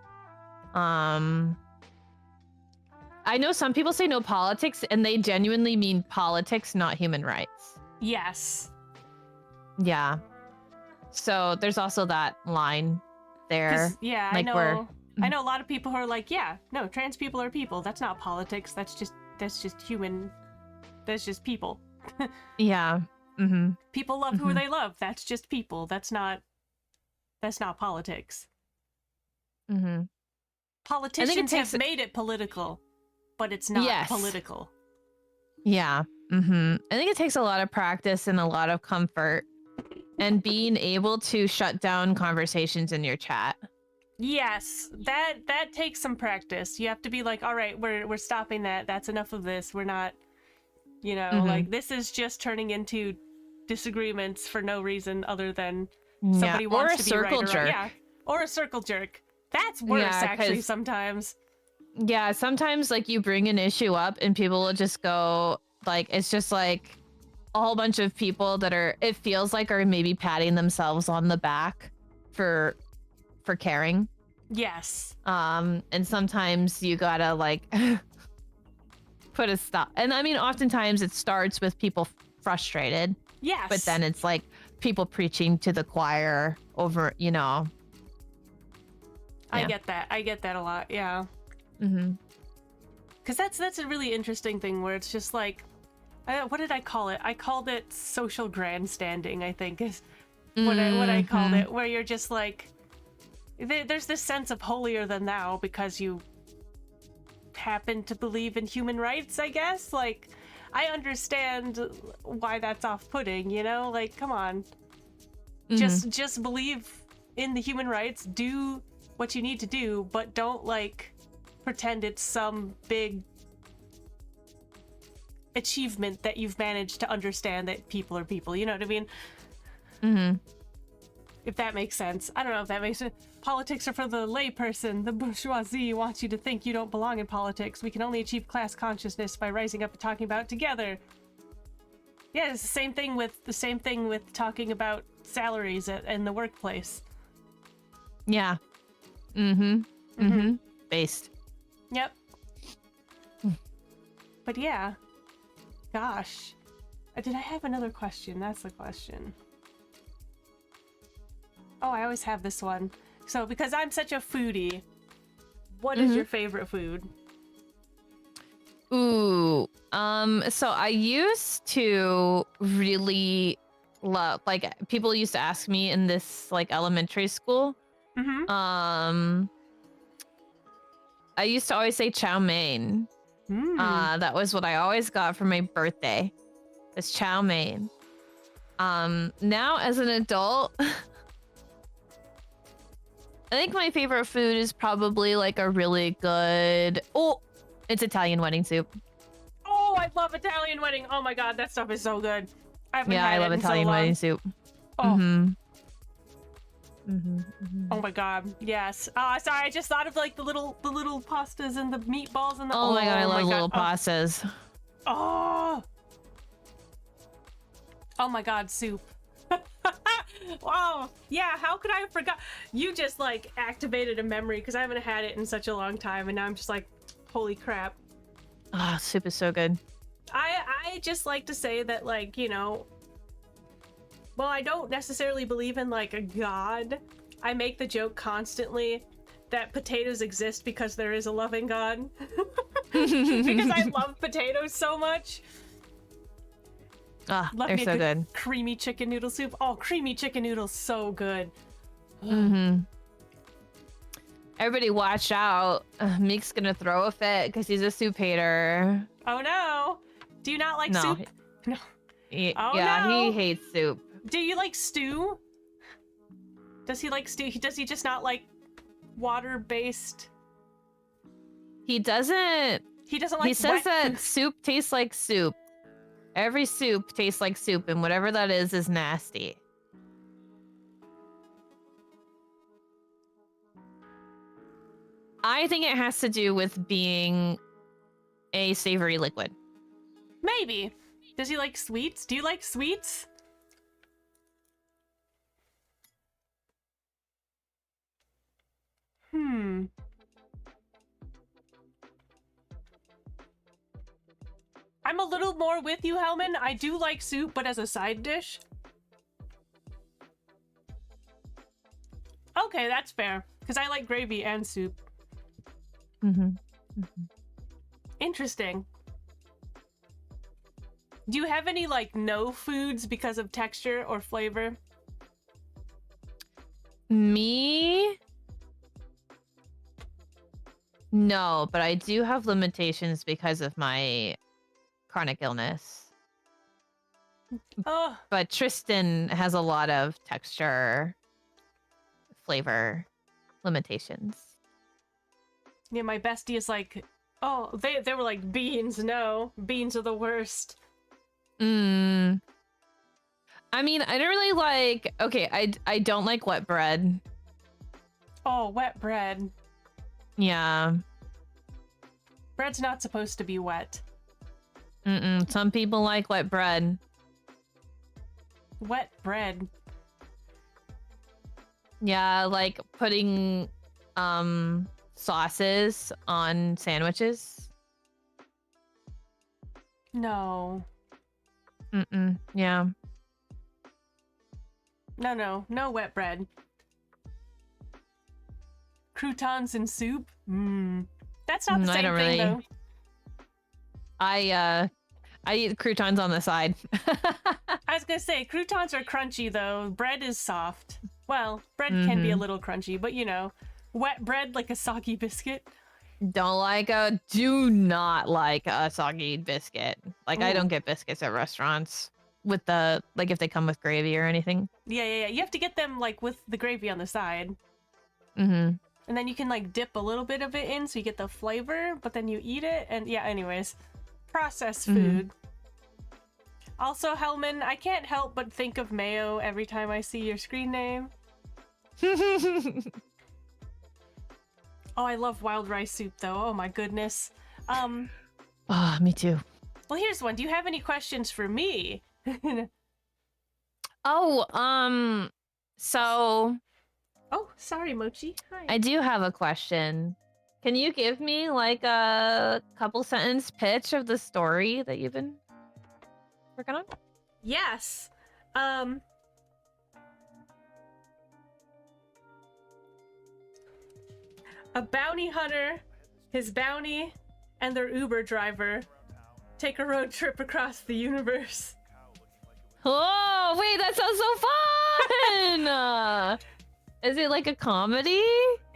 I know some people say no politics and they genuinely mean politics, not human rights. Yes. Yeah. So there's also that line there. Yeah, like I know a lot of people who are like, yeah, no, trans people are people. That's not politics. That's just human. That's just people. Yeah. People love who they love. That's just people. That's not politics. Politicians have made it political, but it's not political. Yeah. I think it takes a lot of practice and a lot of comfort and being able to shut down conversations in your chat. Yes, that takes some practice. You have to be like, all right, we're stopping that. That's enough of this. We're not, you know, like this is just turning into disagreements for no reason other than somebody wants to be right or wrong. Yeah, or a circle jerk. That's worse actually sometimes. Yeah, sometimes like you bring an issue up and people will just go like, it's just like a whole bunch of people that it feels like are maybe patting themselves on the back for caring. Yes. And sometimes you gotta like put a stop. And I mean, oftentimes it starts with people frustrated. Yes. But then it's like people preaching to the choir over, you know. I get that a lot. Yeah. Because that's a really interesting thing where it's just like, what did I call it? I called it social grandstanding, I think is what I called it, where you're just like, there's this sense of holier than thou because you happen to believe in human rights, I guess. Like, I understand why that's off-putting, you know? Like, come on. Just believe in the human rights, do what you need to do, but don't, like, pretend it's some big achievement that you've managed to understand that people are people, you know what I mean? If that makes sense. I don't know if that makes sense. Politics are for the layperson. The bourgeoisie wants you to think you don't belong in politics. We can only achieve class consciousness by rising up and talking about it together. Yeah, it's the same thing with talking about salaries in the workplace. Yeah. Based. Yep. But yeah. Gosh. Did I have another question? That's the question. Oh, I always have this one. So, because I'm such a foodie, what is your favorite food? Ooh. So I used to really love, like, people used to ask me in this, like, elementary school, I used to always say chow mein. That was what I always got for my birthday. It's chow mein. Now as an adult, I think my favorite food is probably like a really good. Oh, it's Italian wedding soup. Oh, I love Italian wedding. Oh my god, that stuff is so good. I love Italian wedding soup. Oh. Oh my god, yes. Sorry, I just thought of like the little pastas and the meatballs and the. Oh my god, I love little pastas. Oh. Oh my god, soup. Wow. Yeah, how could I have forgot? You just like activated a memory because I haven't had it in such a long time, and now I'm just like, holy crap. Ah, soup is so good. I just like to say that, like, you know, well, I don't necessarily believe in like a god. I make the joke constantly that potatoes exist because there is a loving god. Because I love potatoes so much. Ah, Love they're me a so good. Creamy chicken noodle soup. Oh, creamy chicken noodles, so good. Everybody watch out. Meek's gonna throw a fit because he's a soup hater. Oh no. Do you not like No. soup? No. Yeah, no. he hates soup. Do you like stew? Does he like stew? Does he just not like water-based? He doesn't. He doesn't like. He says wet that food? soup tastes like soup. Every soup tastes like soup, and whatever that is nasty. I think it has to do with being a savory liquid. Maybe. Does he like sweets? Do you like sweets? I'm a little more with you, Hellman. I do like soup, but as a side dish. Okay, that's fair. Because I like gravy and soup. Interesting. Do you have any, like, no foods because of texture or flavor? Me? No, but I do have limitations because of my chronic illness. Oh. But Tristan has a lot of texture, flavor limitations. Yeah, my bestie is like, oh, they were like, beans, no. Beans are the worst. I mean, I don't really like... Okay, I don't like wet bread. Oh, wet bread. Yeah. Bread's not supposed to be wet. Some people like wet bread. Wet bread. Yeah, like putting sauces on sandwiches. No. Yeah. No wet bread. Croutons and soup? That's not the same I don't thing, really... though. I eat croutons on the side. I was gonna say, croutons are crunchy, though. Bread is soft. Well, bread can be a little crunchy, but you know, wet bread like a soggy biscuit. Do not like a soggy biscuit. Like, I don't get biscuits at restaurants with the, like, if they come with gravy or anything. Yeah. You have to get them, like, with the gravy on the side. And then you can, like, dip a little bit of it in so you get the flavor, but then you eat it, and yeah, anyways. Processed food. Also, Hellman, I can't help but think of mayo every time I see your screen name. Oh, I love wild rice soup, though. Oh my goodness. Me too. Well, here's one. Do you have any questions for me? So... Oh, sorry, Mochi. Hi. I do have a question. Can you give me, like, a couple sentence pitch of the story that you've been working on? Yes. A bounty hunter, his bounty, and their Uber driver take a road trip across the universe. Oh, wait, that sounds so fun! Is it like a comedy?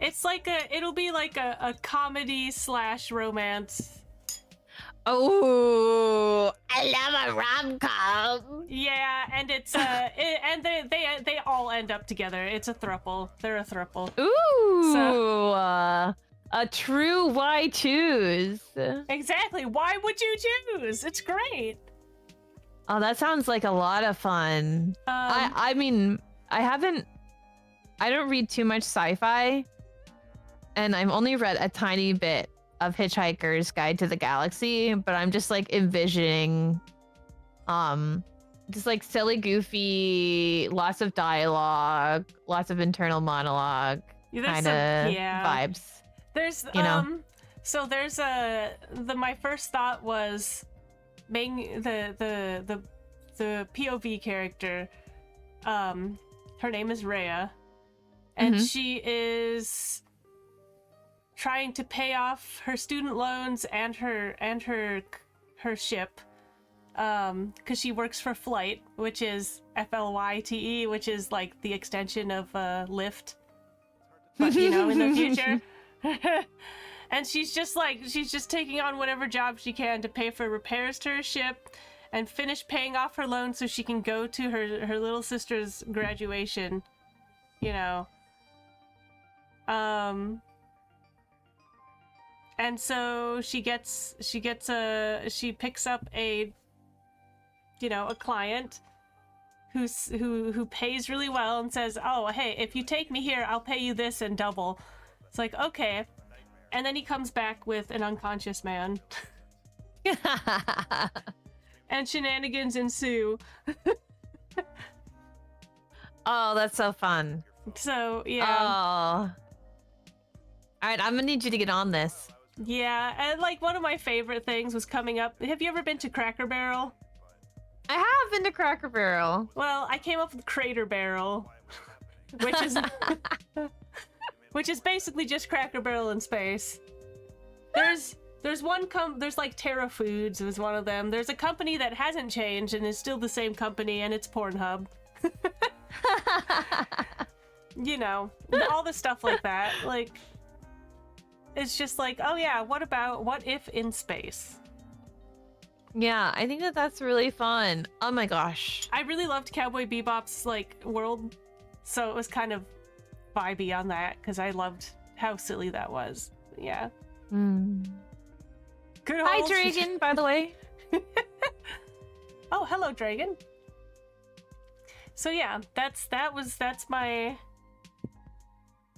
It's like it'll be like a comedy / romance. Oh, I love a rom-com. Yeah, and it's and they all end up together. It's a throuple. They're a throuple. Ooh, So, a true why choose. exactly. Why would you choose? It's great. Oh, that sounds like a lot of fun. I mean, I don't read too much sci-fi, and I've only read a tiny bit of Hitchhiker's Guide to the Galaxy, but I'm just like envisioning just like silly, goofy, lots of dialogue, lots of internal monologue kind of vibes. There's so there's my first thought was making the POV character, her name is Rhea, and she is trying to pay off her student loans and her ship, because she works for Flight, which is FLYTE, which is like the extension of Lyft, but in the future. And she's just taking on whatever job she can to pay for repairs to her ship and finish paying off her loan so she can go to her little sister's graduation, and so she picks up a client who pays really well and says, "Oh, hey, if you take me here, I'll pay you this and double." It's like, okay. And then he comes back with an unconscious man. And shenanigans ensue. Oh, that's so fun. So, yeah. Oh. Alright, I'm gonna need you to get on this. Yeah, and like one of my favorite things was coming up. Have you ever been to Cracker Barrel? I have been to Cracker Barrel. Well, I came up with Crater Barrel, which is which is basically just Cracker Barrel in space. There's like Terra Foods was one of them. There's a company that hasn't changed and is still the same company, and it's Pornhub. All the stuff like that. Like, it's just like, oh yeah, what if in space? Yeah, I think that's really fun. Oh my gosh. I really loved Cowboy Bebop's world, so it was kind of vibey on that because I loved how silly that was. Yeah. Good old... Hi, Dragon, by the way. Oh, hello, Dragon. So yeah, that's my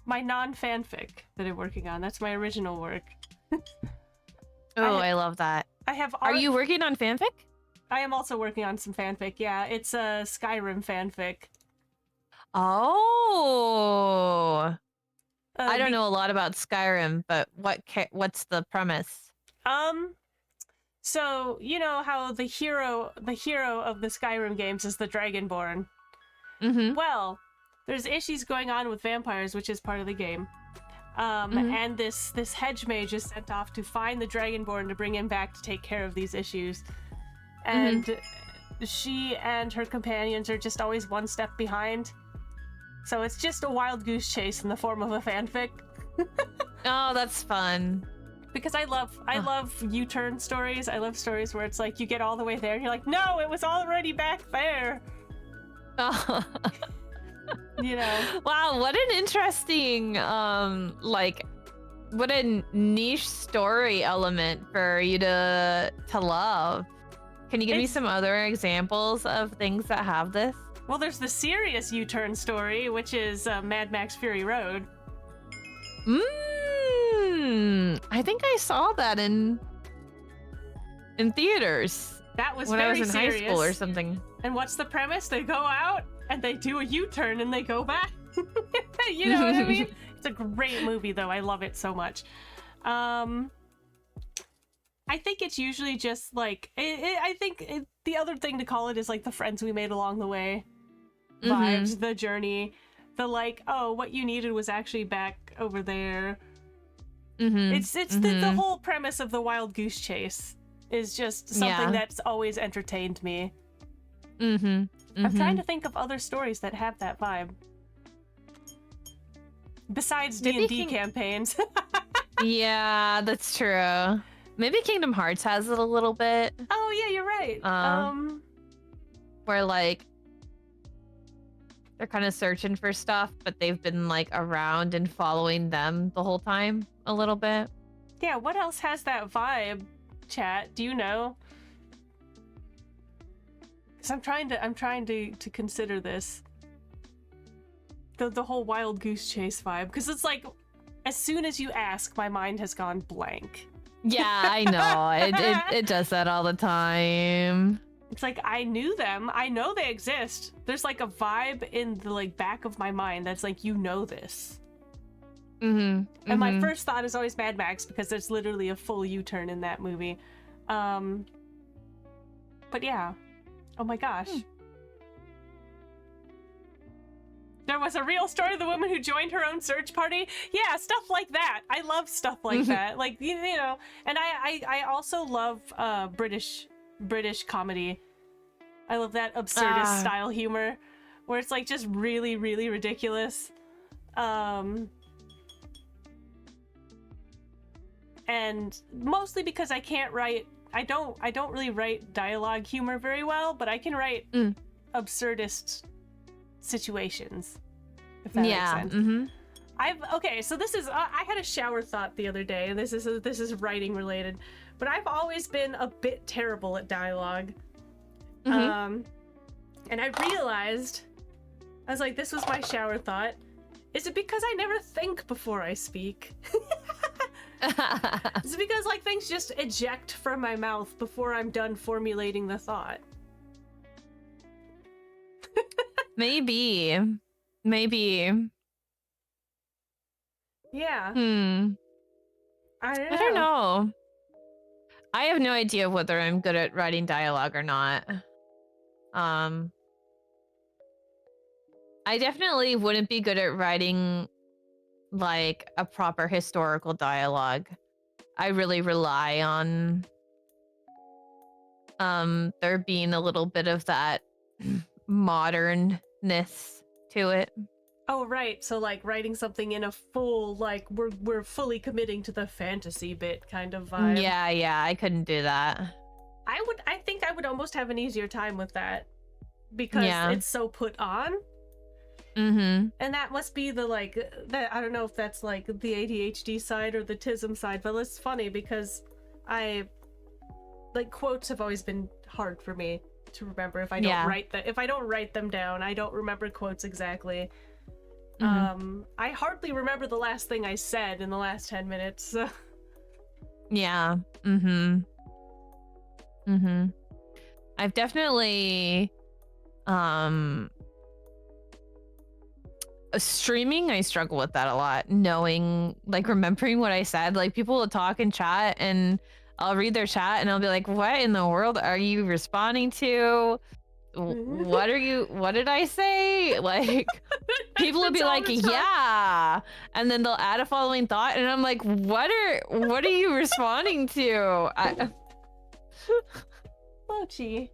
non-fanfic that I'm working on. That's my original work. I love that. I have Are you working on fanfic? I am also working on some fanfic. Yeah, it's a Skyrim fanfic. Oh. I don't know a lot about Skyrim, but what's the premise? So you know how the hero of the Skyrim games is the Dragonborn. Well, there's issues going on with vampires, which is part of the game. And this hedge mage is sent off to find the Dragonborn to bring him back to take care of these issues. And she and her companions are just always one step behind. So it's just a wild goose chase in the form of a fanfic. Oh, that's fun. Because I love U-turn stories. I love stories where it's like you get all the way there and you're like, no, it was already back there. Oh. Wow, what an interesting what a niche story element for you to love. Can you give me some other examples of things that have this? Well, there's the serious U-turn story, which is Mad Max Fury Road. I think I saw that in theaters. That was when very I was in serious. high school or something. And what's the premise? They go out and they do a U-turn and they go back. You know what I mean? It's a great movie, though. I love it so much. I think it's usually just like the other thing to call it is like the friends we made along the way vibes, the journey, the like, oh, what you needed was actually back over there. It's the whole premise of the wild goose chase is just something that's always entertained me. I'm trying to think of other stories that have that vibe. Besides Maybe D&D campaigns. Yeah, that's true. Maybe Kingdom Hearts has it a little bit. Oh yeah, you're right. Where like they're kind of searching for stuff, but they've been like around and following them the whole time a little bit. Yeah, what else has that vibe, chat? Do you know? Because I'm trying to consider this. The whole Wild Goose Chase vibe, because it's like, as soon as you ask, my mind has gone blank. Yeah, I know. It does that all the time. It's like, I knew them. I know they exist. There's like a vibe in the like back of my mind that's like, you know this. And my first thought is always Mad Max, because there's literally a full U-turn in that movie. But yeah. Oh my gosh. There was a real story of the woman who joined her own search party. Yeah, stuff like that. I love stuff like that. Like, you know, and I also love British comedy. I love that absurdist style humor where it's like just really, really ridiculous. And mostly because I can't write, I don't really write dialogue humor very well, but I can write absurdist situations, if that makes sense. Okay, so this is I had a shower thought the other day, and this is writing related, but I've always been a bit terrible at dialogue. And I realized, I was like, this was my shower thought. Is it because I never think before I speak? Is it because like things just eject from my mouth before I'm done formulating the thought? Maybe. Yeah. I don't know. I have no idea whether I'm good at writing dialogue or not. I definitely wouldn't be good at writing like a proper historical dialogue. I really rely on there being a little bit of that modernness to it. Oh right, so like writing something in a full like we're fully committing to the fantasy bit kind of vibe. Yeah, I couldn't do that. I think I would almost have an easier time with that because it's so put on. And that must be the like that I don't know if that's like the ADHD side or the TISM side, but it's funny because I like quotes have always been hard for me to remember if I don't write them down. I don't remember quotes exactly. I hardly remember the last thing I said in the last 10 minutes. So. Yeah. I've definitely streaming, I struggle with that a lot, knowing like remembering what I said. Like people will talk in chat and I'll read their chat and I'll be like, what in the world are you responding to? What did I say? Like people will be like, yeah, and then they'll add a following thought and I'm like, what are you responding to? Mochi.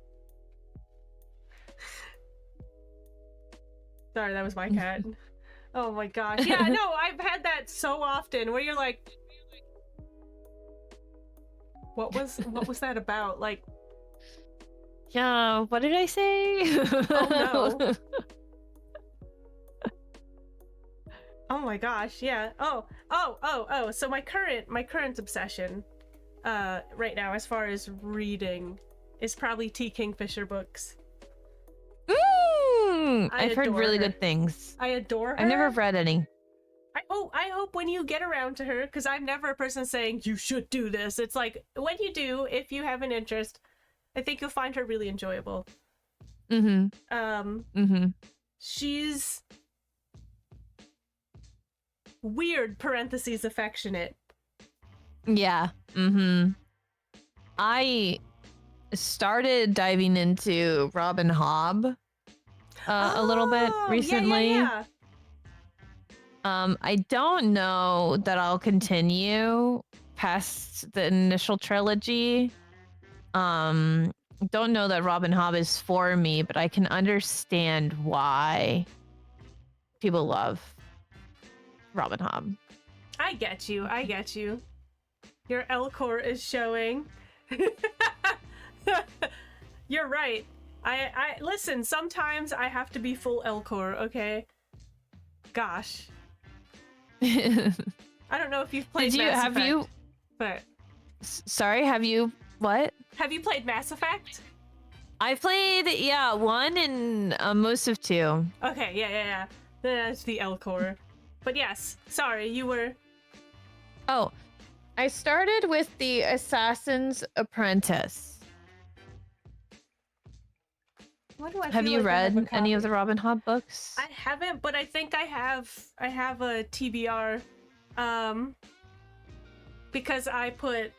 Sorry, that was my cat. Oh my gosh. Yeah, no, I've had that so often where you're like, what was that about? Like, yeah, what did I say? Oh no. Oh my gosh, yeah. Oh. So my current obsession right now as far as reading is probably T. Kingfisher books. I've heard really good things. I adore her. I've never read any. I hope when you get around to her, because I'm never a person saying you should do this. It's like when you do, if you have an interest, I think you'll find her really enjoyable. She's weird parentheses affectionate. Yeah. I started diving into Robin Hobb a little bit recently. Yeah. I don't know that I'll continue past the initial trilogy. Don't know that Robin Hobb is for me, but I can understand why people love Robin Hobb. I get you. I get you. Your L-core is showing. You're right. I listen, sometimes I have to be full L-core, okay? Gosh. I don't know if you've played Mass Effect, but... Sorry, have you... What? Have you played Mass Effect? I played, 1 and most of 2. Okay, yeah. That's the L-core. But yes, sorry, you were... Oh, I started with the Assassin's Apprentice. Why do I Have feel you like I have read a any of copy? the Robin Hobb books? I haven't, but I think I have a TBR, because I put,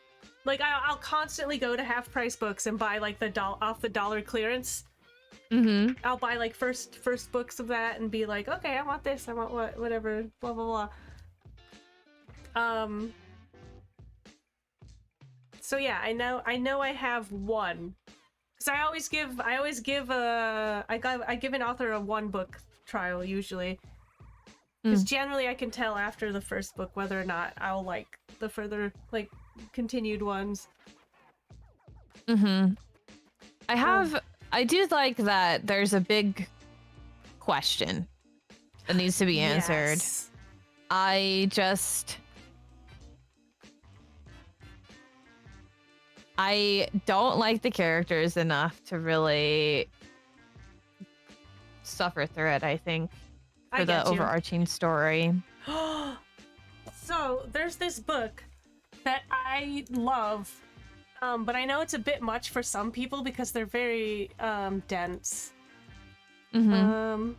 like, I'll constantly go to half price books and buy like the off the dollar clearance. Mm-hmm. I'll buy like first books of that and be like, okay, I want this, I want whatever, blah blah blah. So yeah, I know I have one. Cause I give an author a 1-book trial usually. Because generally I can tell after the first book whether or not I'll like the further, like, continued ones. Mm-hmm. I do like that there's a big question that needs to be answered. Yes. I don't like the characters enough to really suffer through it, I think, for the overarching story. So, there's this book that I love, but I know it's a bit much for some people because they're very dense. Mm-hmm.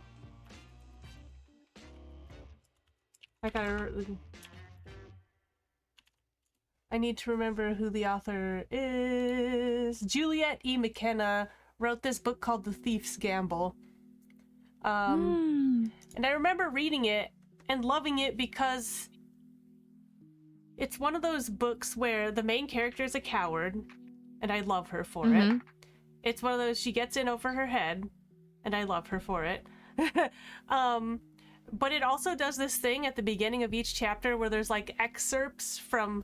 I need to remember who the author is. Juliet E. McKenna wrote this book called The Thief's Gamble. And I remember reading it and loving it because it's one of those books where the main character is a coward, and I love her for it. It's one of those, she gets in over her head, and I love her for it. But it also does this thing at the beginning of each chapter where there's like excerpts from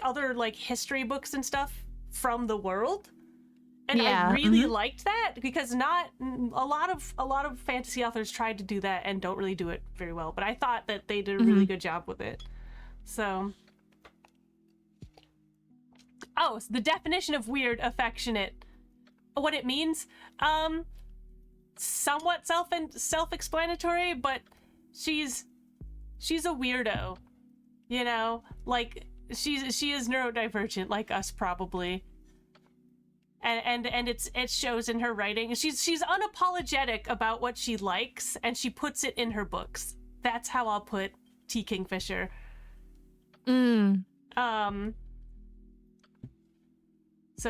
other like history books and stuff from the world. And I really liked that because not a lot of fantasy authors tried to do that and don't really do it very well, but I thought that they did a really good job with it. So so the definition of weird, affectionate, what it means, somewhat self-explanatory, but she's a weirdo, you know, like she is neurodivergent like us probably. And it shows in her writing. She's unapologetic about what she likes, and she puts it in her books. That's how I'll put T. Kingfisher. So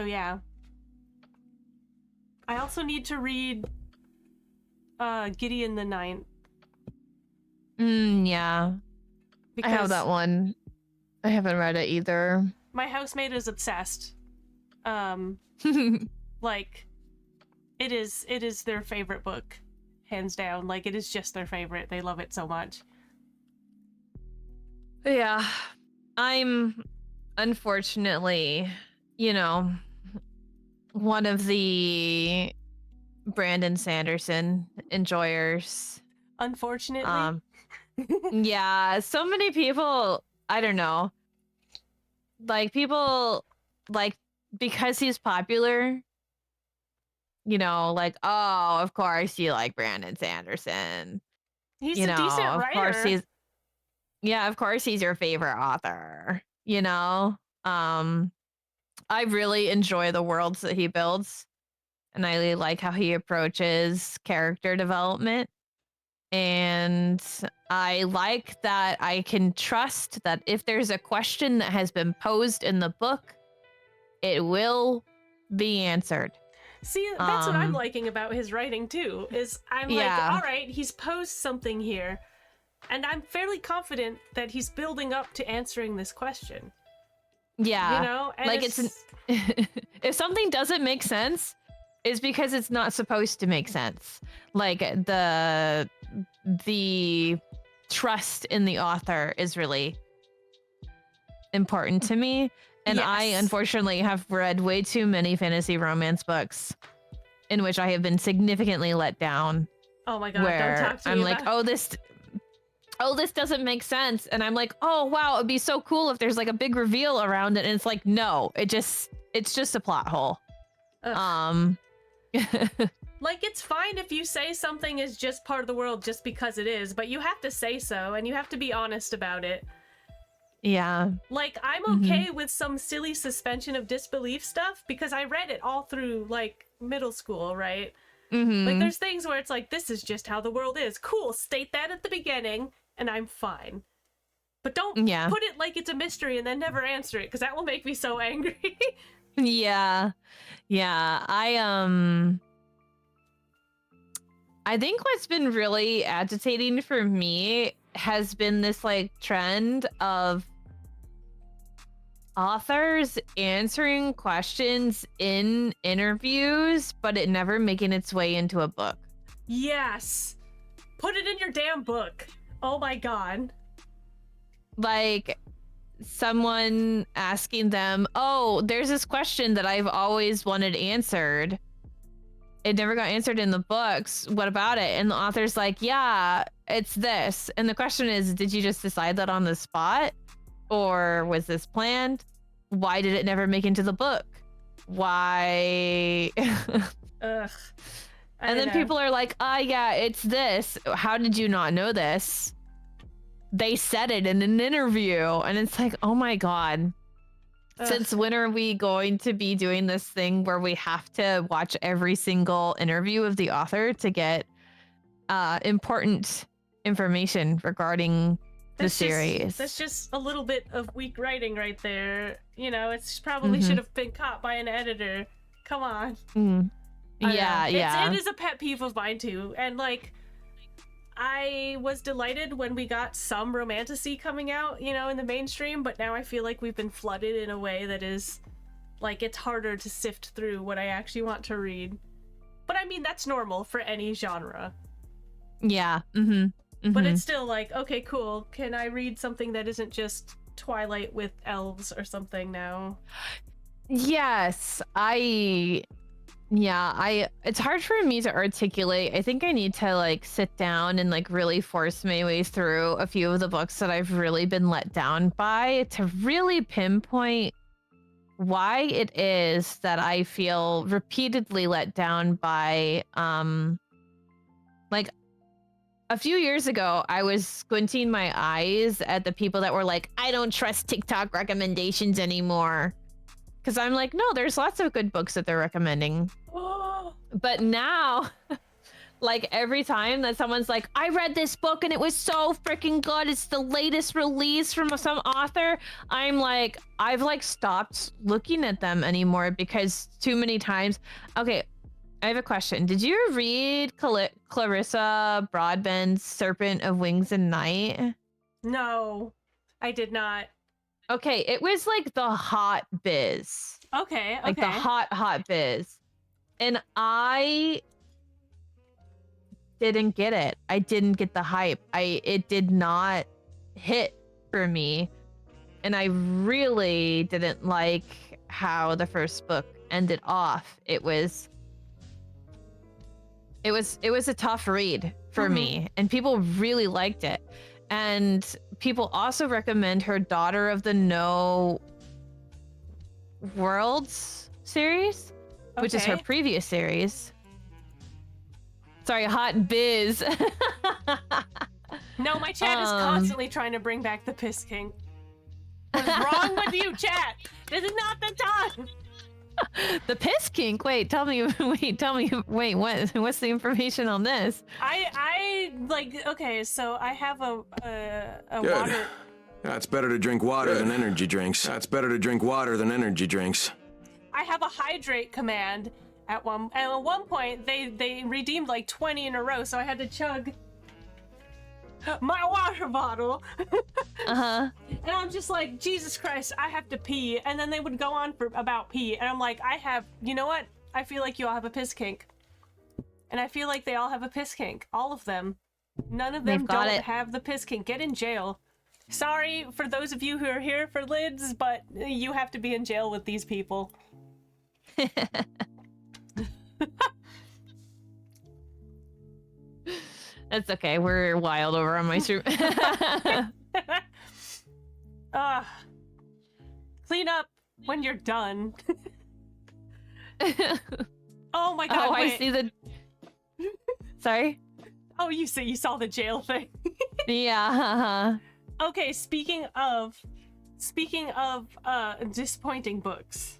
yeah. I also need to read Gideon the Ninth. Yeah. Because I have that one. I haven't read it either. My housemate is obsessed. Like, it is their favorite book, hands down. Like, it is just their favorite. They love it so much. Yeah, I'm unfortunately, you know, one of the Brandon Sanderson enjoyers. Unfortunately. Yeah, so many people, I don't know, like people like, because he's popular, you know, like, oh, of course you like Brandon Sanderson. He's a decent writer. Of course he's your favorite author, you know? I really enjoy the worlds that he builds, and I really like how he approaches character development. And I like that I can trust that if there's a question that has been posed in the book, it will be answered. See, that's what I'm liking about his writing too, is I'm like, all right, he's posed something here, and I'm fairly confident that he's building up to answering this question. Yeah. You know? And like, it's if something doesn't make sense, it's because it's not supposed to make sense. Like, the trust in the author is really important to me. And I unfortunately have read way too many fantasy romance books in which I have been significantly let down. Oh my god, where don't talk to me I'm like, about... oh, this doesn't make sense. And I'm like, oh wow, it'd be so cool if there's like a big reveal around it. And it's like, no, it's just a plot hole. Like, it's fine if you say something is just part of the world just because it is, but you have to say so, and you have to be honest about it. Yeah. Like, I'm okay with some silly suspension of disbelief stuff, because I read it all through, like, middle school, right? Like, there's things where it's like, this is just how the world is. Cool, state that at the beginning, and I'm fine. But don't put it like it's a mystery and then never answer it, because that will make me so angry. Yeah. I think what's been really agitating for me has been this like trend of authors answering questions in interviews, but it never making its way into a book. Yes. Put it in your damn book. Oh my god. Like someone asking them, oh, there's this question that I've always wanted answered. It never got answered in the books. What about it? And the author's like, yeah, it's this. And the question is, did you just decide that on the spot? Or was this planned? Why did it never make into the book? Why? Ugh. And then people are like, yeah, it's this. How did you not know this? They said it in an interview. And it's like, oh my God. Since when are we going to be doing this thing where we have to watch every single interview of the author to get important information regarding the series? That's just a little bit of weak writing right there. You know, it's probably should have been caught by an editor. Come on. Yeah. It is a pet peeve of mine too. And like, I was delighted when we got some romantasy coming out, you know, in the mainstream, but now I feel like we've been flooded in a way that is, like, it's harder to sift through what I actually want to read. But I mean, that's normal for any genre. Yeah. But it's still like, okay, cool. Can I read something that isn't just Twilight with elves or something now? Yes, it's hard for me to articulate. I think I need to like sit down and like really force my way through a few of the books that I've really been let down by to really pinpoint why it is that I feel repeatedly let down by like a few years ago, I was squinting my eyes at the people that were like, I don't trust TikTok recommendations anymore. Because I'm like, no, there's lots of good books that they're recommending. But now, like every time that someone's like, I read this book and it was so freaking good, it's the latest release from some author, I'm like, I've like stopped looking at them anymore because too many times. Okay, I have a question. Did you read Clarissa Broadbent's Serpent of Wings and Night? No, I did not. Okay, it was like the hot biz. Okay. Like the hot biz. And I didn't get it. I didn't get the hype. It did not hit for me. And I really didn't like how the first book ended off. It was a tough read for me, and people really liked it. And people also recommend her Daughter of the No Worlds series, which is her previous series. Sorry, hot biz. No, my chat is constantly trying to bring back the piss king. What's wrong with you, chat? This is not the time. The piss kink. Wait, tell me. Wait, what's the information on this? I like. Okay, so I have a Good. water. It's better to drink water than energy drinks. It's better to drink water than energy drinks. I have a hydrate command at one point. They redeemed like 20 in a row, so I had to chug my water bottle. And I'm just like, Jesus Christ, I have to pee. And then they would go on for about pee, and I'm like, you know what? I feel like you all have a piss kink. And I feel like they all have a piss kink. All of them. None of them They've got don't it. have the piss kink. Get in jail. Sorry for those of you who are here for lids, but you have to be in jail with these people. It's okay. We're wild over on my stream. Clean up when you're done. Oh my god, Oh, wait. I see the... Sorry? Oh, you saw the jail thing. Yeah. Okay, speaking of disappointing books.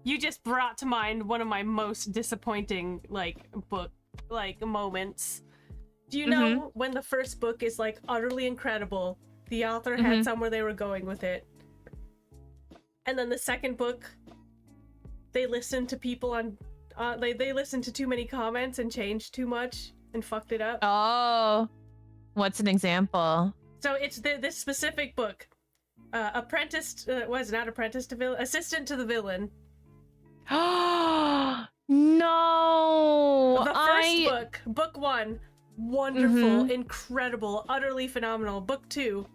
You just brought to mind one of my most disappointing book moments. Do you know when the first book is like utterly incredible, the author had somewhere they were going with it, and then the second book they listened to people on they listened to too many comments and changed too much and fucked it up? Oh, what's an example? So it's this specific book, assistant to the villain. No! The first book 1, wonderful, incredible, utterly phenomenal. Book 2,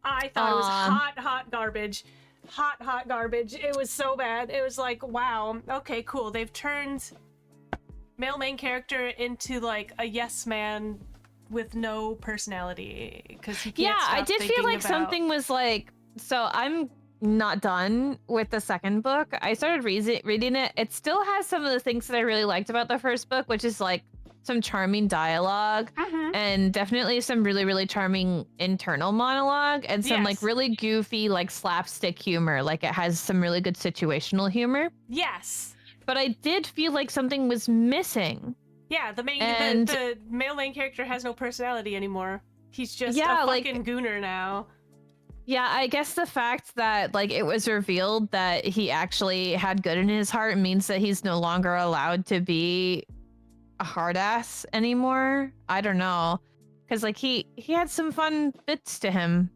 I thought it was hot garbage. Hot garbage. It was so bad. It was like, wow, okay, cool. They've turned male main character into like a yes man with no personality because he can't stop I did feel like something was like, so I'm not done with the second book. I started reading it. It still has some of the things that I really liked about the first book, which is like some charming dialogue and definitely some really, really charming internal monologue and some like really goofy, like slapstick humor. Like it has some really good situational humor. Yes. But I did feel like something was missing. Yeah, the male main character has no personality anymore. He's just a fucking gooner now. Yeah, I guess the fact that like it was revealed that he actually had good in his heart means that he's no longer allowed to be a hard ass anymore. I don't know, because like he had some fun bits to him.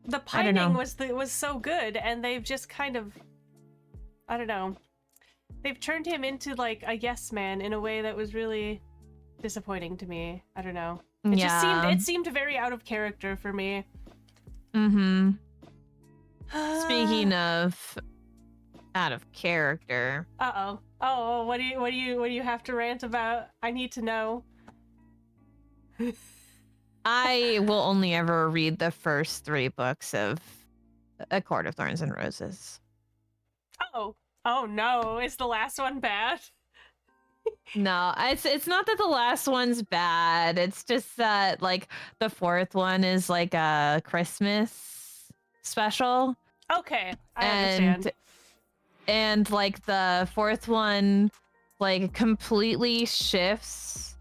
The pining was so good, and they've just kind of, I don't know, they've turned him into like a yes man in a way that was really disappointing to me. I don't know. It seemed very out of character for me. Speaking of out of character. Oh, what do you have to rant about? I need to know. I will only ever read the first 3 books of A Court of Thorns and Roses. Oh no, is the last one bad? No, it's not that the last one's bad. It's just that like the 4th one is like a Christmas special. Okay, I understand. And like the 4th one like completely shifts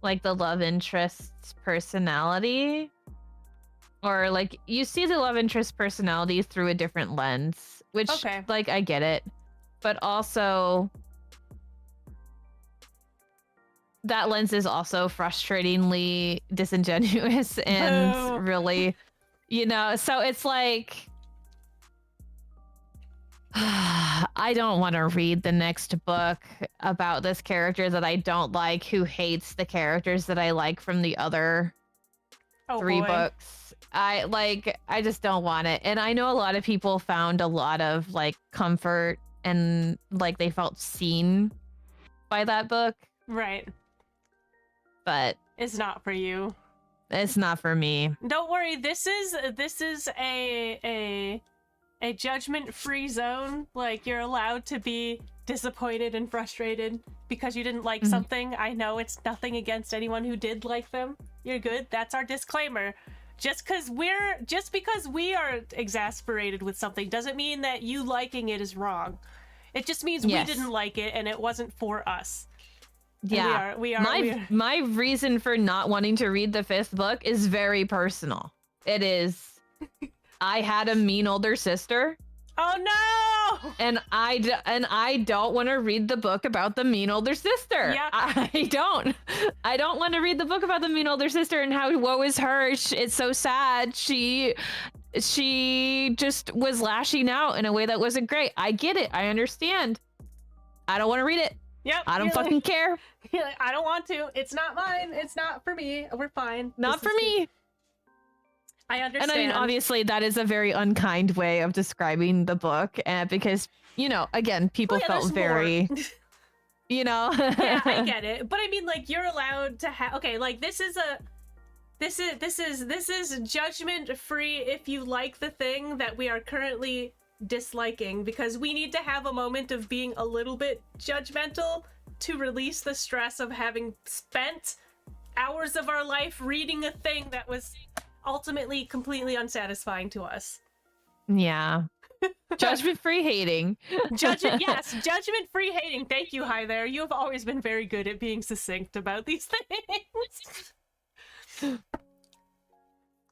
like the love interest's personality. Or like you see the love interest personality through a different lens, which like I get it. But also that lens is also frustratingly disingenuous and really, so it's like I don't want to read the next book about this character that I don't like who hates the characters that I like from the other 3 books. I just don't want it. And I know a lot of people found a lot of like comfort and like they felt seen by that book. Right. But it's not for you. It's not for me. Don't worry, this is a judgment-free zone. Like you're allowed to be disappointed and frustrated because you didn't like something. I know it's nothing against anyone who did like them. You're good. That's our disclaimer. Just because we are exasperated with something doesn't mean that you liking it is wrong. It just means we didn't like it and it wasn't for us. Yeah, we are. My reason for not wanting to read the 5th book is very personal. It is, I had a mean older sister. Oh no! And I don't want to read the book about the mean older sister. Yeah. I don't want to read the book about the mean older sister and how woe is her. It's so sad. She just was lashing out in a way that wasn't great. I get it. I understand. I don't want to read it. Yep. I don't fucking care. You're like, I don't want to. It's not mine. It's not for me. We're fine. Not for me. I understand. And I mean, obviously, that is a very unkind way of describing the book, because, you know, again, people felt very, you know. Yeah, I get it. But I mean, like, you're allowed to have. Okay, like, this is judgment free if you like the thing that we are currently disliking, because we need to have a moment of being a little bit judgmental to release the stress of having spent hours of our life reading a thing that was ultimately completely unsatisfying to us. Yeah. Judgment-free hating. Yes, judgment-free hating. Thank you, Hi There. You have always been very good at being succinct about these things.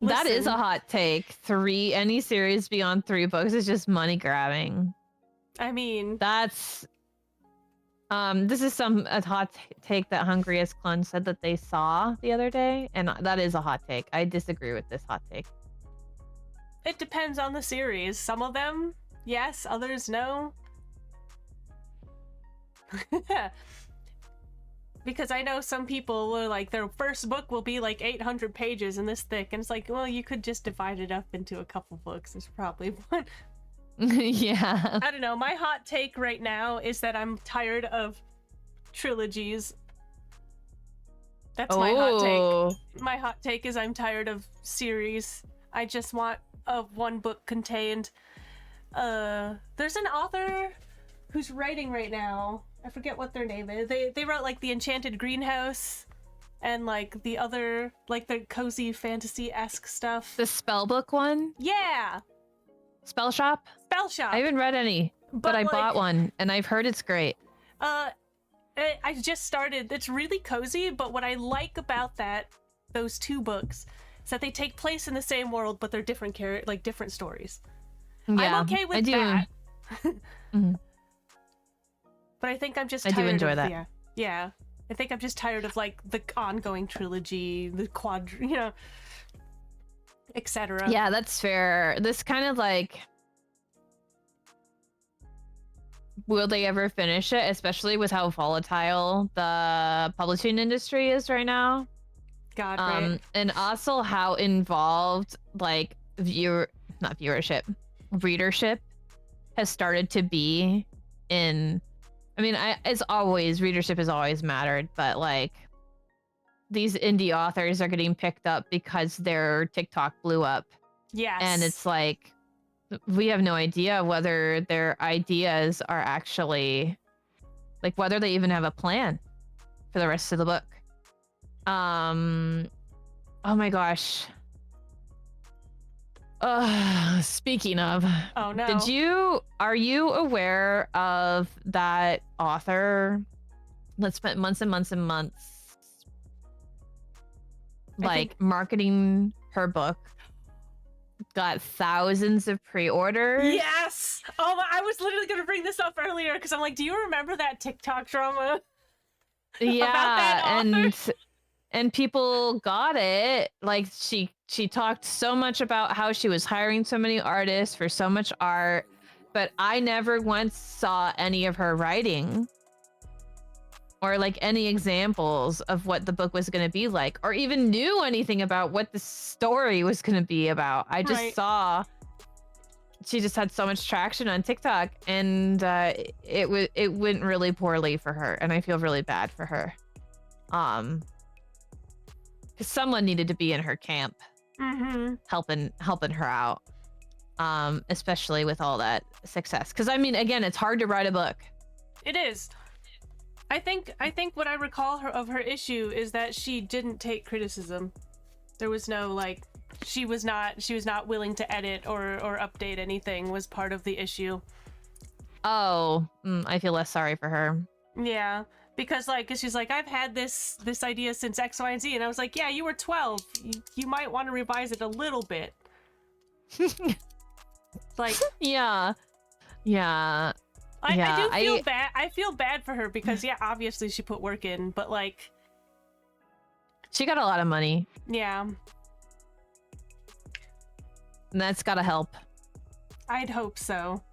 That is a hot take. Any series beyond 3 books is just money grabbing. I mean, that's this is a hot take that Hungriest Clun said that they saw the other day, and that is a hot take. I disagree with this hot take. It depends on the series. Some of them, yes, others, no. Because I know some people will, like, their first book will be like 800 pages and this thick, and it's like, well, you could just divide it up into a couple books. There's probably one. Yeah. I don't know. My hot take right now is that I'm tired of trilogies. That's my hot take. My hot take is I'm tired of series. I just want a one book contained. There's an author who's writing right now. I forget what their name is. They wrote like The Enchanted Greenhouse and like the other, like the cozy fantasy-esque stuff. The spellbook one? Yeah. Spell Shop? Spell Shop. I haven't read any, but I bought one and I've heard it's great. I just started. It's really cozy, but what I like about those 2 books is that they take place in the same world, but they're different different stories. Yeah, I'm okay with that. Mhm. But I think I'm just I tired do enjoy of, that. Yeah. I think I'm just tired of like the ongoing trilogy, the etc. Yeah, that's fair. This kind of like, will they ever finish it? Especially with how volatile the publishing industry is right now. God, right. And also how involved like readership has started to be in. I mean, readership has always mattered, but like these indie authors are getting picked up because their TikTok blew up. Yes. And it's like, we have no idea whether their ideas are actually, like, whether they even have a plan for the rest of the book. Oh my gosh. Speaking of, oh no, are you aware of that author that spent months and months and months marketing her book, got thousands of pre-orders? Yes. Oh, I was literally gonna bring this up earlier because I'm like, do you remember that TikTok drama? Yeah, and people got it. Like she talked so much about how she was hiring so many artists for so much art, but I never once saw any of her writing or like any examples of what the book was going to be like, or even knew anything about what the story was going to be about. I just saw she just had so much traction on TikTok, and it went really poorly for her, and I feel really bad for her. Because someone needed to be in her camp, helping her out, especially with all that success. Because I mean, again, it's hard to write a book. It is. I think what I recall of her issue is that she didn't take criticism. There was no like, she was not willing to edit or update anything was part of the issue. Oh, I feel less sorry for her. Yeah. Because she's like, I've had this idea since X, Y, and Z, and I was like, yeah, you were 12. You might want to revise it a little bit. Like, yeah. I do feel bad. I feel bad for her because yeah, obviously she put work in, but like, she got a lot of money. Yeah. And that's gotta help. I'd hope so.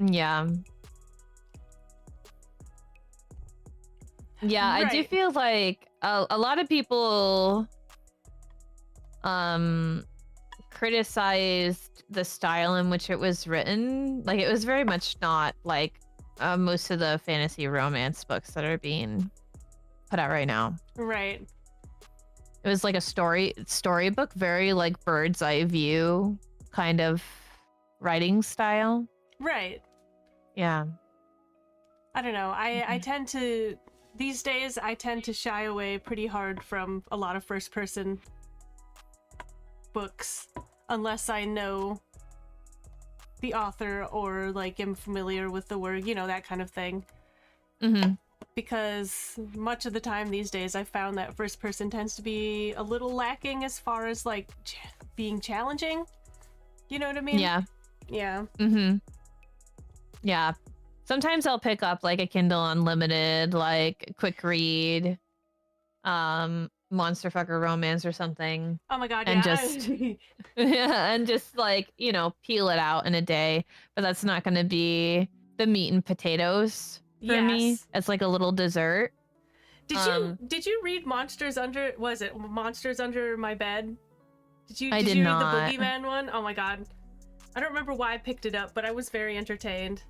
Yeah. Yeah, I do feel like a lot of people criticized the style in which it was written. Like, it was very much not like most of the fantasy romance books that are being put out right now. Right. It was like a storybook, very like bird's eye view kind of writing style. Right. Yeah. I don't know. I tend to, these days, I tend to shy away pretty hard from a lot of first-person books, unless I know the author or, like, am familiar with the work, you know, that kind of thing. Mm-hmm. Because much of the time these days, I've found that first-person tends to be a little lacking as far as, like, being challenging. You know what I mean? Yeah. Yeah. Mm-hmm. Yeah. Sometimes I'll pick up like a Kindle Unlimited, like quick read, Monster Fucker Romance or something. Oh my god, and yeah. just yeah, and just like, you know, peel it out in a day. But that's not going to be the meat and potatoes for me. It's like a little dessert. Did you read Monsters Under My Bed? Did you read the Boogeyman one? Oh my god. I don't remember why I picked it up, but I was very entertained.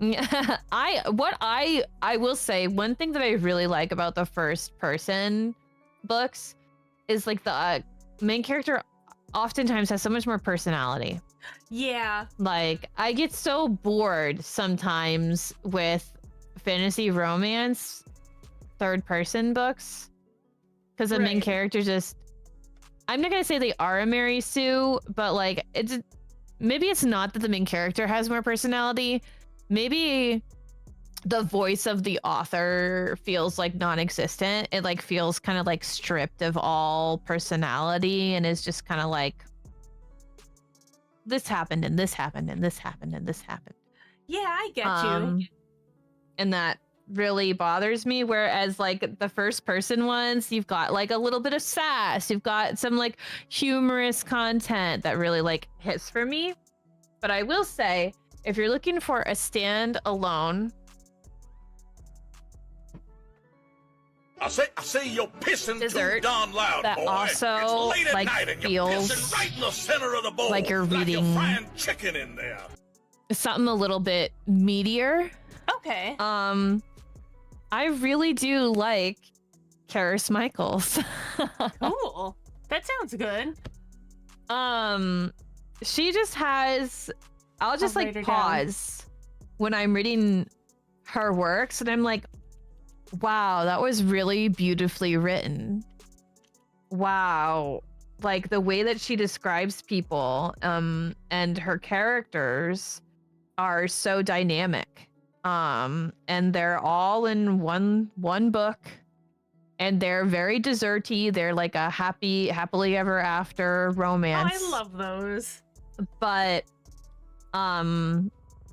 Yeah, I will say one thing that I really like about the first person books is like the main character oftentimes has so much more personality. Yeah. Like, I get so bored sometimes with fantasy romance third person books because the main character just, I'm not gonna say they are a Mary Sue, but like maybe it's not that the main character has more personality. Maybe the voice of the author feels like non-existent. It like feels kind of like stripped of all personality and is just kind of like, this happened and this happened and this happened and this happened. Yeah, I get you. And that really bothers me. Whereas like the first person ones, you've got like a little bit of sass. You've got some like humorous content that really like hits for me. But I will say, if you're looking for a stand-alone, I say you're pissing dessert too darn loud, that boy. also It's late at like night and you're feels pissing right in the center of the bowl, like you're reading you're frying chicken in there. something a little bit meatier. Okay. I really do like Karis Michaels. Cool. That sounds good. She just has, I'll just like pause when I'm reading her works and I'm like, wow, that was really beautifully written. Wow. Like the way that she describes people and her characters are so dynamic. And they're all in one book and they're very desserty. They're like a happily ever after romance. Oh, I love those. But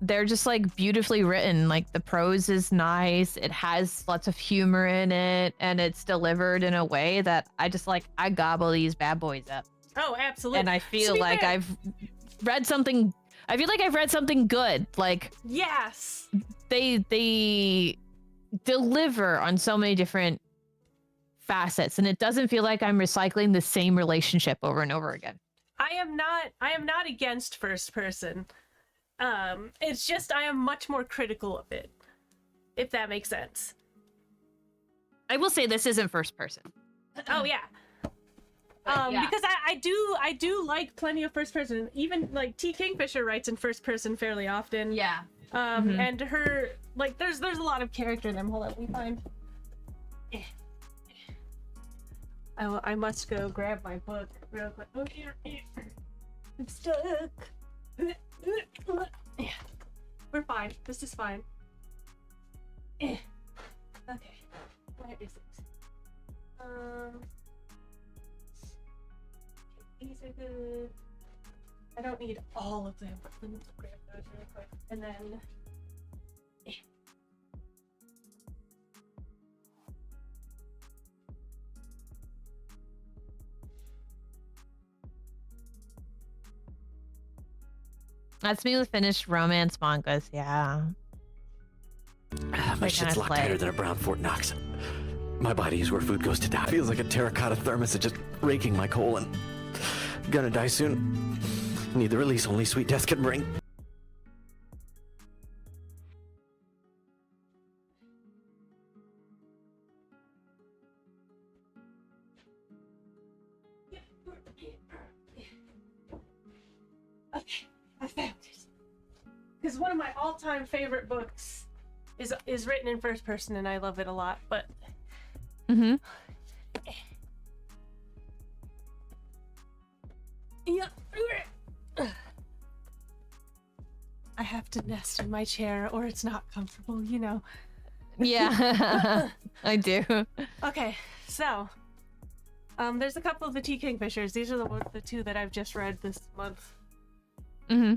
they're just like beautifully written. Like the prose is nice. It has lots of humor in it and it's delivered in a way that I gobble these bad boys up. Oh, absolutely. And I feel like I've read something good. Like, yes, they deliver on so many different facets and it doesn't feel like I'm recycling the same relationship over and over again. I am not against first person. It's just I am much more critical of it, if that makes sense. I will say this isn't first person. Oh yeah. Because I do like plenty of first person. Even like T. Kingfisher writes in first person fairly often. Yeah. And her like there's a lot of character in them. Hold on, let me find. I must go grab my book real quick. Oh dear, I'm stuck. Yeah, we're fine. This is fine. Okay, where is it? These are good. I don't need all of them, but let me grab those real quick. And then... That's me with finished romance mangas, yeah. My shit's a lot tighter than a brown Fort Knox. My body is where food goes to die. Feels like a terracotta thermos is just raking my colon. Gonna die soon. Need the release only sweet death can bring. Okay, I found it. Because one of my all-time favorite books is written in first person, and I love it a lot. But Mm-hmm. yeah, I have to nest in my chair, or it's not comfortable. You know. Yeah, I do. Okay, so there's a couple of the T. Kingfishers. These are the two that I've just read this month. Mm-hmm.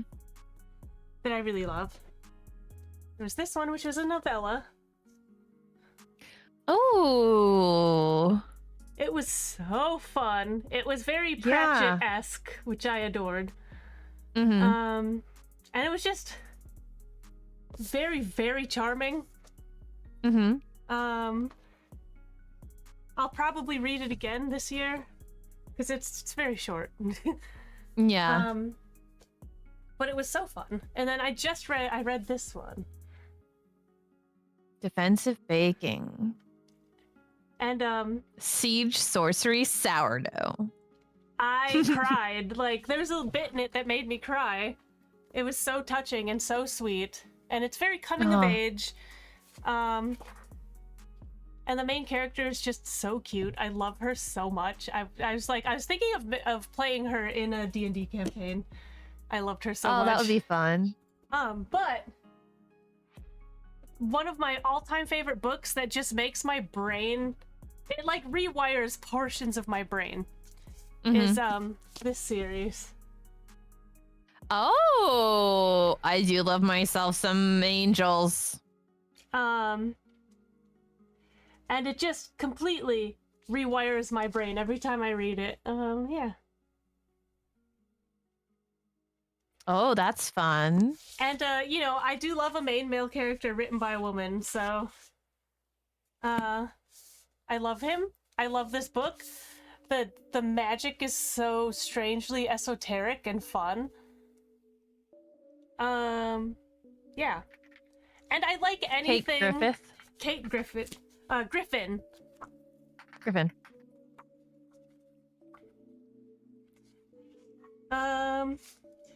That I really love. There's this one, which is a novella. Oh. It was so fun. It was very Pratchett-esque, which I adored. Mm-hmm. And it was just very, very charming. Mm-hmm. I'll probably read it again this year because it's very short. Yeah. But it was so fun. And then I read this one. Defensive baking. And Siege sorcery sourdough. I cried. Like, there was a bit in it that made me cry. It was so touching and so sweet. And it's very coming of age. And the main character is just so cute. I love her so much. I was thinking of playing her in a D&D campaign. I loved her so much. Oh, that would be fun. But one of my all-time favorite books that just makes my brain, it like rewires portions of my brain, is this series. Oh, I do love myself some angels. And it just completely rewires my brain every time I read it. Yeah. Oh, that's fun. And you know, I do love a main male character written by a woman, so I love him. I love this book. The magic is so strangely esoteric and fun. Yeah. And I like anything. Kate Griffith. Griffin. Griffin.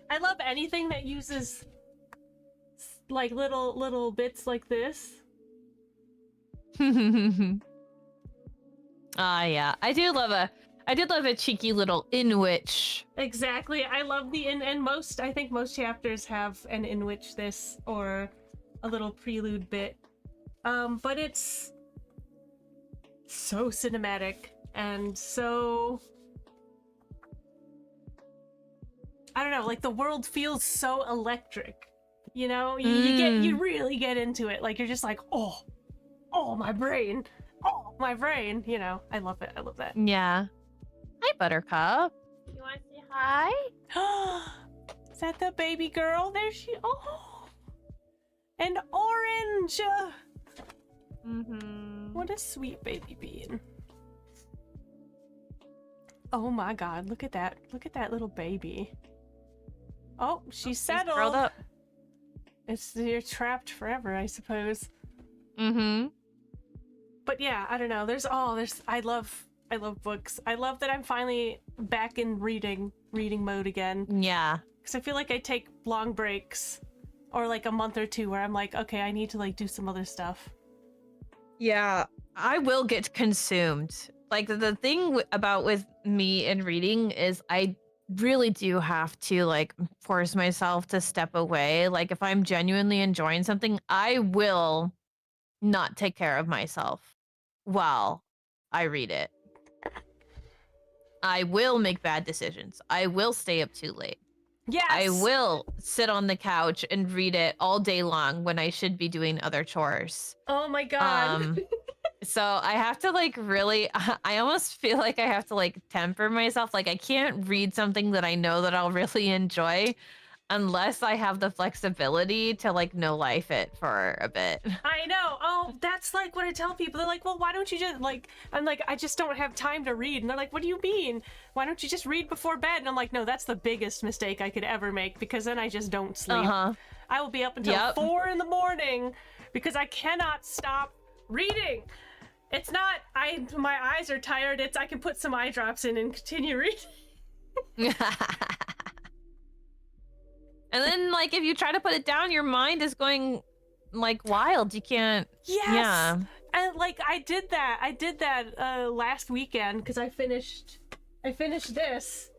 I love anything that uses like little bits like this. Yeah. I did love a cheeky little in-witch. Exactly. I love the and I think most chapters have an in-witch this or a little prelude bit. But it's so cinematic and so, I don't know, like the world feels so electric. You know, you really get into it. Like you're just like, oh my brain, you know. I love it. I love that. Yeah. Hi, Buttercup. You want to say hi? Is that the baby girl? There she. Oh, and orange. What a sweet baby bean. Oh my God! Look at that! Look at that little baby. Oh, she's settled. Curled up. You're trapped forever, I suppose. But yeah, I don't know. I love books. I love that I'm finally back in reading mode again. Yeah. Because I feel like I take long breaks or like a month or two where I'm like, okay, I need to like do some other stuff. Yeah, I will get consumed. Like the thing about with me and reading is I really do have to like force myself to step away. Like if I'm genuinely enjoying something, I will not take care of myself while I read it. I will make bad decisions. I will stay up too late. Yes. I will sit on the couch and read it all day long when I should be doing other chores. Oh my God. So I have to like really, I almost feel like I have to like temper myself. Like I can't read something that I know that I'll really enjoy unless I have the flexibility to like no life it for a bit. I know. Oh, that's like what I tell people. They're like, well, why don't you just like, I'm like, I just don't have time to read. And they're like, what do you mean? Why don't you just read before bed? And I'm like, no, that's the biggest mistake I could ever make, because then I just don't sleep. I will be up until 4 in the morning because I cannot stop reading. It's not, my eyes are tired. It's, I can put some eye drops in and continue reading. And then, like, if you try to put it down, your mind is going, like, wild. You can't... Yes! Yeah. And, like, I did that last weekend, because I finished this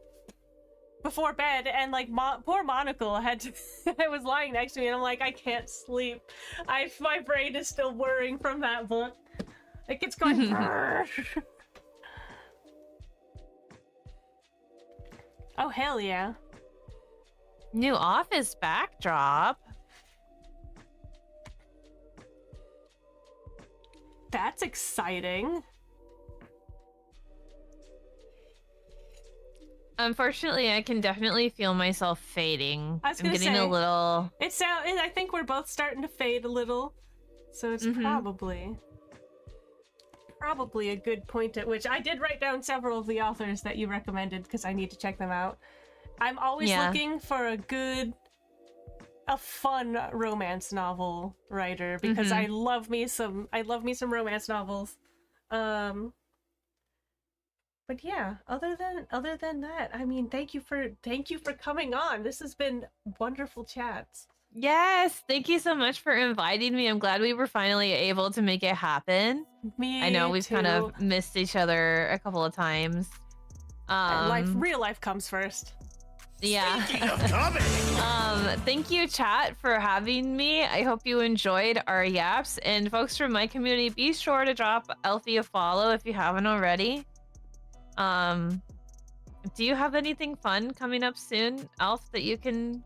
before bed, and, like, poor Monocle had to... I was lying next to me, and I'm like, I can't sleep. My brain is still whirring from that book. Like, it's going... Oh, hell yeah. New office backdrop. That's exciting. Unfortunately, I can definitely feel myself fading. I was gonna say, a little... I think we're both starting to fade a little. So it's probably a good point at which I did write down several of the authors that you recommended because I need to check them out. I'm always looking for a fun romance novel writer because I love me some romance novels. But yeah, other than that, I mean, thank you for coming on. This has been wonderful chats. Yes, thank you so much for inviting me. I'm glad we were finally able to make it happen. I know we've kind of missed each other a couple of times. Real life comes first. Yeah. Thank you, chat, for having me. I hope you enjoyed our yaps. And folks from my community, be sure to drop Elfie a follow if you haven't already. Do you have anything fun coming up soon, Elf, that you can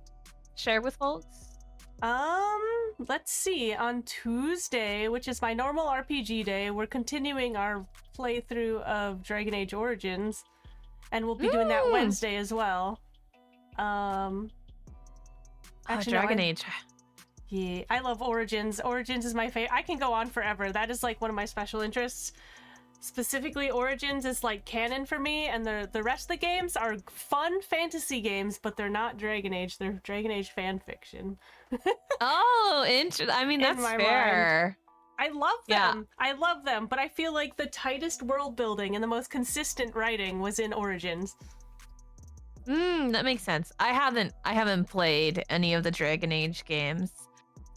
share with folks? Let's see. On Tuesday, which is my normal RPG day, we're continuing our playthrough of Dragon Age Origins, and we'll be doing that Wednesday as well. Actually, Dragon Age. Yeah, I love Origins. Origins is my favorite. I can go on forever. That is like one of my special interests. Specifically, Origins is like canon for me, and the rest of the games are fun fantasy games, but they're not Dragon Age. They're Dragon Age fan fiction. Oh, I mean, that's fair. I love them. I love them, but I feel like the tightest world building and the most consistent writing was in Origins. That makes sense. I haven't played any of the Dragon Age games,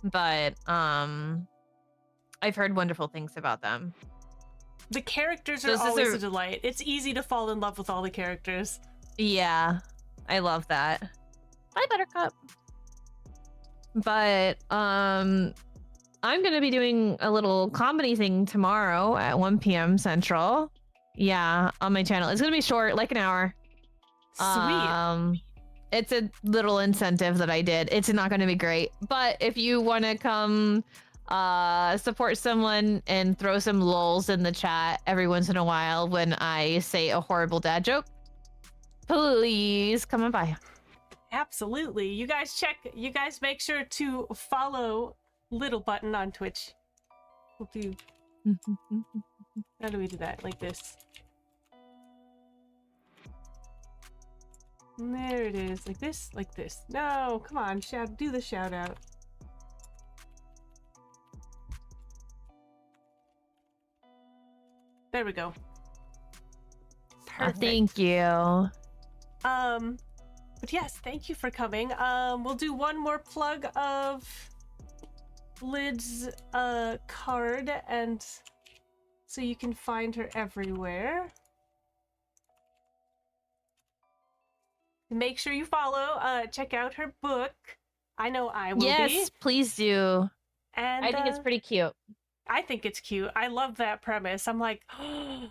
but I've heard wonderful things about them. The characters are always a delight. It's easy to fall in love with all the characters. Yeah, I love that. Bye, Buttercup. But I'm gonna be doing a little comedy thing tomorrow at 1 p.m. Central. Yeah, on my channel. It's gonna be short, like an hour. Sweet. It's a little incentive that I did. It's not going to be great, but if you want to come support someone and throw some lols in the chat every once in a while when I say a horrible dad joke, please come on by. Absolutely. You guys make sure to follow Little Button on Twitch. We'll do. How do we do that? Like this. There it is. Like this, like this. No, come on, do the shout out. There we go. Perfect. Thank you. But yes, thank you for coming. We'll do one more plug of Lid's card, and so you can find her everywhere. Make sure you follow, check out her book. I know I will be. Yes, please do. And I think it's pretty cute. I think it's cute. I love that premise. I'm like, oh,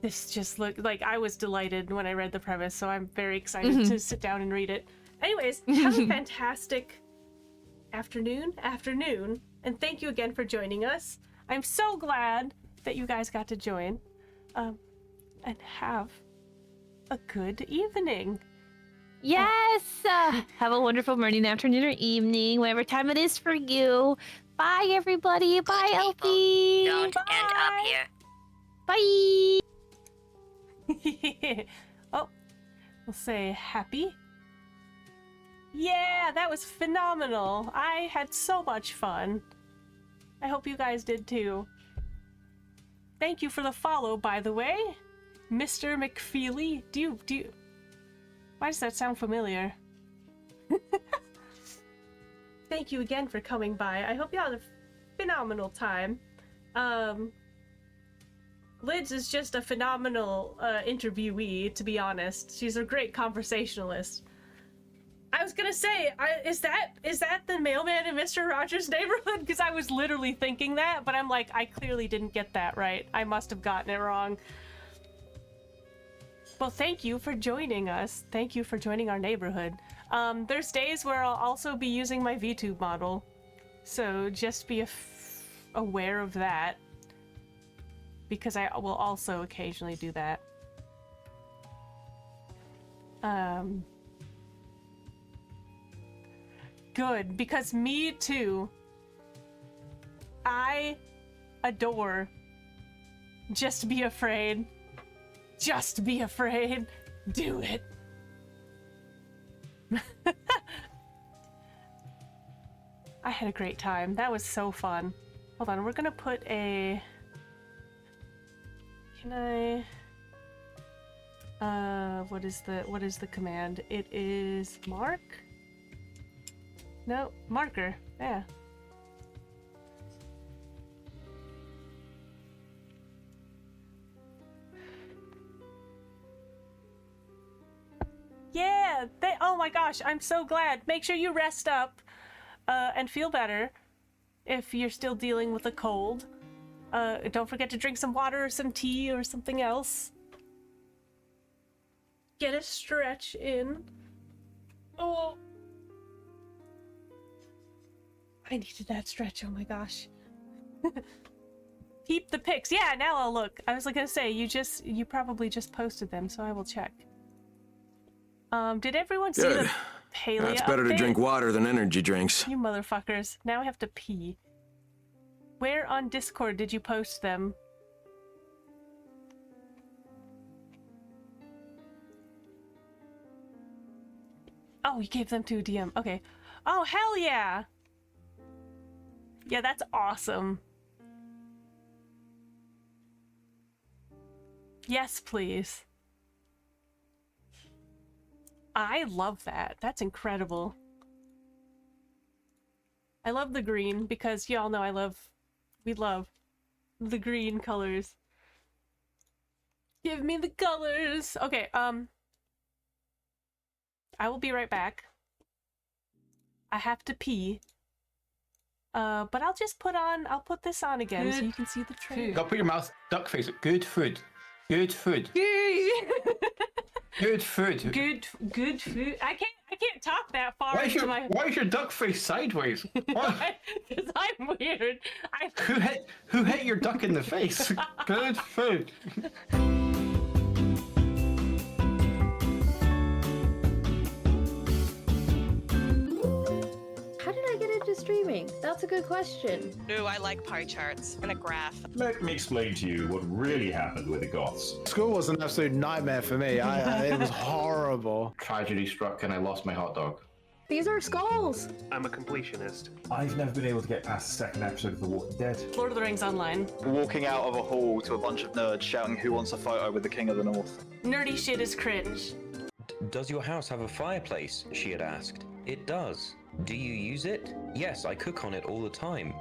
this just looked like I was delighted when I read the premise, so I'm very excited to sit down and read it. Anyways, have a fantastic afternoon, and thank you again for joining us. I'm so glad that you guys got to join, and have a good evening. Yes. Have a wonderful morning, afternoon, or evening, whatever time it is for you. Bye, everybody. Bye, Elfie. Don't Bye. end up here. Bye. Oh, we'll say happy. Yeah, that was phenomenal. I had so much fun. I hope you guys did too. Thank you for the follow, by the way. Mr. McFeely. Do you... Why does that sound familiar? Thank you again for coming by. I hope you had a phenomenal time. Lids is just a phenomenal interviewee, to be honest. She's a great conversationalist. I was gonna say, is that the mailman in Mr. Rogers' Neighborhood? Because I was literally thinking that, but I'm like, I clearly didn't get that right. I must have gotten it wrong. Well, thank you for joining us. Thank you for joining our neighborhood. There's days where I'll also be using my VTube model, so just be aware of that, because I will also occasionally do that. Good, because me too. I adore Just Be Afraid. Just be afraid. Do it. I had a great time. That was so fun. Hold on, we're gonna put a... Can I... what is the command? It is mark? No, marker. Yeah. Yeah, oh my gosh, I'm so glad. Make sure you rest up and feel better if you're still dealing with a cold. Don't forget to drink some water or some tea or something else. Get a stretch in. Oh. I needed that stretch, oh my gosh. Keep the pics. Yeah, now I'll look. I was gonna say, you probably just posted them, so I will check. Did everyone see the paleo That's better to update? drink water than energy drinks. You motherfuckers. Now I have to pee. Where on Discord did you post them? Oh, you gave them to a DM. Okay. Oh, hell yeah! Yeah, that's awesome. Yes, please. I love that. That's incredible. I love the green because y'all know we love the green colors. Give me the colors. Okay, I will be right back. I have to pee. But I'll just I'll put this on again so you can see the trailer. Gotta put your mouth duck face. Good food. Good food. Good food. Good food. I can't talk that far into my... Why is your duck face sideways? Because I'm weird. Who hit your duck in the face? Good food. How did I get into streaming? That's a good question. Ooh, I like pie charts and a graph. Let me explain to you what really happened with the Goths. School was an absolute nightmare for me. It was horrible. Tragedy struck and I lost my hot dog. These are skulls. I'm a completionist. I've never been able to get past the second episode of The Walking Dead. Lord of the Rings Online. Walking out of a hall to a bunch of nerds shouting, "Who wants a photo with the King of the North?" Nerdy shit is cringe. Does your house have a fireplace? She had asked. It does. Do you use it? Yes, I cook on it all the time.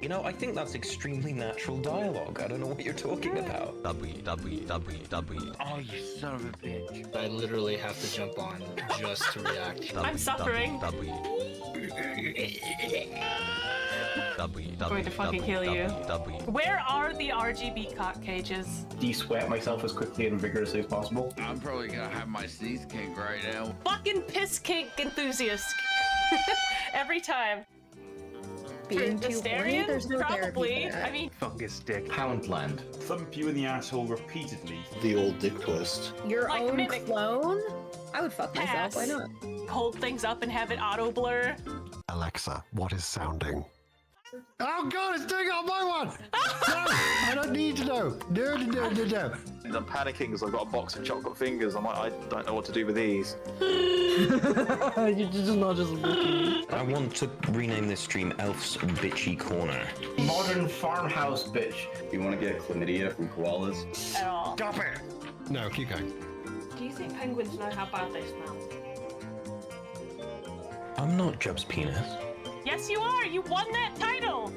You know, I think that's extremely natural dialogue. I don't know what you're talking about. www. Oh, you son of a bitch. I literally have to jump on just to react. I'm suffering. I'm going to fucking kill you. Where are the RGB cock cages? De-sweat myself as quickly and vigorously as possible. I'm probably gonna have my sneeze kink right now. Fucking piss kink enthusiast. Every time. Being too horny, there's no probably. therapy for that. I mean, Fungus dick. Poundland. Thump you in the asshole repeatedly. The old dick twist. Your like own mimic. clone? I would fuck myself. Why not? Hold things up and have it auto blur. Alexa, what is sounding? Oh god, it's doing it on my one! No, I don't need to know. No. I'm panicking because I've got a box of chocolate fingers. I don't know what to do with these. You're just not just looking. I want to rename this stream Elf's Bitchy Corner. Modern farmhouse bitch. You want to get chlamydia from koalas? At all. Stop it! No, keep going. Do you think penguins know how bad they smell? I'm not Jub's penis. Yes, you are. You won that title.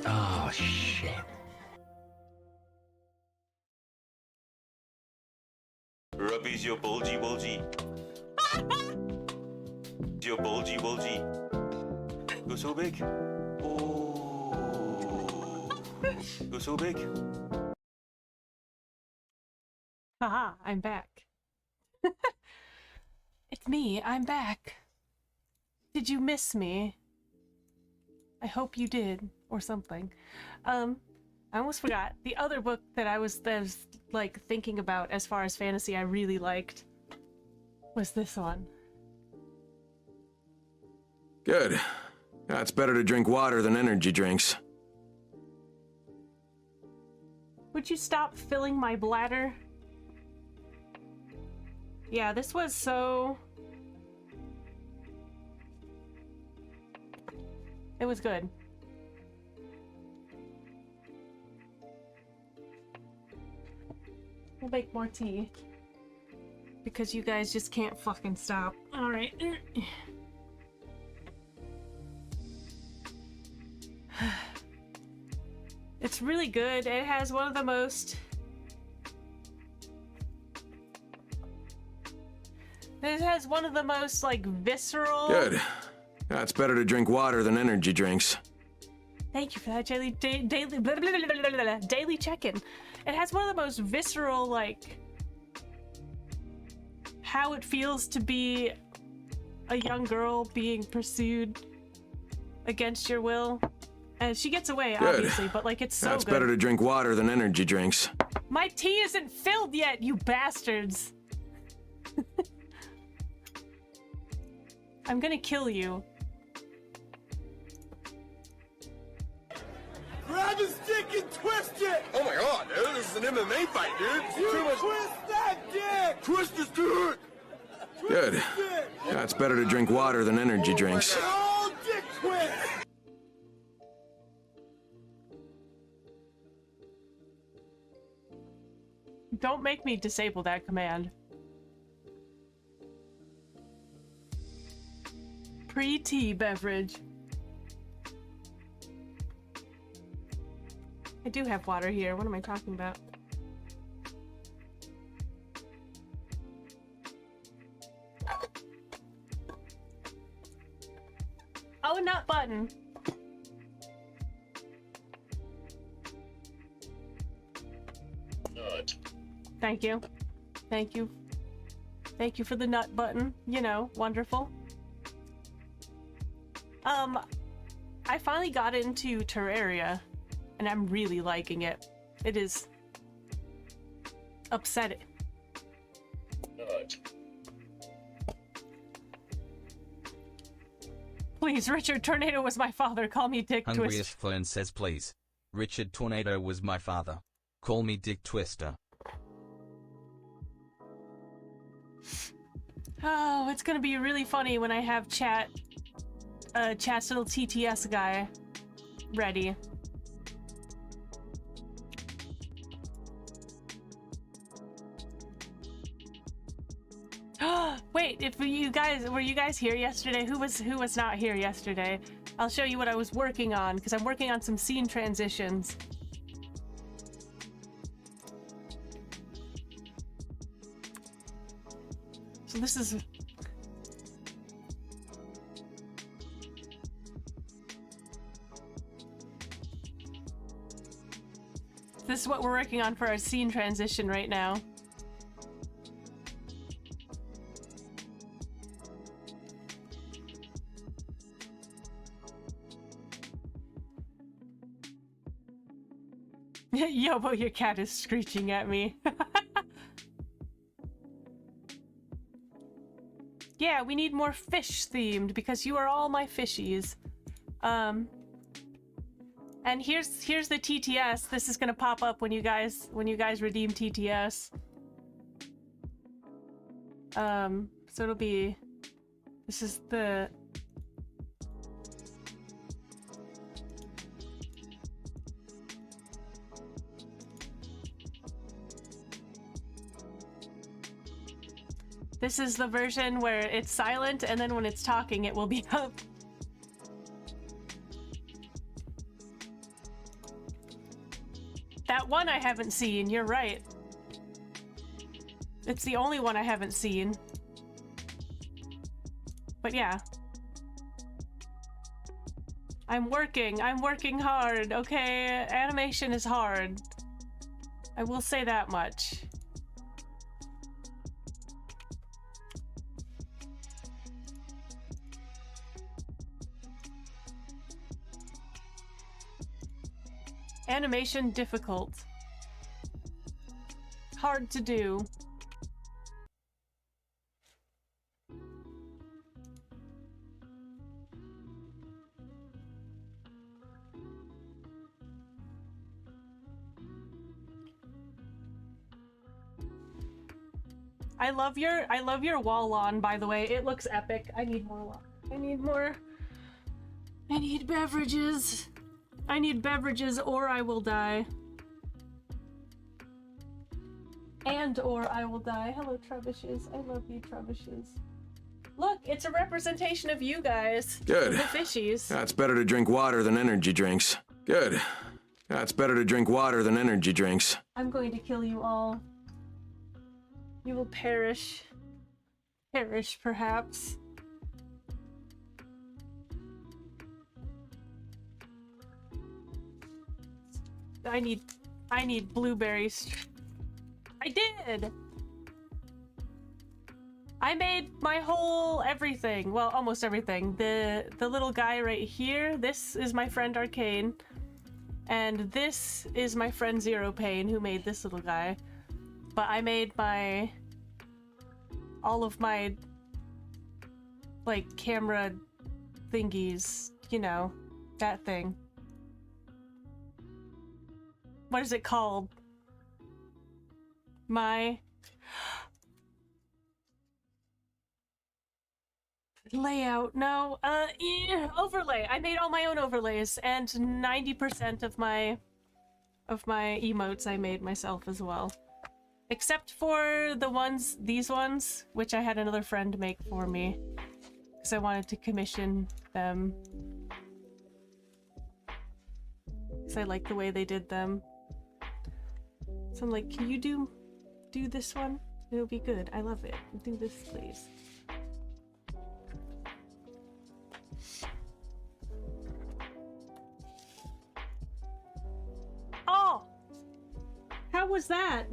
Oh, shit. Rubbies your bulgy. Your bulgy. Go so big. Oh. Go so big. Haha, I'm back. It's me, I'm back. Did you miss me? I hope you did, or something. I almost forgot. The other book that I was like thinking about as far as fantasy I really liked was this one. Good. Yeah, it's better to drink water than energy drinks. Would you stop filling my bladder? Yeah, this was so... It was good. We'll make more tea. Because you guys just can't fucking stop. Alright. It's really good. It has one of the most... It has one of the most, like, visceral... Good. Yeah, it's better to drink water than energy drinks. Thank you for that daily check-in. It has one of the most visceral, like, how it feels to be a young girl being pursued against your will. And she gets away, Good. obviously, but like it's so Yeah, it's good. better to drink water than energy drinks. My tea isn't filled yet, you bastards. I'm gonna kill you. Grab his dick and twist it! Oh my god, dude, this is an MMA fight, dude! Twist that dick! Twist his dick! Good. Yeah, it's better to drink water than energy drinks. Oh, dick twist! Don't make me disable that command. Pre-tea beverage. I do have water here. What am I talking about? Oh, not button. Thank you. Thank you. Thank you for the nut button. You know, wonderful. I finally got into Terraria, and I'm really liking it. It is upsetting. Please, Richard Tornado was my father. Call me Dick Twister. Hungriest Fern says please. Richard Tornado was my father. Call me Dick Twister. Oh, it's gonna be really funny when I have Chat's little TTS guy ready. Wait, if were you guys here yesterday? Who was not here yesterday? I'll show you what I was working on, because I'm working on some scene transitions. So this is... This is what we're working on for our scene transition right now. Yobo, your cat is screeching at me. Yeah, we need more fish themed because you are all my fishies. And here's the TTS. This is gonna pop up when you guys redeem TTS. So it'll be, this is the, this is the version where it's silent and then when it's talking it will be up. That one I haven't seen, you're right. It's the only one I haven't seen. But yeah. I'm working hard, okay? Animation is hard. I will say that much. Animation difficult. Hard to do. I love your wall lawn, by the way. It looks epic. I need more lawn. I need beverages. I need beverages or I will die. And or I will die. Hello, Trebushes. I love you, Trebushes. Look, it's a representation of you guys. Good. The fishies. It's better to drink water than energy drinks. Good. It's better to drink water than energy drinks. I'm going to kill you all. You will perish. Perish, perhaps. I need blueberries. I did! I made my whole everything. Well, almost everything. The little guy right here, this is my friend Arcane. And this is my friend Zero Pain who made this little guy. But I made all of my, like, camera thingies, you know, that thing. What is it called? My layout. No, overlay. I made all my own overlays, and 90% of my emotes I made myself as well. Except for these ones, which I had another friend make for me. Because I wanted to commission them. Because I like the way they did them. So I'm like, can you do this one? It'll be good. I love it. Do this, please. Oh! How was that?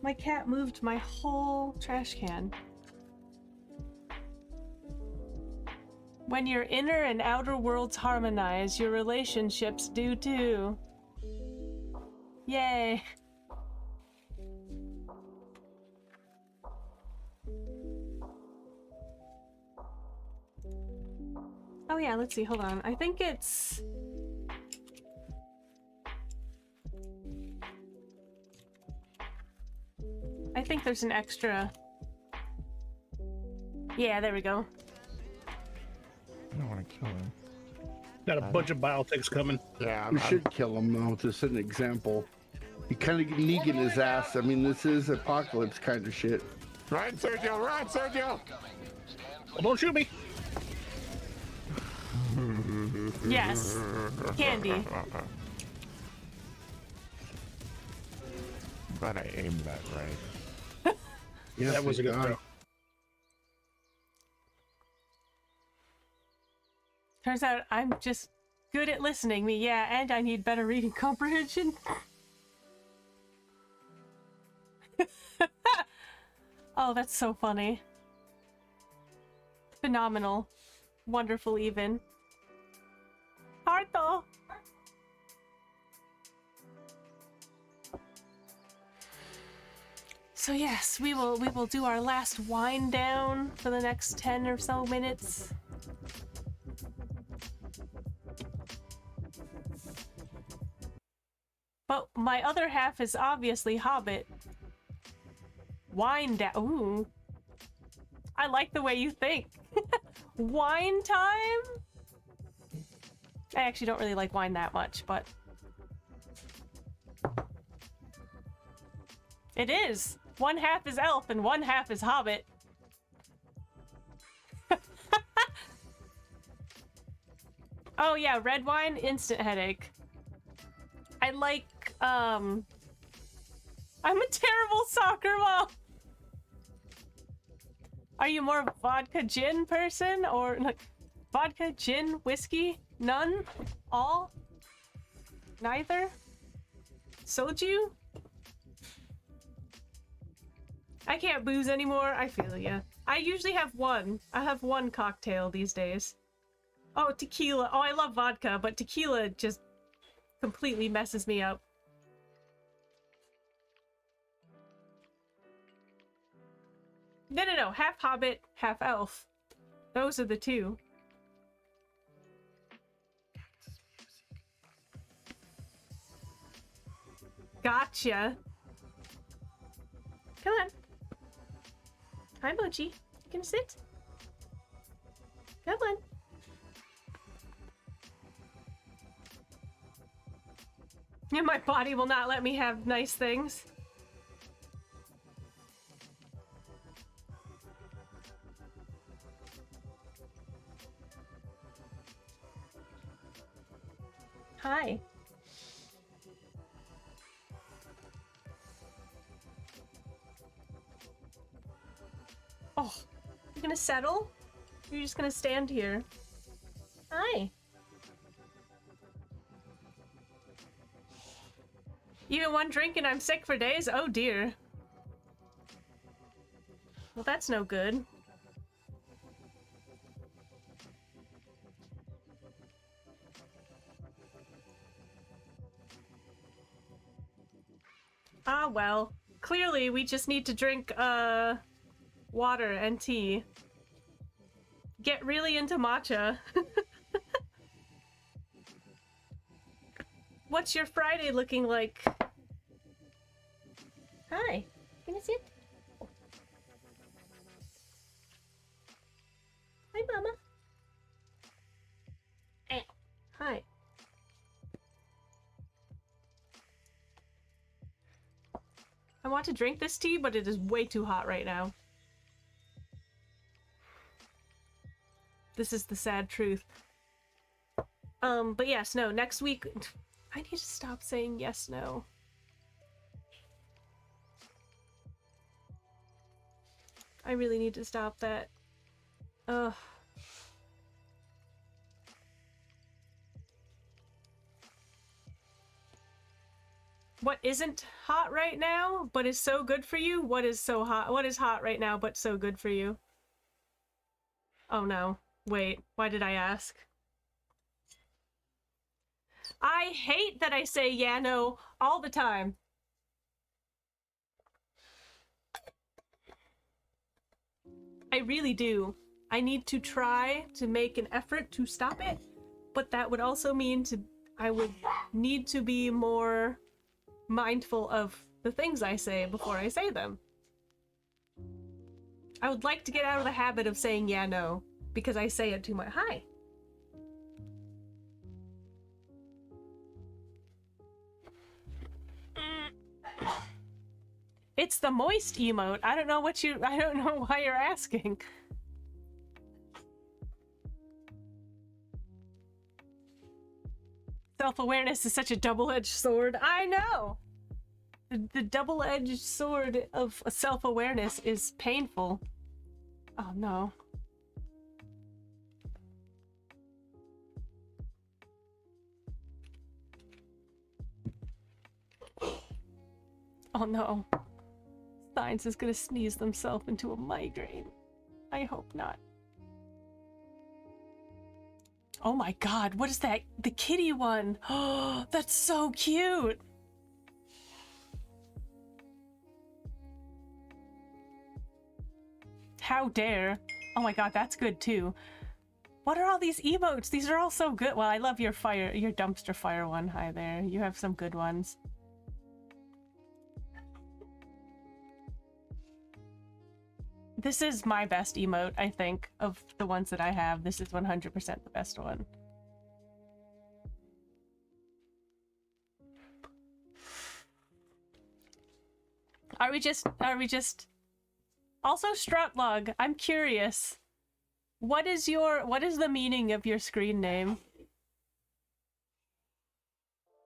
My cat moved my whole trash can. When your inner and outer worlds harmonize, your relationships do too. Yay. Oh yeah, let's see, hold on. I think it's... I think there's an extra... Yeah, there we go. I don't want to kill him. Got a bunch of biotics coming. Yeah, You should kill him though, to set an example. You kind of Negan his ass. I mean, this is apocalypse kind of shit. Run, Sergio! Run, Sergio! Well, don't shoot me! Yes. Candy. Glad I aimed that right. Yes, that was a good throw. Turns out I'm just good at listening. Yeah, and I need better reading comprehension. Oh, that's so funny. Phenomenal. Wonderful even. Hard though. So yes, we will do our last wind down for the next 10 or so minutes. But my other half is obviously Hobbit. Wind down. Ooh. I like the way you think. Wine time? I actually don't really like wine that much, but it is. One half is elf and one half is hobbit. Oh yeah, red wine, instant headache. I like, I'm a terrible soccer mom. Are you more of a vodka gin person or like vodka, gin, whiskey? None? All? Neither? Soju? I can't booze anymore. I feel ya. I usually have one. I have one cocktail these days. Oh, tequila. Oh, I love vodka, but tequila just completely messes me up. No. Half hobbit, half elf. Those are the two. Gotcha. Come on. Hi, Mochi. You gonna sit? Come on. Yeah, my body will not let me have nice things. Hi. Oh, you gonna settle? You're just gonna stand here. Hi. Even one drink and I'm sick for days? Oh dear. Well, that's no good. Ah, well. Clearly, we just need to drink, water and tea. Get really into matcha. What's your Friday looking like? Hi. Can I sit? Hi, Mama. Hi. I want to drink this tea, but it is way too hot right now. This is the sad truth. But yes, no, next week... I need to stop saying yes, no. I really need to stop that. Ugh. What isn't hot right now, but is so good for you? What is so hot? What is hot right now, but so good for you? Oh no. Wait, why did I ask? I hate that I say yeah, no all the time. I really do. I need to try to make an effort to stop it, but that would also mean I would need to be more mindful of the things I say before I say them. I would like to get out of the habit of saying yeah, no, because I say it too much. Hi. It's the moist emote. I don't know why you're asking. Self-awareness is such a double-edged sword. I know! The double-edged sword of self-awareness is painful. Oh no. Oh no. Science is gonna sneeze themselves into a migraine. I hope not. Oh my god, what is that? The kitty one! Oh, that's so cute! How dare. Oh my god, that's good too. What are all these emotes? These are all so good. Well, I love your dumpster fire one. Hi there. You have some good ones. This is my best emote, I think, of the ones that I have. This is 100% the best one. Are we just... Also, Strutlog, I'm curious. What is the meaning of your screen name?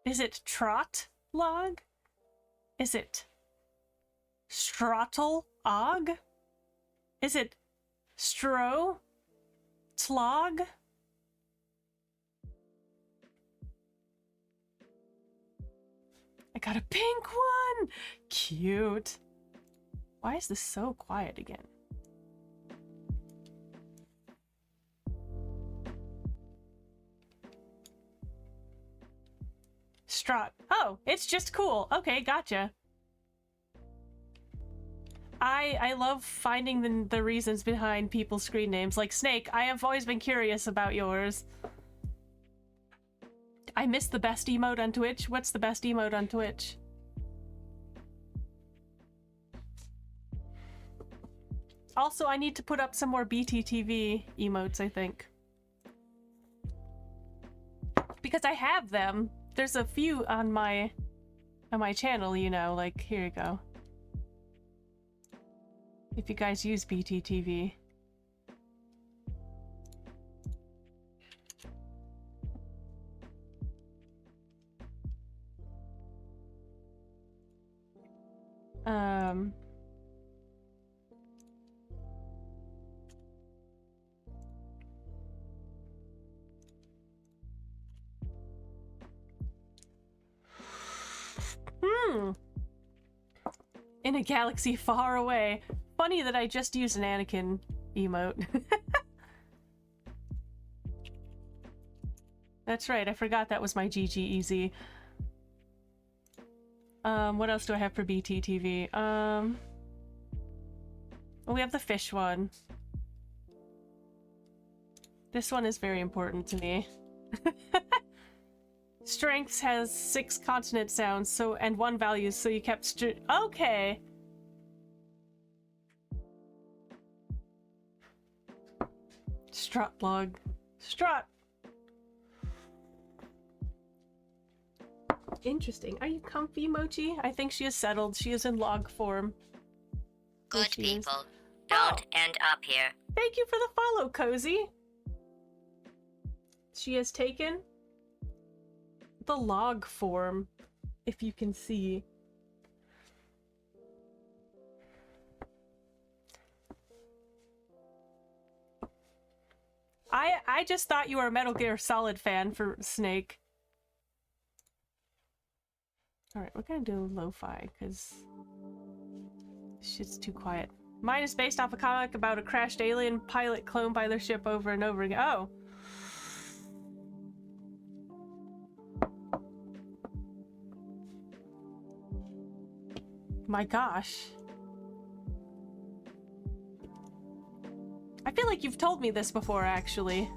Is it Trotlog? Is it Strottle-og? Is it Stro-tlog? I got a pink one! Cute. Why is this so quiet again? Strut. Oh, it's just cool. Okay, gotcha. I love finding the reasons behind people's screen names. Like Snake, I have always been curious about yours. I missed the best emote on Twitch. What's the best emote on Twitch? Also, I need to put up some more BTTV emotes, I think. Because I have them. There's a few on my channel, you know, like, here you go. If you guys use BTTV. In a galaxy far away. Funny that I just used an Anakin emote. That's right, I forgot that was my GG Easy. What else do I have for BTTV? Well, we have the fish one. This one is very important to me. Strengths has 6 consonant sounds, and 1 value, so you kept okay. Strutlog. Strut. Interesting. Are you comfy, Mochi? I think she is settled. She is in log form. Good people. Don't end up here. Thank you for the follow, Cozy. She has taken the log form, if you can see. I just thought you were a Metal Gear Solid fan for Snake. Alright, we're gonna do lo-fi, because shit's too quiet. Mine is based off a comic about a crashed alien pilot cloned by their ship over and over again. Oh! My gosh. I feel like you've told me this before, actually.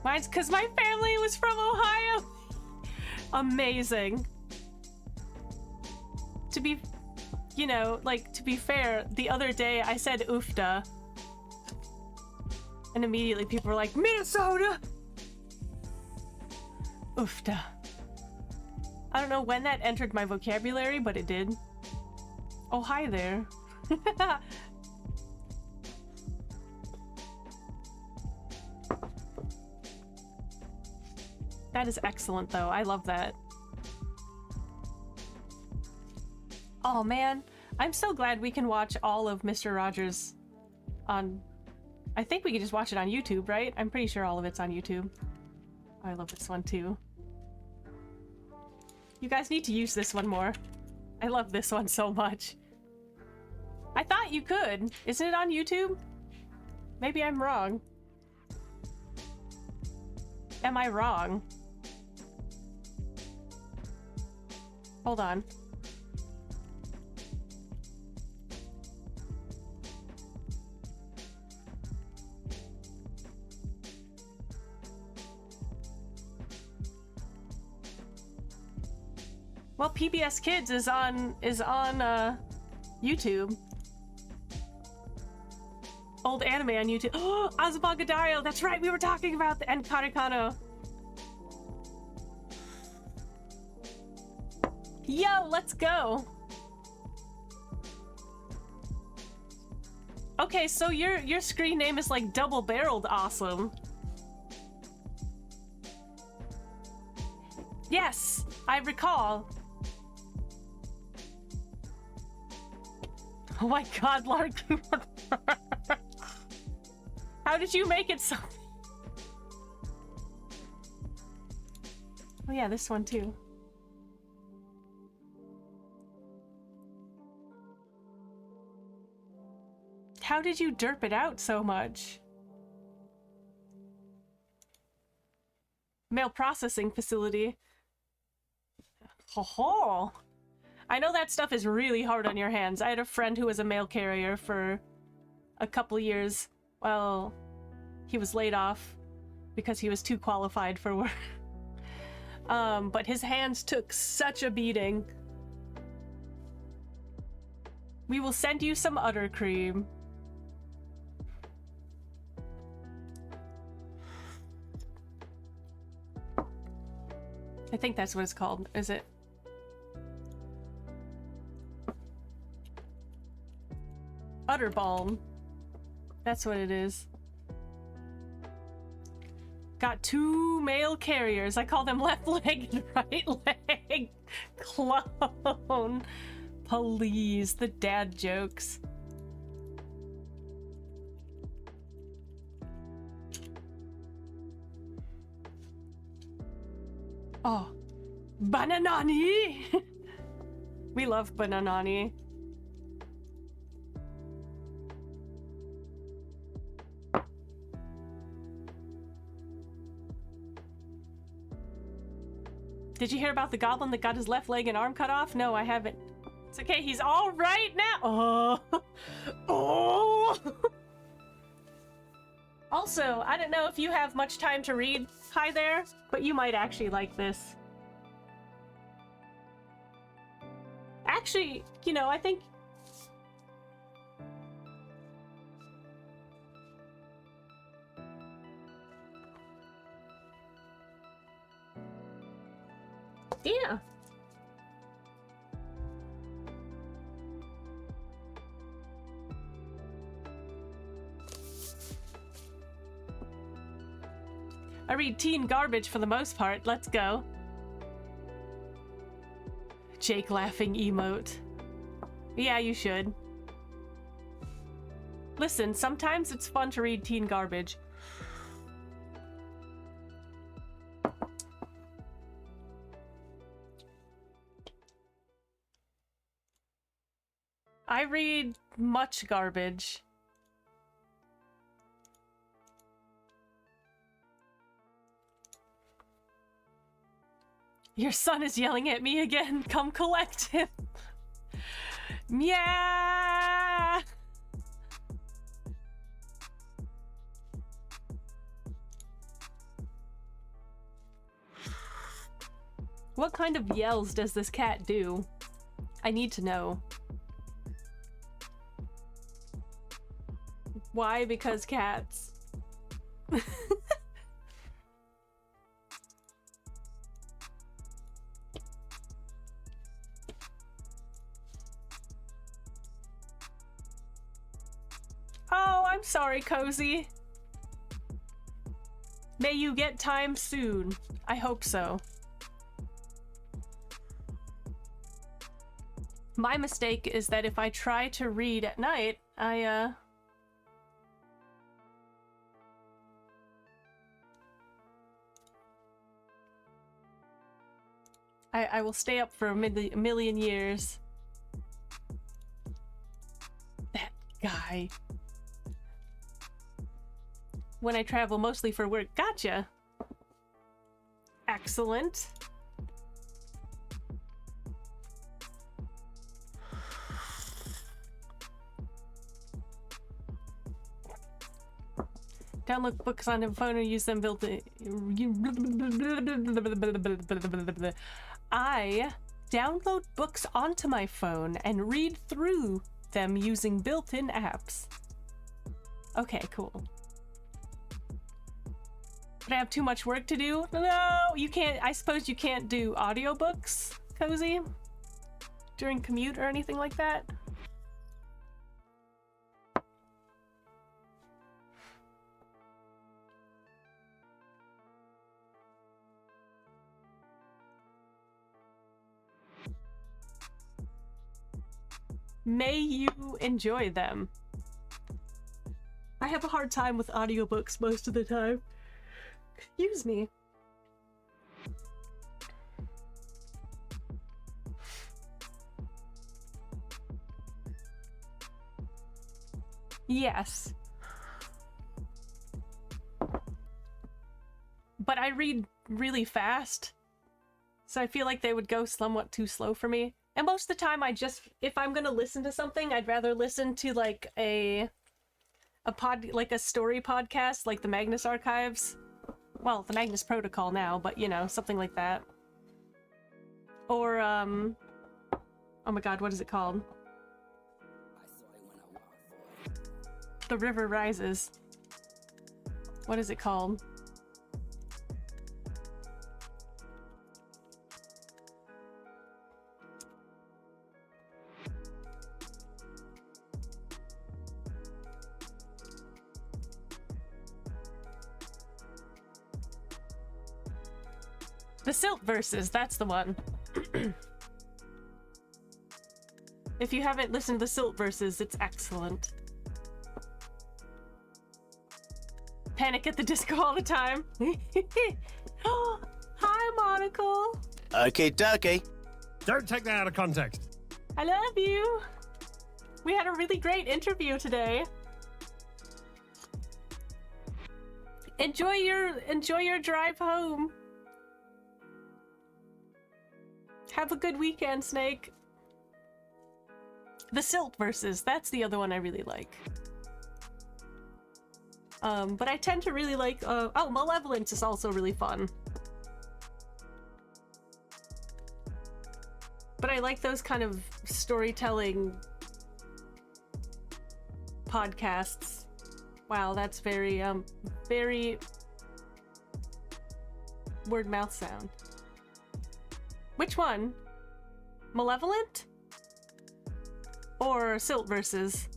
Mine's because my family was from Ohio. Amazing. To be, you know, like, to be fair, the other day I said oofda. And immediately people were like, Minnesota! Oofda. I don't know when that entered my vocabulary, but it did. Oh, hi there. That is excellent, though. I love that. Oh, man. I'm so glad we can watch all of Mr. Rogers on... I think we can just watch it on YouTube, right? I'm pretty sure all of it's on YouTube. Oh, I love this one, too. You guys need to use this one more. I love this one so much. I thought you could. Isn't it on YouTube? Maybe I'm wrong. Am I wrong? Hold on. Well, PBS Kids is on YouTube. Old anime on YouTube. Oh, Azumagadario, that's right, we were talking about the and Karekano. Yo, let's go. Okay, so your screen name is like double-barreled awesome. Yes, I recall. Oh my god, Lark. How did you make it so? Oh yeah, this one too. How did you derp it out so much? Mail processing facility. Ho-ho! I know that stuff is really hard on your hands. I had a friend who was a mail carrier for a couple years. Well, he was laid off because he was too qualified for work. But his hands took such a beating. We will send you some udder cream. I think that's what it's called, is it? Udder balm. That's what it is. Got 2 mail carriers. I call them left leg and right leg. Clone. Please, the dad jokes. Oh, Bananani! We love Bananani. Did you hear about the goblin that got his left leg and arm cut off? No, I haven't. It's okay, he's all right now. Oh. Oh. Also, I don't know if you have much time to read. Hi there, but you might actually like this. Actually, you know, I think... Yeah. I read teen garbage for the most part. Let's go. Jake laughing emote. Yeah, you should. Listen, sometimes it's fun to read teen garbage. I read much garbage. Your son is yelling at me again. Come collect him. Yeah. What kind of yells does this cat do? I need to know. Why? Because cats. Oh, I'm sorry, Cozy. May you get time soon. I hope so. My mistake is that if I try to read at night, I will stay up for a million years. That guy. When I travel mostly for work. Gotcha. Excellent. Download books on your phone and use them built. I Download books onto my phone and read through them using built-in apps. Okay, cool. But I have too much work to do? No, you can't. I suppose you can't do audiobooks, Cozy? During commute or anything like that? May you enjoy them. I have a hard time with audiobooks most of the time. Excuse me. Yes. But I read really fast, so I feel like they would go somewhat too slow for me. And most of the time if I'm gonna listen to something, I'd rather listen to like a story podcast, like the Magnus Archives. Well, the Magnus Protocol now, but you know, something like that. Or, oh my god, what is it called? The River Rises. What is it called? The Silt Verses, that's the one. If you haven't listened to the Silt Verses, it's excellent. Panic at the Disco all the time. Oh, hi, Monocle. Okay, dokie. Don't take that out of context. I love you. We had a really great interview today. Enjoy your drive home. Have a good weekend, Snake. The Silt Verses, that's the other one I really like. But I tend to really like, oh, Malevolence is also really fun. But I like those kind of storytelling podcasts. Wow, that's very, very word mouth sound. Which one? Malevolent? Or Silt Verses?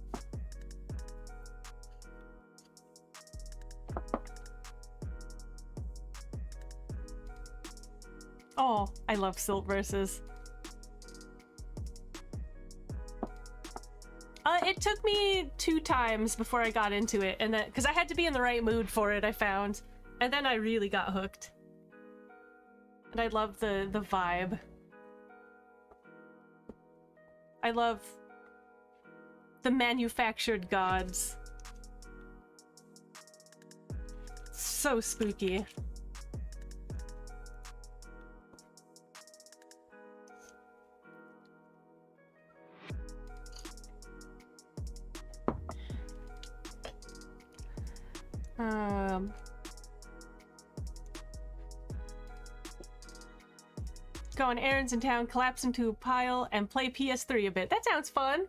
Oh, I love Silt Verses. It took me 2 times before I got into it, and then because I had to be in the right mood for it, I found, and then I really got hooked. And I love the vibe. I love the manufactured gods. So spooky. Go on errands in town, collapse into a pile, and play PS3 a bit. That sounds fun!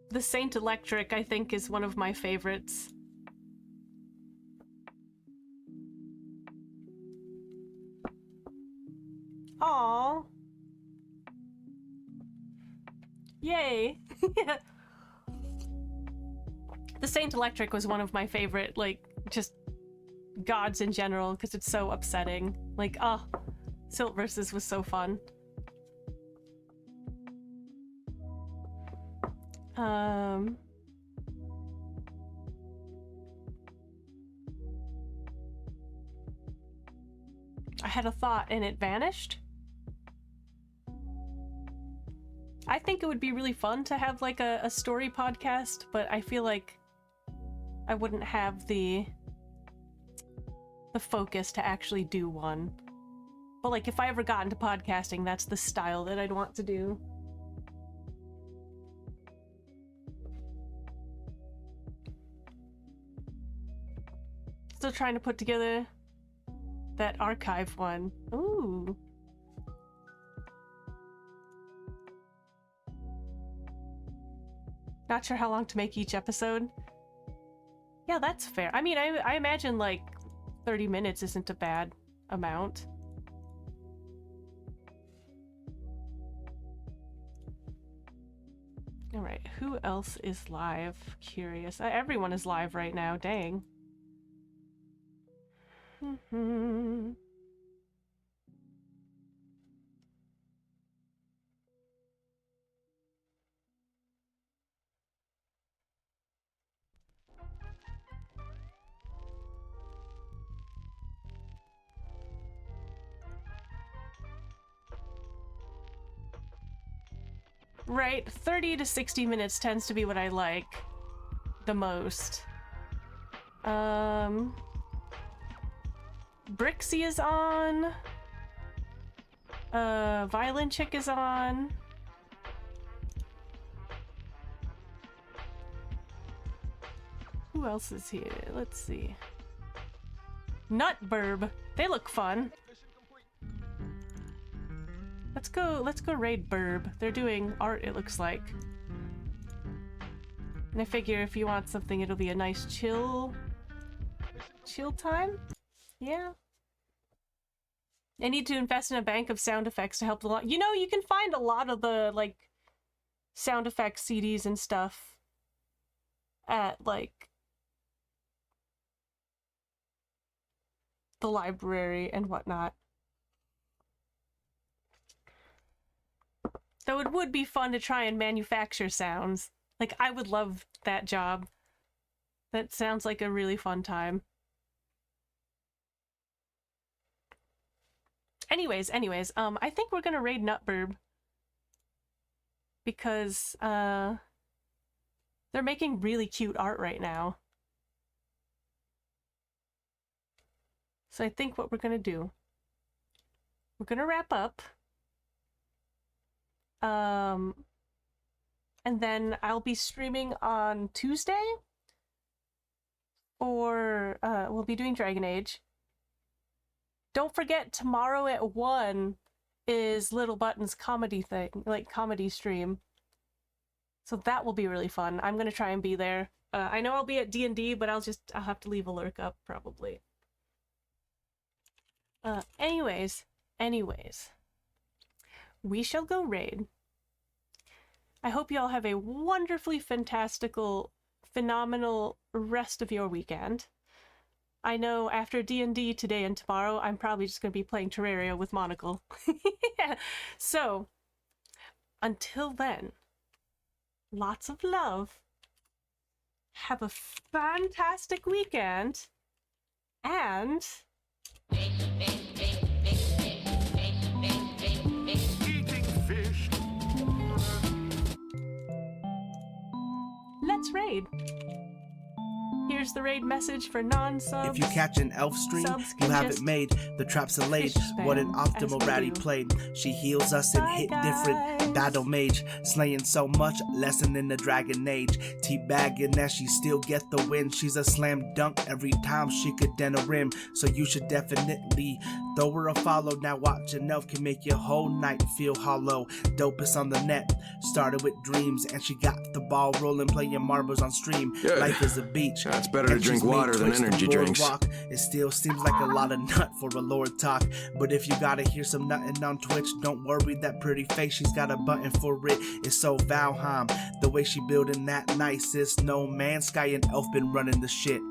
The Saint Electric, I think, is one of my favorites. Aww. Yay. The Saint Electric was one of my favorite, like, just gods in general, because it's so upsetting. Like, oh, Silt Versus was so fun. I had a thought and it vanished. I think it would be really fun to have like a story podcast, but I feel like I wouldn't have the the focus to actually do one. But like, if I ever got into podcasting, that's the style that I'd want to do. Still trying to put together that archive one. Ooh. Not sure how long to make each episode. Yeah, that's fair. I mean, I imagine like 30 minutes isn't a bad amount. All right, who else is live? Curious. Everyone is live right now, dang. Right, 30 to 60 minutes tends to be what I like the most. Brixie is on. Violin Chick is on. Who else is here? Let's see. Nutburb. They look fun. Let's go raid Burb. They're doing art, it looks like. And I figure if you want something, it'll be a nice chill time? Yeah. I need to invest in a bank of sound effects to help the lot. You know, you can find a lot of the, like, sound effects CDs and stuff at, like, the library and whatnot. Though it would be fun to try and manufacture sounds. Like, I would love that job. That sounds like a really fun time. Anyways, I think we're gonna raid Nutburb. Because, they're making really cute art right now. So I think what we're gonna do, we're gonna wrap up. And then I'll be streaming on Tuesday, or we'll be doing Dragon Age. Don't forget, tomorrow at 1 is Little Button's comedy thing, like comedy stream. So that will be really fun. I'm gonna try and be there. I know I'll be at D&D, but I'll have to leave a lurk up probably. Anyways, we shall go raid. I hope you all have a wonderfully fantastical, phenomenal rest of your weekend. I know after D&D today and tomorrow, I'm probably just going to be playing Terraria with Monocle. Yeah. So, until then, lots of love. Have a fantastic weekend. And... let's raid. Here's the raid message for non-subs. If you catch an elf stream, you have it made. The traps are laid. What an optimal ratty played. She heals us and hit different. Battle mage, slaying so much, lesson in the dragon age. Teabagging as she still get the win. She's a slam dunk every time she could den a rim. So you should definitely throw her a follow. Now watching elf can make your whole night feel hollow. Dopest on the net, started with dreams, and she got the ball rolling, playing marbles on stream. Good. Life is a beach. It's better to drink water than energy drinks. It still seems like a lot of nut for a Lord talk, but if you gotta hear some nutting on Twitch, don't worry, that pretty face, she's got a button for it. It's so Valheim, the way she building that nicest. No Man's Sky and Elf been running the shit.